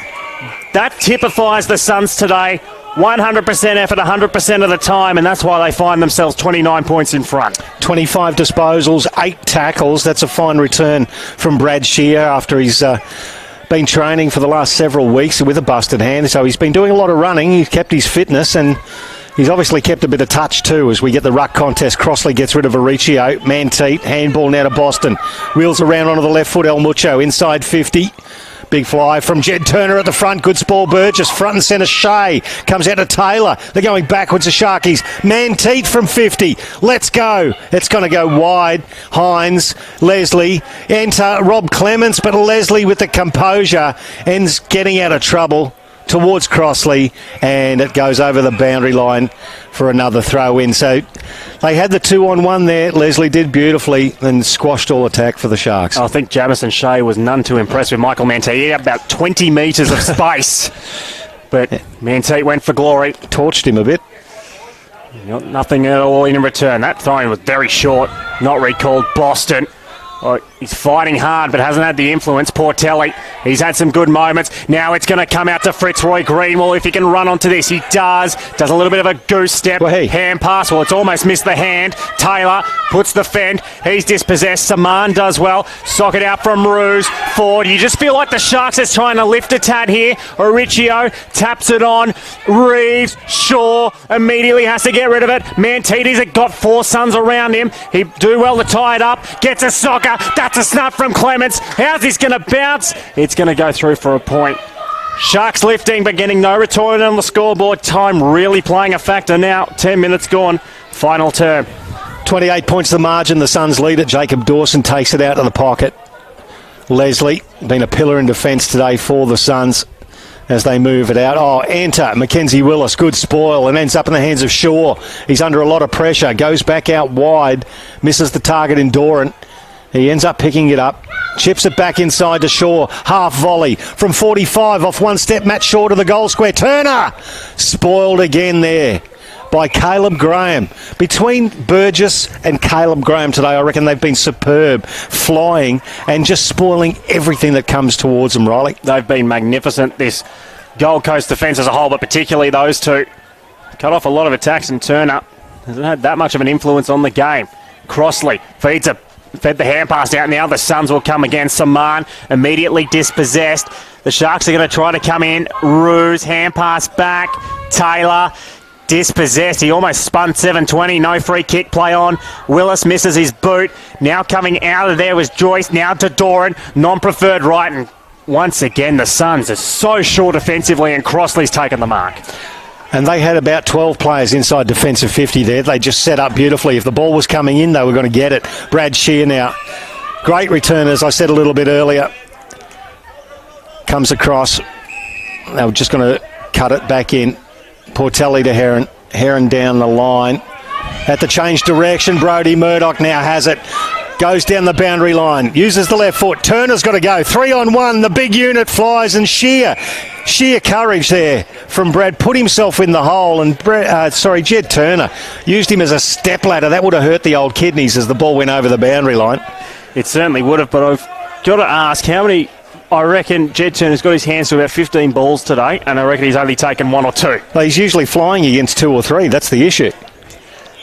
That typifies the Suns today. 100% effort, 100% of the time, and that's why they find themselves 29 points in front. 25 disposals, 8 tackles. That's a fine return from Brad Shear after he's been training for the last several weeks with a busted hand, so he's been doing a lot of running. He's kept his fitness, and he's obviously kept a bit of touch too as we get the ruck contest. Crossley gets rid of Riccio. Manteet, handball now to Boston. Wheels around onto the left foot, El Mucho inside 50. Big fly from Jed Turner at the front. Good spoil, Burgess. Front and centre, Shea. Comes out to Taylor. They're going backwards to Sharkies. Manteet from 50. Let's go. It's going to go wide. Hines, Leslie. Enter Rob Clements, but Leslie with the composure ends getting out of trouble towards Crossley, and it goes over the boundary line for another throw in. So they had the 2-on-1 there. Leslie did beautifully and squashed all attack for the Sharks. I think Jamison Shea was none too impressed with Michael Manteet. He had about 20 metres of space, but Manteet went for glory. Torched him a bit. Nothing at all in return. That throwing was very short, not recalled. Boston Oh, he's fighting hard, but hasn't had the influence. Portelli, he's had some good moments. Now it's going to come out to Fitzroy Greenwall if he can run onto this. He does a little bit of a goose step. Well, hey. Hand pass. Well, it's almost missed the hand. Taylor puts the fend. He's dispossessed. Saman does well. Socket out from Ruse. Ford. You just feel like the Sharks is trying to lift a tad here. Oricchio taps it on. Reeves. Shaw immediately has to get rid of it. Mantidis got 4 sons around him. He do well to tie it up. Gets a Socker. That's a snap from Clements. How's this going to bounce? It's going to go through for a point. Sharks lifting but getting no return on the scoreboard. Time really playing a factor now. 10 minutes gone. Final term. 28 points the margin. The Suns lead it. Jacob Dawson takes it out of the pocket. Leslie, been a pillar in defence today for the Suns as they move it out. Oh, enter Mackenzie Willis. Good spoil and ends up in the hands of Shaw. He's under a lot of pressure. Goes back out wide. Misses the target in Doran. He ends up picking it up, chips it back inside to Shaw. Half volley from 45 off one step. Matt Shaw to the goal square. Turner spoiled again there by Caleb Graham. Between Burgess and Caleb Graham today, I reckon they've been superb, flying and just spoiling everything that comes towards them, Riley. They've been magnificent, this Gold Coast defence as a whole, but particularly those two. Cut off a lot of attacks, and Turner hasn't had that much of an influence on the game. Crossley fed the hand pass out. Now the Suns will come again. Saman immediately dispossessed. The Sharks are going to try to come in. Ruse, hand pass back. Taylor dispossessed. He almost spun 720. No free kick play on. Willis misses his boot. Now coming out of there was Joyce. Now to Doran. Non-preferred right. And once again, the Suns are so short offensively, and Crossley's taken the mark. And they had about 12 players inside defensive 50 there. They just set up beautifully. If the ball was coming in, they were going to get it. Brad Shear now. Great return, as I said a little bit earlier. Comes across. They were just going to cut it back in. Portelli to Heron. Heron down the line. At the change direction, Brodie Murdoch now has it. Goes down the boundary line. Uses the left foot. Turner's got to go. 3-on-1. The big unit flies, and sheer courage there from Brad. Put himself in the hole, and Jed Turner used him as a stepladder. That would have hurt the old kidneys as the ball went over the boundary line. It certainly would have, but I've got to ask, how many... I reckon Jed Turner's got his hands to about 15 balls today, and I reckon he's only taken 1 or 2. Well, he's usually flying against 2 or 3. That's the issue.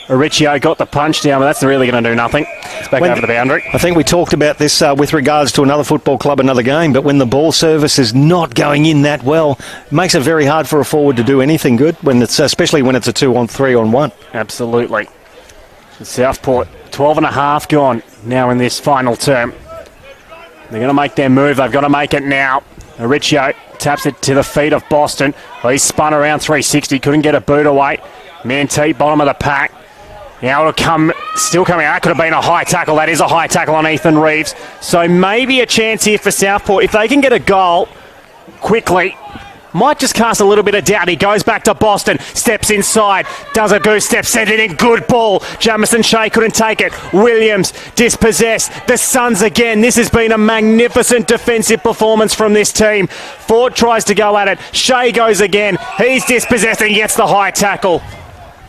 Oricchio got the punch down, but that's really going to do nothing. It's back over the boundary. I think we talked about this with regards to another football club, another game, but when the ball service is not going in that well, it makes it very hard for a forward to do anything good, especially when it's a 2-on-3-on-1. Absolutely. Southport, 12 and a half gone now in this final term. They're going to make their move. They've got to make it now. Oricchio taps it to the feet of Boston. Well, he spun around 360, couldn't get a boot away. Mantee, bottom of the pack. Now it'll still coming out. That could have been a high tackle. That is a high tackle on Ethan Reeves. So maybe a chance here for Southport. If they can get a goal quickly, might just cast a little bit of doubt. He goes back to Boston, steps inside, does a goose step, sent it in, good ball. Jamison Shea couldn't take it. Williams dispossessed. The Suns again. This has been a magnificent defensive performance from this team. Ford tries to go at it. Shea goes again. He's dispossessed and gets the high tackle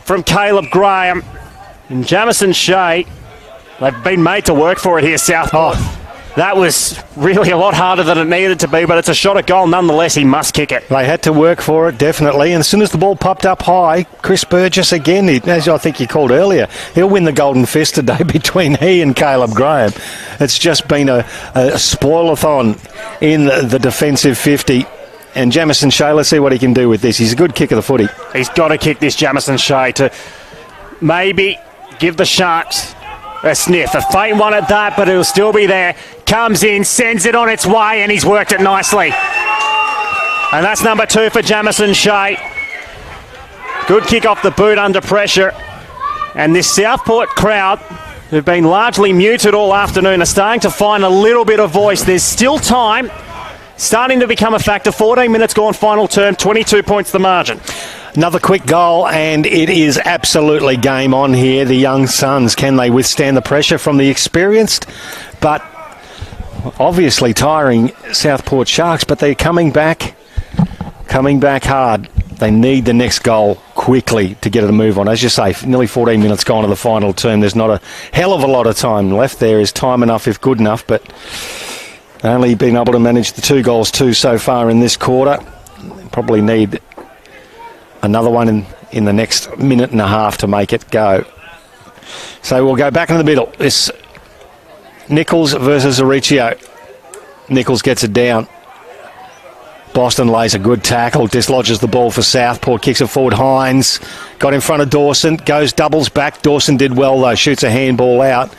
from Caleb Graham. And Jamison Shea, they've been made to work for it here, Southport. That was really a lot harder than it needed to be, but it's a shot at goal nonetheless. He must kick it. They had to work for it, definitely. And as soon as the ball popped up high, Chris Burgess again, as I think you called earlier, he'll win the Golden Fist today between he and Caleb Graham. It's just been a spoilathon in the defensive 50. And Jamison Shea, let's see what he can do with this. He's a good kick of the footy. He's got to kick this, Jamison Shea, to maybe give the Sharks a sniff. A faint one at that, but it'll still be there. Comes in, sends it on its way, and he's worked it nicely. And that's number 2 for Jamison Shea. Good kick off the boot under pressure. And this Southport crowd, who've been largely muted all afternoon, are starting to find a little bit of voice. There's still time. Starting to become a factor. 14 minutes gone, final term, 22 points the margin. Another quick goal, and it is absolutely game on here. The young Suns, can they withstand the pressure from the experienced, but obviously tiring Southport Sharks? But they're coming back hard. They need the next goal quickly to get it a move on. As you say, nearly 14 minutes gone to the final term. There's not a hell of a lot of time left. There is time enough if good enough, but only been able to manage the 2 goals so far in this quarter. Probably need another one in the next minute and a half to make it go. So we'll go back in the middle. This Nichols versus Auricio. Nichols gets it down. Boston lays a good tackle, dislodges the ball for Southport, kicks it forward. Hines got in front of Dawson, goes doubles back. Dawson did well though, shoots a handball out.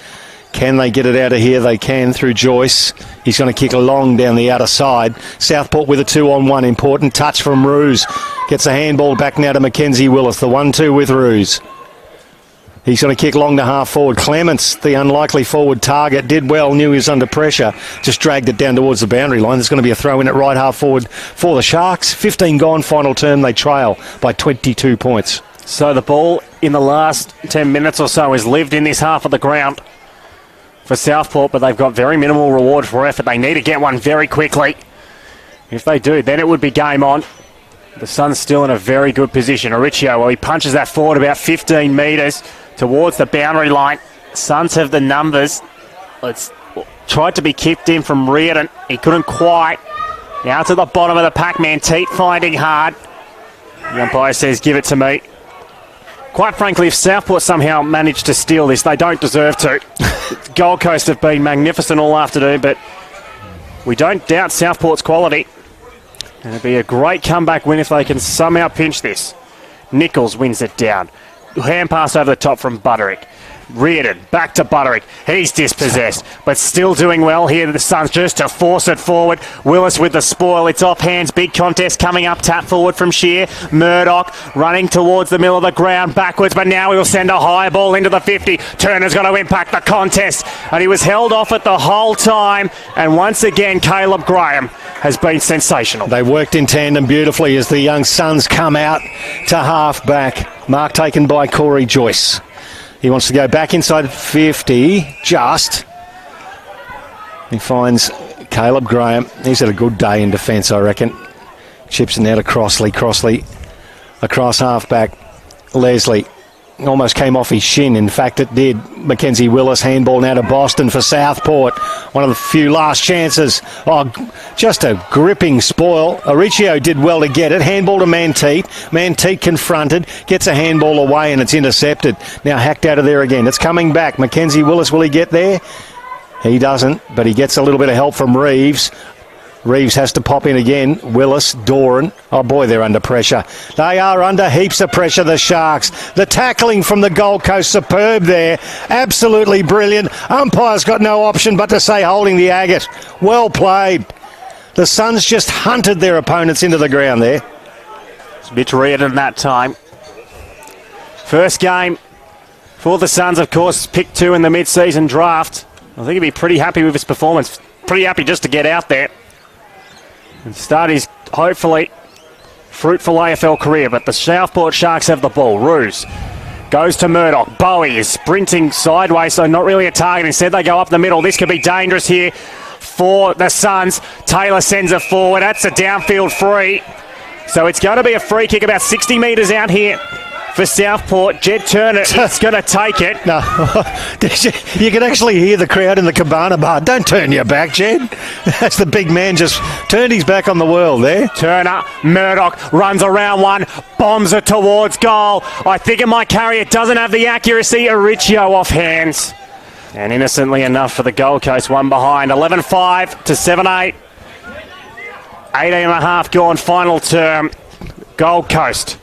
Can they get it out of here? They can through Joyce. He's going to kick long down the outer side. Southport with a 2-on-1. Important touch from Ruse. Gets a handball back now to Mackenzie Willis. The 1-2 with Ruse. He's going to kick long to half forward. Clements, the unlikely forward target, did well, knew he was under pressure. Just dragged it down towards the boundary line. There's going to be a throw in at right half forward for the Sharks. 15 gone, final term. They trail by 22 points. So the ball in the last 10 minutes or so has lived in this half of the ground for Southport, but they've got very minimal reward for effort. They need to get one very quickly. If they do, then it would be game on. The Suns still in a very good position. Auricio, well, he punches that forward about 15 metres towards the boundary line. Suns have the numbers. It's tried to be kicked in from Reardon. He couldn't quite. Now to the bottom of the pack, Manteet finding hard. The umpire says, give it to me. Quite frankly, if Southport somehow managed to steal this, they don't deserve to. Gold Coast have been magnificent all afternoon, but we don't doubt Southport's quality. And it'd be a great comeback win if they can somehow pinch this. Nichols wins it down. Hand pass over the top from Butterick. Reardon, back to Butterick. He's dispossessed, but still doing well here. The Suns just to force it forward. Willis with the spoil. It's off hands. Big contest coming up. Tap forward from Shear. Murdoch running towards the middle of the ground backwards, but now he'll send a high ball into the 50. Turner's going to impact the contest, and he was held off it the whole time. And once again, Caleb Graham has been sensational. They worked in tandem beautifully as the young Suns come out to half back. Mark taken by Corey Joyce. He wants to go back inside 50, just. He finds Caleb Graham. He's had a good day in defence, I reckon. Chips it now to Crossley. Crossley across half-back. Leslie almost came off his shin. In fact, it did. Mackenzie Willis, handball now to Boston for Southport. One of the few last chances. Oh, just a gripping spoil. Auricio did well to get it. Handball to Manteet. Manteet confronted. Gets a handball away and it's intercepted. Now hacked out of there again. It's coming back. Mackenzie Willis, will he get there? He doesn't, but he gets a little bit of help from Reeves. Reeves has to pop in again. Willis, Doran. Oh boy, they're under pressure. They are under heaps of pressure, the Sharks. The tackling from the Gold Coast, superb there. Absolutely brilliant. Umpire's got no option but to say holding the agate. Well played. The Suns just hunted their opponents into the ground there. It's Mitch Reardon that time. First game for the Suns, of course, pick 2 in the mid-season draft. I think he'd be pretty happy with his performance. Pretty happy just to get out there and start his, hopefully, fruitful AFL career. But the Southport Sharks have the ball. Ruse goes to Murdoch. Bowie is sprinting sideways, so not really a target. Instead, they go up the middle. This could be dangerous here for the Suns. Taylor sends it forward. That's a downfield free. So it's going to be a free kick about 60 metres out here for Southport. Jed Turner is going to take it. No, you can actually hear the crowd in the Cabana bar. Don't turn your back, Jed. That's the big man just turned his back on the world there. Turner, Murdoch runs around one, bombs it towards goal. I think it might carry. It doesn't have the accuracy. Auricio off hands. And innocently enough for the Gold Coast, one behind. 11-5 to 7-8. 18.5 gone final term. Gold Coast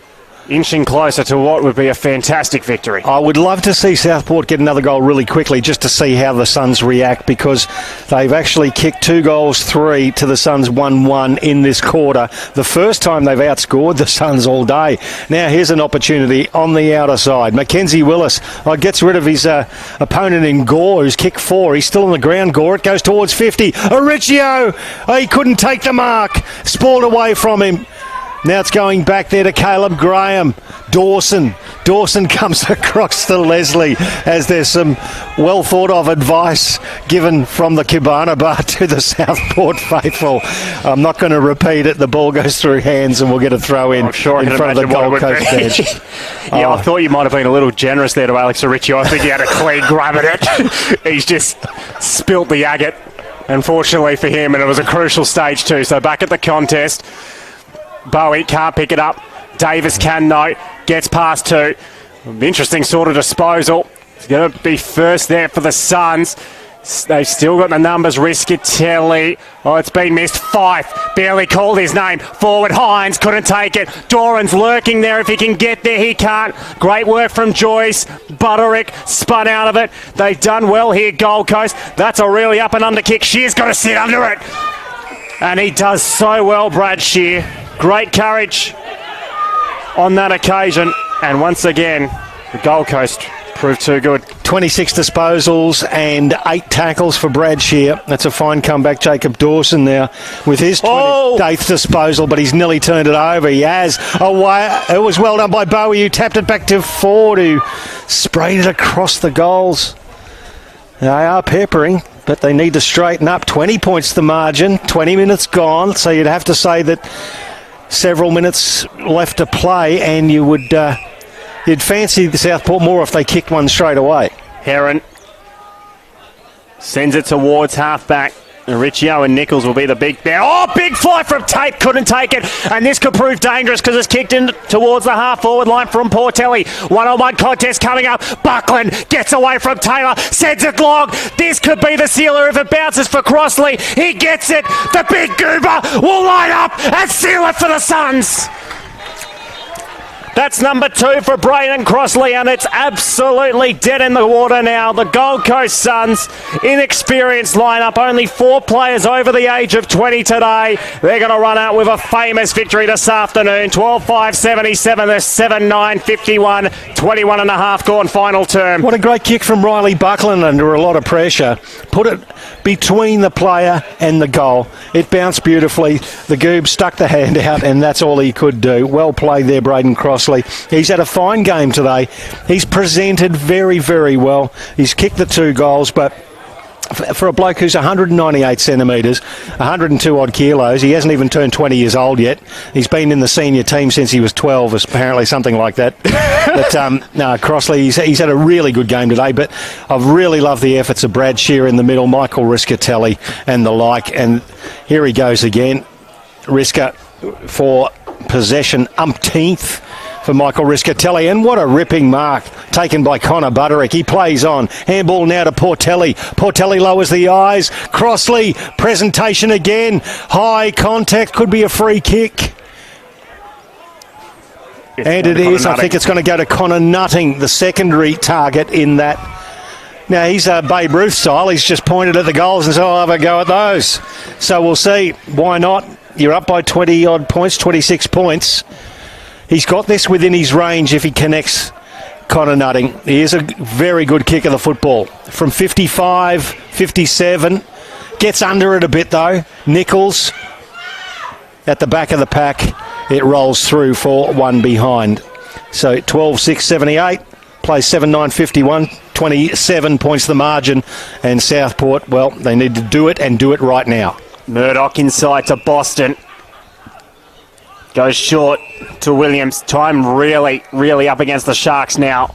inching closer to what would be a fantastic victory. I would love to see Southport get another goal really quickly just to see how the Suns react, because they've actually kicked 2 goals, 3 to the Suns 1-1 in this quarter. The first time they've outscored the Suns all day. Now here's an opportunity on the outer side. Mackenzie Willis gets rid of his opponent in Gore, who's kicked 4. He's still on the ground, Gore. It goes towards 50. Auricio! He couldn't take the mark. Spoiled away from him. Now it's going back there to Caleb Graham. Dawson comes across to Leslie as there's some well thought of advice given from the Cabana bar to the Southport faithful. I'm not going to repeat it. The ball goes through hands and we'll get a throw in front of the Gold Coast bench. Yeah, I thought you might have been a little generous there to Alex Aricio. I think he had a clean grab at it. He's just spilt the agate, unfortunately for him, and it was a crucial stage too. So back at the contest, Bowie can't pick it up. Davis can though. Gets past two. Interesting sort of disposal. It's going to be first there for the Suns. They've still got the numbers. Riscatelli. Oh, it's been missed. Fife barely called his name. Forward Hines couldn't take it. Doran's lurking there. If he can get there, he can't. Great work from Joyce. Butterick spun out of it. They've done well here, Gold Coast. That's a really up and under kick. Shear's got to sit under it. And he does so well, Brad Shear. Great courage on that occasion. And once again, the Gold Coast proved too good. 26 disposals and 8 tackles for Brad Shear. That's a fine comeback. Jacob Dawson now with his 28th disposal, but he's nearly turned it over. He has. It was well done by Bowie, who tapped it back to Ford, who sprayed it across the goals. They are peppering, but they need to straighten up. 20 points the margin, 20 minutes gone, so you'd have to say that several minutes left to play, and you would you'd fancy the Southport more if they kicked one straight away. Heron sends it towards halfback. Riccio and Nichols will be the big bear. Oh, big fly from Tate. Couldn't take it. And this could prove dangerous because it's kicked in towards the half-forward line from Portelli. One-on-one contest coming up. Buckland gets away from Taylor. Sends it long. This could be the sealer if it bounces for Crossley. He gets it. The big goober will line up and seal it for the Suns. That's number 2 for Braden Crossley, and it's absolutely dead in the water now. The Gold Coast Suns, inexperienced lineup, only 4 players over the age of 20 today. They're going to run out with a famous victory this afternoon. 12-5-77, they're 7-9-51, 21 and a half gone final term. What a great kick from Riley Buckland under a lot of pressure. Put it between the player and the goal. It bounced beautifully. The Goob stuck the hand out, and that's all he could do. Well played there, Braden Crossley. He's had a fine game today. He's presented very, very well. He's kicked the 2 goals, but for a bloke who's 198 centimetres, 102 odd kilos, he hasn't even turned 20 years old yet. He's been in the senior team since he was 12, apparently, something like that. But no, Crossley, he's had a really good game today, but I've really loved the efforts of Brad Shear in the middle, Michael Riscatelli and the like, and here he goes again. Risca for possession, umpteenth for Michael Riscatelli, and what a ripping mark taken by Connor Butterick. He plays on. Handball now to Portelli. Portelli lowers the eyes. Crossley, presentation again. High contact, could be a free kick. And it is. I think it's going to go to Connor Nutting, the secondary target in that. Now, he's Babe Ruth style. He's just pointed at the goals and said, I'll have a go at those. So we'll see. Why not? You're up by 20-odd points, 26 points. He's got this within his range if he connects Connor Nutting. He is a very good kick of the football. From 55, 57. Gets under it a bit, though. Nichols at the back of the pack. It rolls through for one behind. So 12-6-78. Plays 7-9-51. 27 points the margin. And Southport, well, they need to do it and do it right now. Murdoch inside to Boston. Goes short to Williams. Time really, really up against the Sharks now.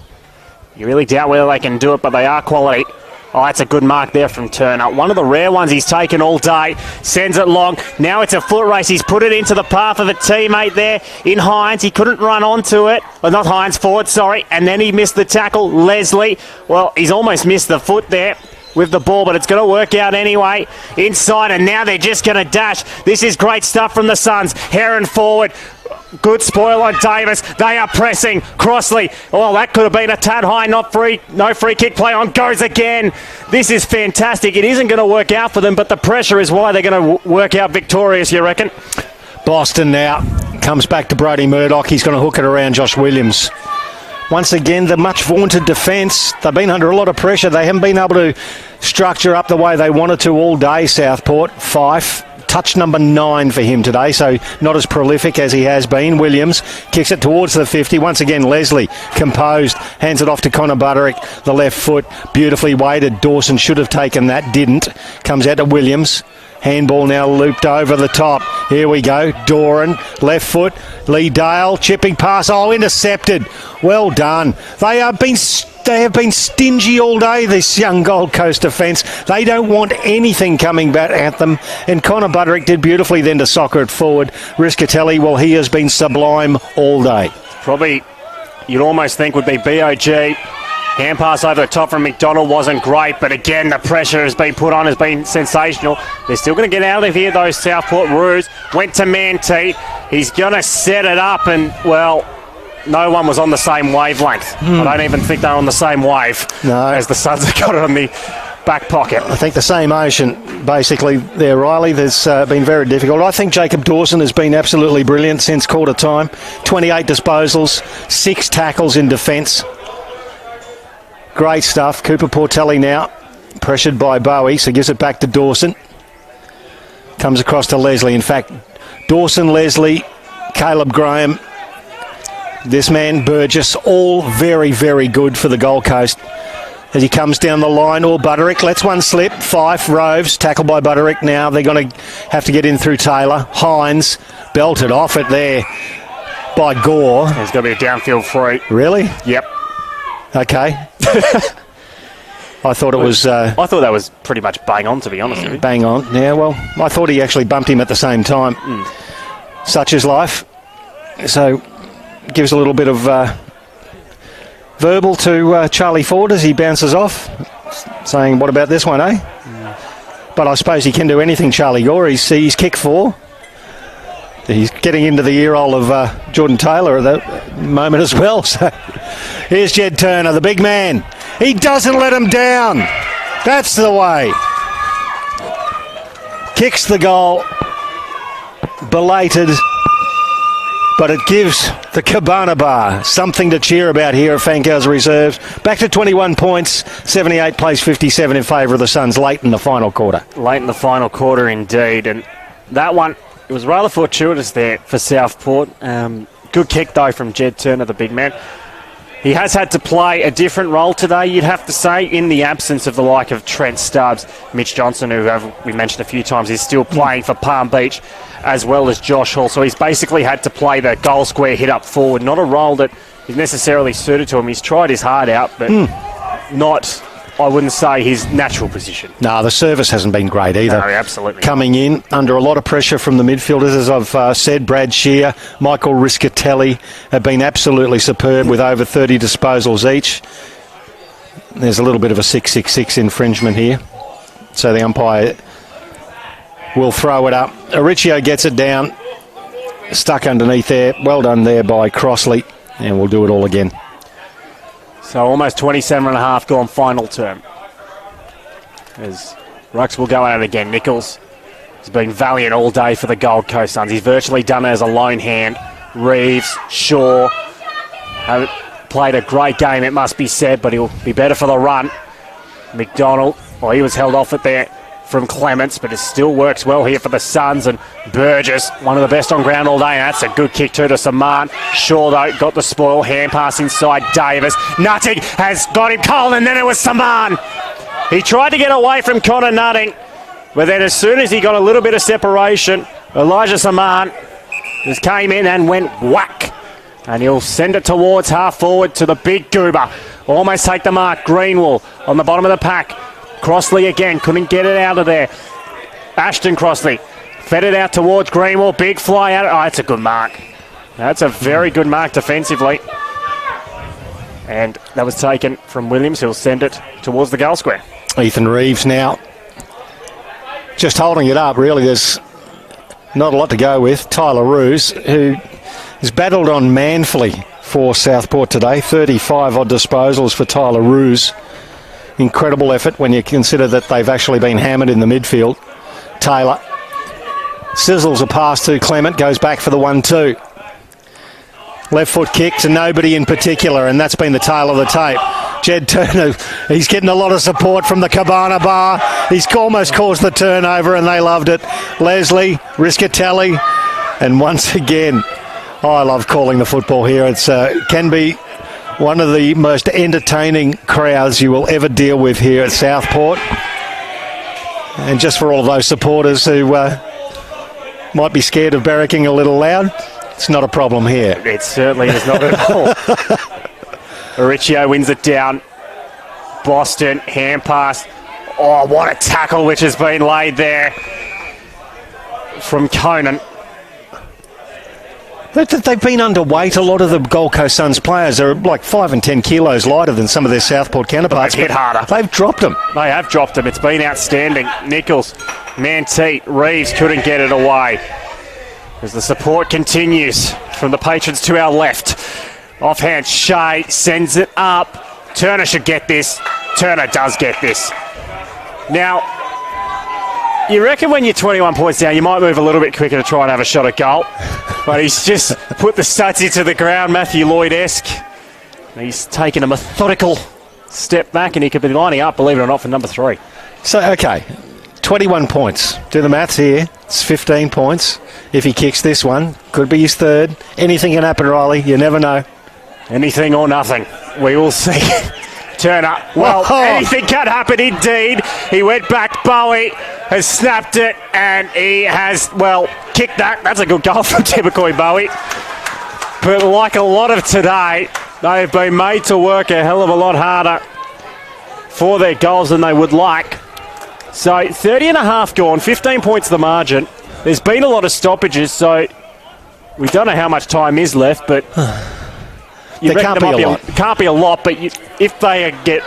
You really doubt whether they can do it, but they are quality. Oh, that's a good mark there from Turner. One of the rare ones he's taken all day. Sends it long. Now it's a foot race. He's put it into the path of a teammate there in Hines. He couldn't run onto it. Well, not Hines, Ford, sorry. And then he missed the tackle. Leslie, well, he's almost missed the foot there with the ball, but it's going to work out anyway. Inside, and now they're just going to dash. This is great stuff from the Suns. Heron forward. Good spoil on Davis. They are pressing. Crossley. Oh, that could have been a tad high. Not free. No free kick play on. Goes again. This is fantastic. It isn't going to work out for them, but the pressure is why they're going to work out victorious, you reckon? Boston now comes back to Brody Murdoch. He's going to hook it around Josh Williams. Once again, the much vaunted defence. They've been under a lot of pressure. They haven't been able to structure up the way they wanted to all day, Southport. Fife touch number 9 for him today, so not as prolific as he has been. Williams kicks it towards the 50. Once again, Leslie, composed, hands it off to Connor Butterick. The left foot, beautifully weighted. Dawson should have taken that, didn't. Comes out to Williams. Handball now looped over the top. Here we go. Doran, left foot. Lee Dale, chipping pass. Oh, intercepted. Well done. They have been stingy all day, this young Gold Coast defence. They don't want anything coming back at them. And Connor Butterick did beautifully then to soccer it forward. Riscatelli, well, he has been sublime all day. Probably, you'd almost think would be BOG. Hand pass over the top from McDonald wasn't great, but again, the pressure has been put on, has been sensational. They're still going to get out of here, those Southport Roos. Went to Manti. He's going to set it up, and, well, no one was on the same wavelength. I don't even think they're on the same wave as the Suns have got it on the back pocket. I think the same ocean, basically, there, Riley. There's been very difficult. I think Jacob Dawson has been absolutely brilliant since quarter time. 28 disposals, 6 tackles in defence. Great stuff. Cooper Portelli now pressured by Bowie, so gives it back to Dawson. Comes across to Leslie. In fact, Dawson, Leslie, Caleb Graham, this man Burgess, all very, very good for the Gold Coast. As he comes down the line, Butterick lets one slip. Fife roves, tackled by Butterick now. They're going to have to get in through Taylor. Hines belted off it there by Gore. There's going to be a downfield free. Really? Yep. Okay. I thought it was... I thought that was pretty much bang on, to be honest with you. Bang on. Yeah, well, I thought he actually bumped him at the same time. Such is life. So, gives a little bit of verbal to Charlie Ford as he bounces off, saying, what about this one, eh? But I suppose he can do anything, Charlie Gore. He's kicked 4. He's getting into the ear hole of Jordan Taylor at that moment as well. So here's Jed Turner, the big man. He doesn't let him down. That's the way. Kicks the goal. Belated. But it gives the Cabana Bar something to cheer about here at Fankhauser Reserve. Back to 21 points. 78 plays 57 in favour of the Suns late in the final quarter. Late in the final quarter indeed. And that one... It was rather fortuitous there for Southport. Good kick, though, from Jed Turner, the big man. He has had to play a different role today, you'd have to say, in the absence of the like of Trent Stubbs. Mitch Johnson, who we mentioned a few times, is still playing for Palm Beach, as well as Josh Hall. So he's basically had to play the goal square hit up forward. Not a role that is necessarily suited to him. He's tried his heart out, but not... I wouldn't say his natural position. No, the service hasn't been great either. No, absolutely. Coming in under a lot of pressure from the midfielders, as I've said, Brad Shear, Michael Riscatelli have been absolutely superb with over 30 disposals each. There's a little bit of a 666 infringement here. So the umpire will throw it up. Aricchio gets it down. Stuck underneath there. Well done there by Crossley. And we'll do it all again. So almost 27.5 gone final term. As Rux will go at it again. Nichols has been valiant all day for the Gold Coast Suns. He's virtually done it as a lone hand. Reeves, Shaw have played a great game, it must be said, but he'll be better for the run. McDonald, well, he was held off it there from Clements, but it still works well here for the Suns. And Burgess, one of the best on ground all day. That's a good kick too to Saman. Shaw, though, got the spoil. Hand pass inside Davis. Nutting has got him cold, and then it was Saman. He tried to get away from Connor Nutting, but then as soon as he got a little bit of separation, Elijah Saman just came in and went whack. And he'll send it towards half forward to the big goober. Almost take the mark. Greenwall on the bottom of the pack. Crossley again, couldn't get it out of there. Ashton Crossley fed it out towards Greenwall. Big fly out. Oh, that's a good mark. That's a very good mark defensively. And that was taken from Williams, who'll send it towards the goal square. Ethan Reeves now just holding it up, really. There's not a lot to go with. Tyler Roos, who has battled on manfully for Southport today. 35 odd disposals for Tyler Roos. Incredible effort when you consider that they've actually been hammered in the midfield. Taylor sizzles a pass to Clement, goes back for the 1-2. Left foot kick to nobody in particular, and that's been the tail of the tape. Jed Turner, he's getting a lot of support from the Cabana bar. He's almost caused the turnover and they loved it. Leslie, Riscatelli, and once again, I love calling the football here. It's can be one of the most entertaining crowds you will ever deal with here at Southport. And just for all of those supporters who might be scared of barracking a little loud, it's not a problem here. It certainly is not at all. Mauricio wins it down. Boston, hand pass. Oh, what a tackle which has been laid there from Conan. They've been underweight. A lot of the Gold Coast Suns players are like 5 and 10 kilos lighter than some of their Southport counterparts. They've hit harder. They've dropped them. They have dropped them. It's been outstanding. Nichols, Manteet, Reeves couldn't get it away. As the support continues from the patrons to our left. Offhand, Shea sends it up. Turner should get this. Turner does get this. Now, you reckon when you're 21 points down, you might move a little bit quicker to try and have a shot at goal. But he's just put the studs into the ground, Matthew Lloyd-esque. He's taken a methodical step back and he could be lining up, believe it or not, for number 3. So, okay, 21 points. Do the maths here. It's 15 points. If he kicks this one, could be his third. Anything can happen, Riley. You never know. Anything or nothing. We will see. Turner. Well, anything can happen indeed. He went back. Bowie has snapped it and he has, well, kicked that. That's a good goal from Tibakoy Bowie. But like a lot of today, they have been made to work a hell of a lot harder for their goals than they would like. So 30 and a half gone, 15 points the margin. There's been a lot of stoppages, so we don't know how much time is left, but there can't be a lot. Can't be a lot, but if they get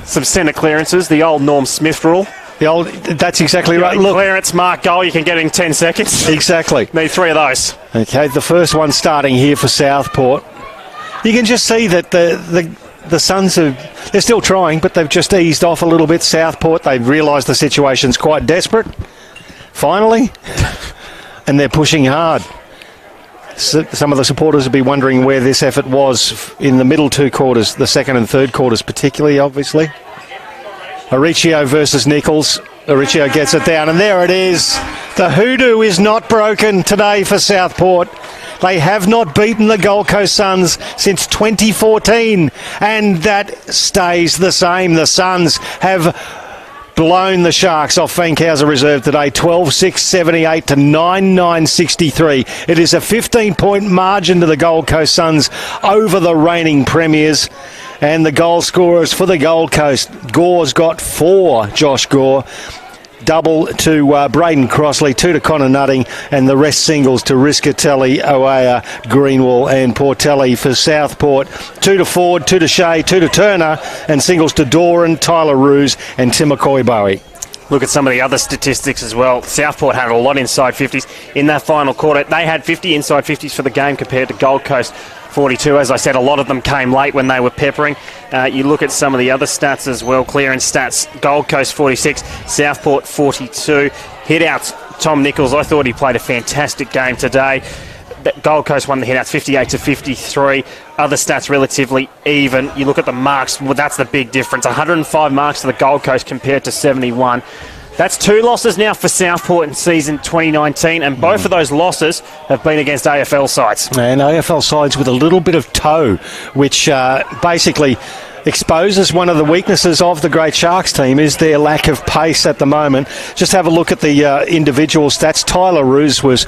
some centre clearances, the old Norm Smith rule. That's exactly right. Look, clearance, mark, goal, you can get in 10 seconds. Exactly. Need 3 of those. Okay, the first one starting here for Southport. You can just see that the Suns they're still trying, but they've just eased off a little bit. Southport, they've realised the situation's quite desperate. Finally, and they're pushing hard. So some of the supporters will be wondering where this effort was in the middle 2 quarters, the second and third quarters particularly, obviously. Mauricio versus Nichols. Mauricio gets it down, and there it is. The hoodoo is not broken today for Southport. They have not beaten the Gold Coast Suns since 2014, and that stays the same. The Suns have blown the Sharks off Fankhauser Reserve today, 12-6-78 to 9-9-63. It is a 15-point margin to the Gold Coast Suns over the reigning premiers. And the goal scorers for the Gold Coast, Gore's got 4, Josh Gore. Double to Braden Crossley, 2 to Connor Nutting, and the rest singles to Riscatelli, Oaya, Greenwall and Portelli for Southport. 2 to Ford, 2 to Shea, 2 to Turner, and singles to Doran, Tyler Roos and Timakoy Bowie. Look at some of the other statistics as well. Southport had a lot inside 50s in that final quarter. They had 50 inside 50s for the game compared to Gold Coast 42. As I said, a lot of them came late when they were peppering. You look at some of the other stats as well. Clearance stats, Gold Coast 46, Southport 42. Hit-outs, Tom Nichols, I thought he played a fantastic game today. Gold Coast won the hit-outs 58 to 53. Other stats relatively even. You look at the marks, well, that's the big difference. 105 marks to the Gold Coast compared to 71. That's 2 losses now for Southport in season 2019, and both of those losses have been against AFL sides. And AFL sides with a little bit of toe, which basically exposes one of the weaknesses of the Great Sharks team is their lack of pace at the moment. Just have a look at the individual stats. Tyler Roos was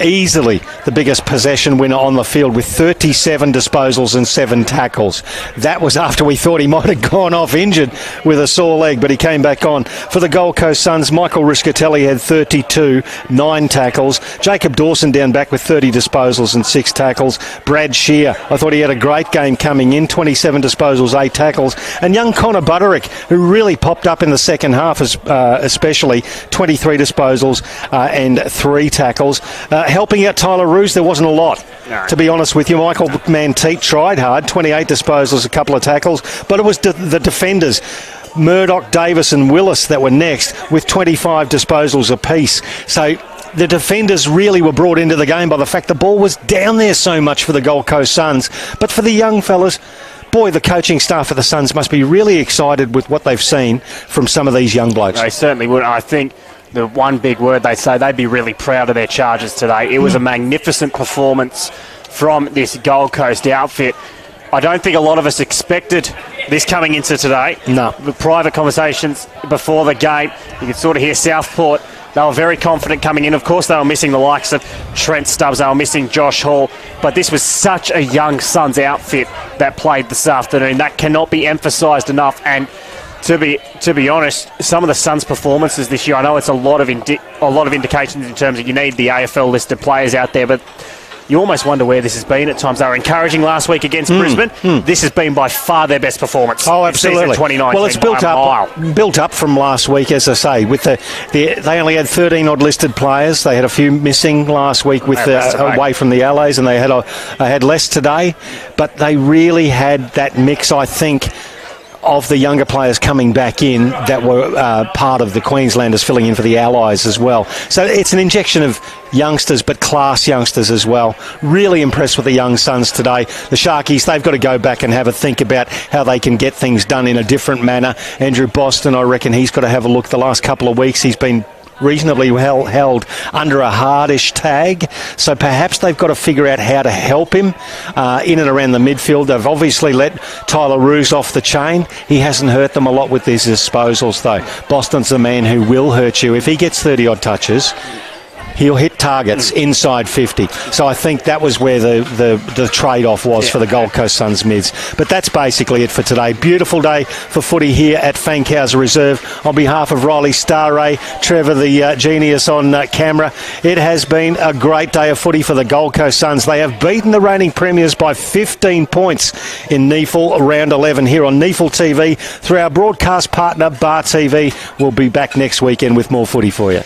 easily the biggest possession winner on the field with 37 disposals and 7 tackles. That was after we thought he might have gone off injured with a sore leg, but he came back on. For the Gold Coast Suns, Michael Riscatelli had 32, 9 tackles. Jacob Dawson down back with 30 disposals and 6 tackles. Brad Shear, I thought he had a great game coming in, 27 disposals, 8 tackles. And young Connor Butterick, who really popped up in the second half, especially 23 disposals and 3 tackles. Helping out Tyler Roos, there wasn't a lot. No. To be honest with you, Michael Manteet tried hard, 28 disposals, a couple of tackles, but it was the defenders, Murdoch, Davis and Willis, that were next with 25 disposals apiece. So the defenders really were brought into the game by the fact the ball was down there so much for the Gold Coast Suns. But for the young fellas, boy, the coaching staff of the Suns must be really excited with what they've seen from some of these young blokes. They certainly would. I think the one big word they'd say, they'd be really proud of their charges today. It was a magnificent performance from this Gold Coast outfit. I don't think a lot of us expected this coming into today. No. The private conversations before the game, you could sort of hear Southport. They were very confident coming in. Of course, they were missing the likes of Trent Stubbs. They were missing Josh Hall. But this was such a young Suns outfit that played this afternoon. That cannot be emphasised enough. And to be honest, some of the Suns' performances this year, I know it's a lot of indications in terms of you need the AFL listed players out there, but you almost wonder where this has been at times. They were encouraging last week against Brisbane. This has been by far their best performance. Oh, absolutely. This season 2019. Well, it's built up from last week, as I say. With they only had 13 odd listed players. They had a few missing last week with away from the Allies, and they had less today. But they really had that mix, I think, of the younger players coming back in that were part of the Queenslanders filling in for the Allies as well. So it's an injection of youngsters, but class youngsters as well. Really impressed with the young Suns today. The Sharkies, they've got to go back and have a think about how they can get things done in a different manner. Andrew Boston, I reckon he's got to have a look. The last couple of weeks he's been reasonably held under a hardish tag, so perhaps they've got to figure out how to help him in and around the midfield. They've obviously let Tyler Roos off the chain. He hasn't hurt them a lot with his disposals though. Boston's the man who will hurt you. If he gets 30 odd touches, he'll hit targets inside 50. So I think that was where the trade-off was for the Gold Coast Suns mids. But that's basically it for today. Beautiful day for footy here at Fankhauser Reserve. On behalf of Riley Staraj, Trevor the genius on camera, it has been a great day of footy for the Gold Coast Suns. They have beaten the reigning premiers by 15 points in NEAFL round 11 here on NEAFL TV through our broadcast partner Bar TV. We'll be back next weekend with more footy for you.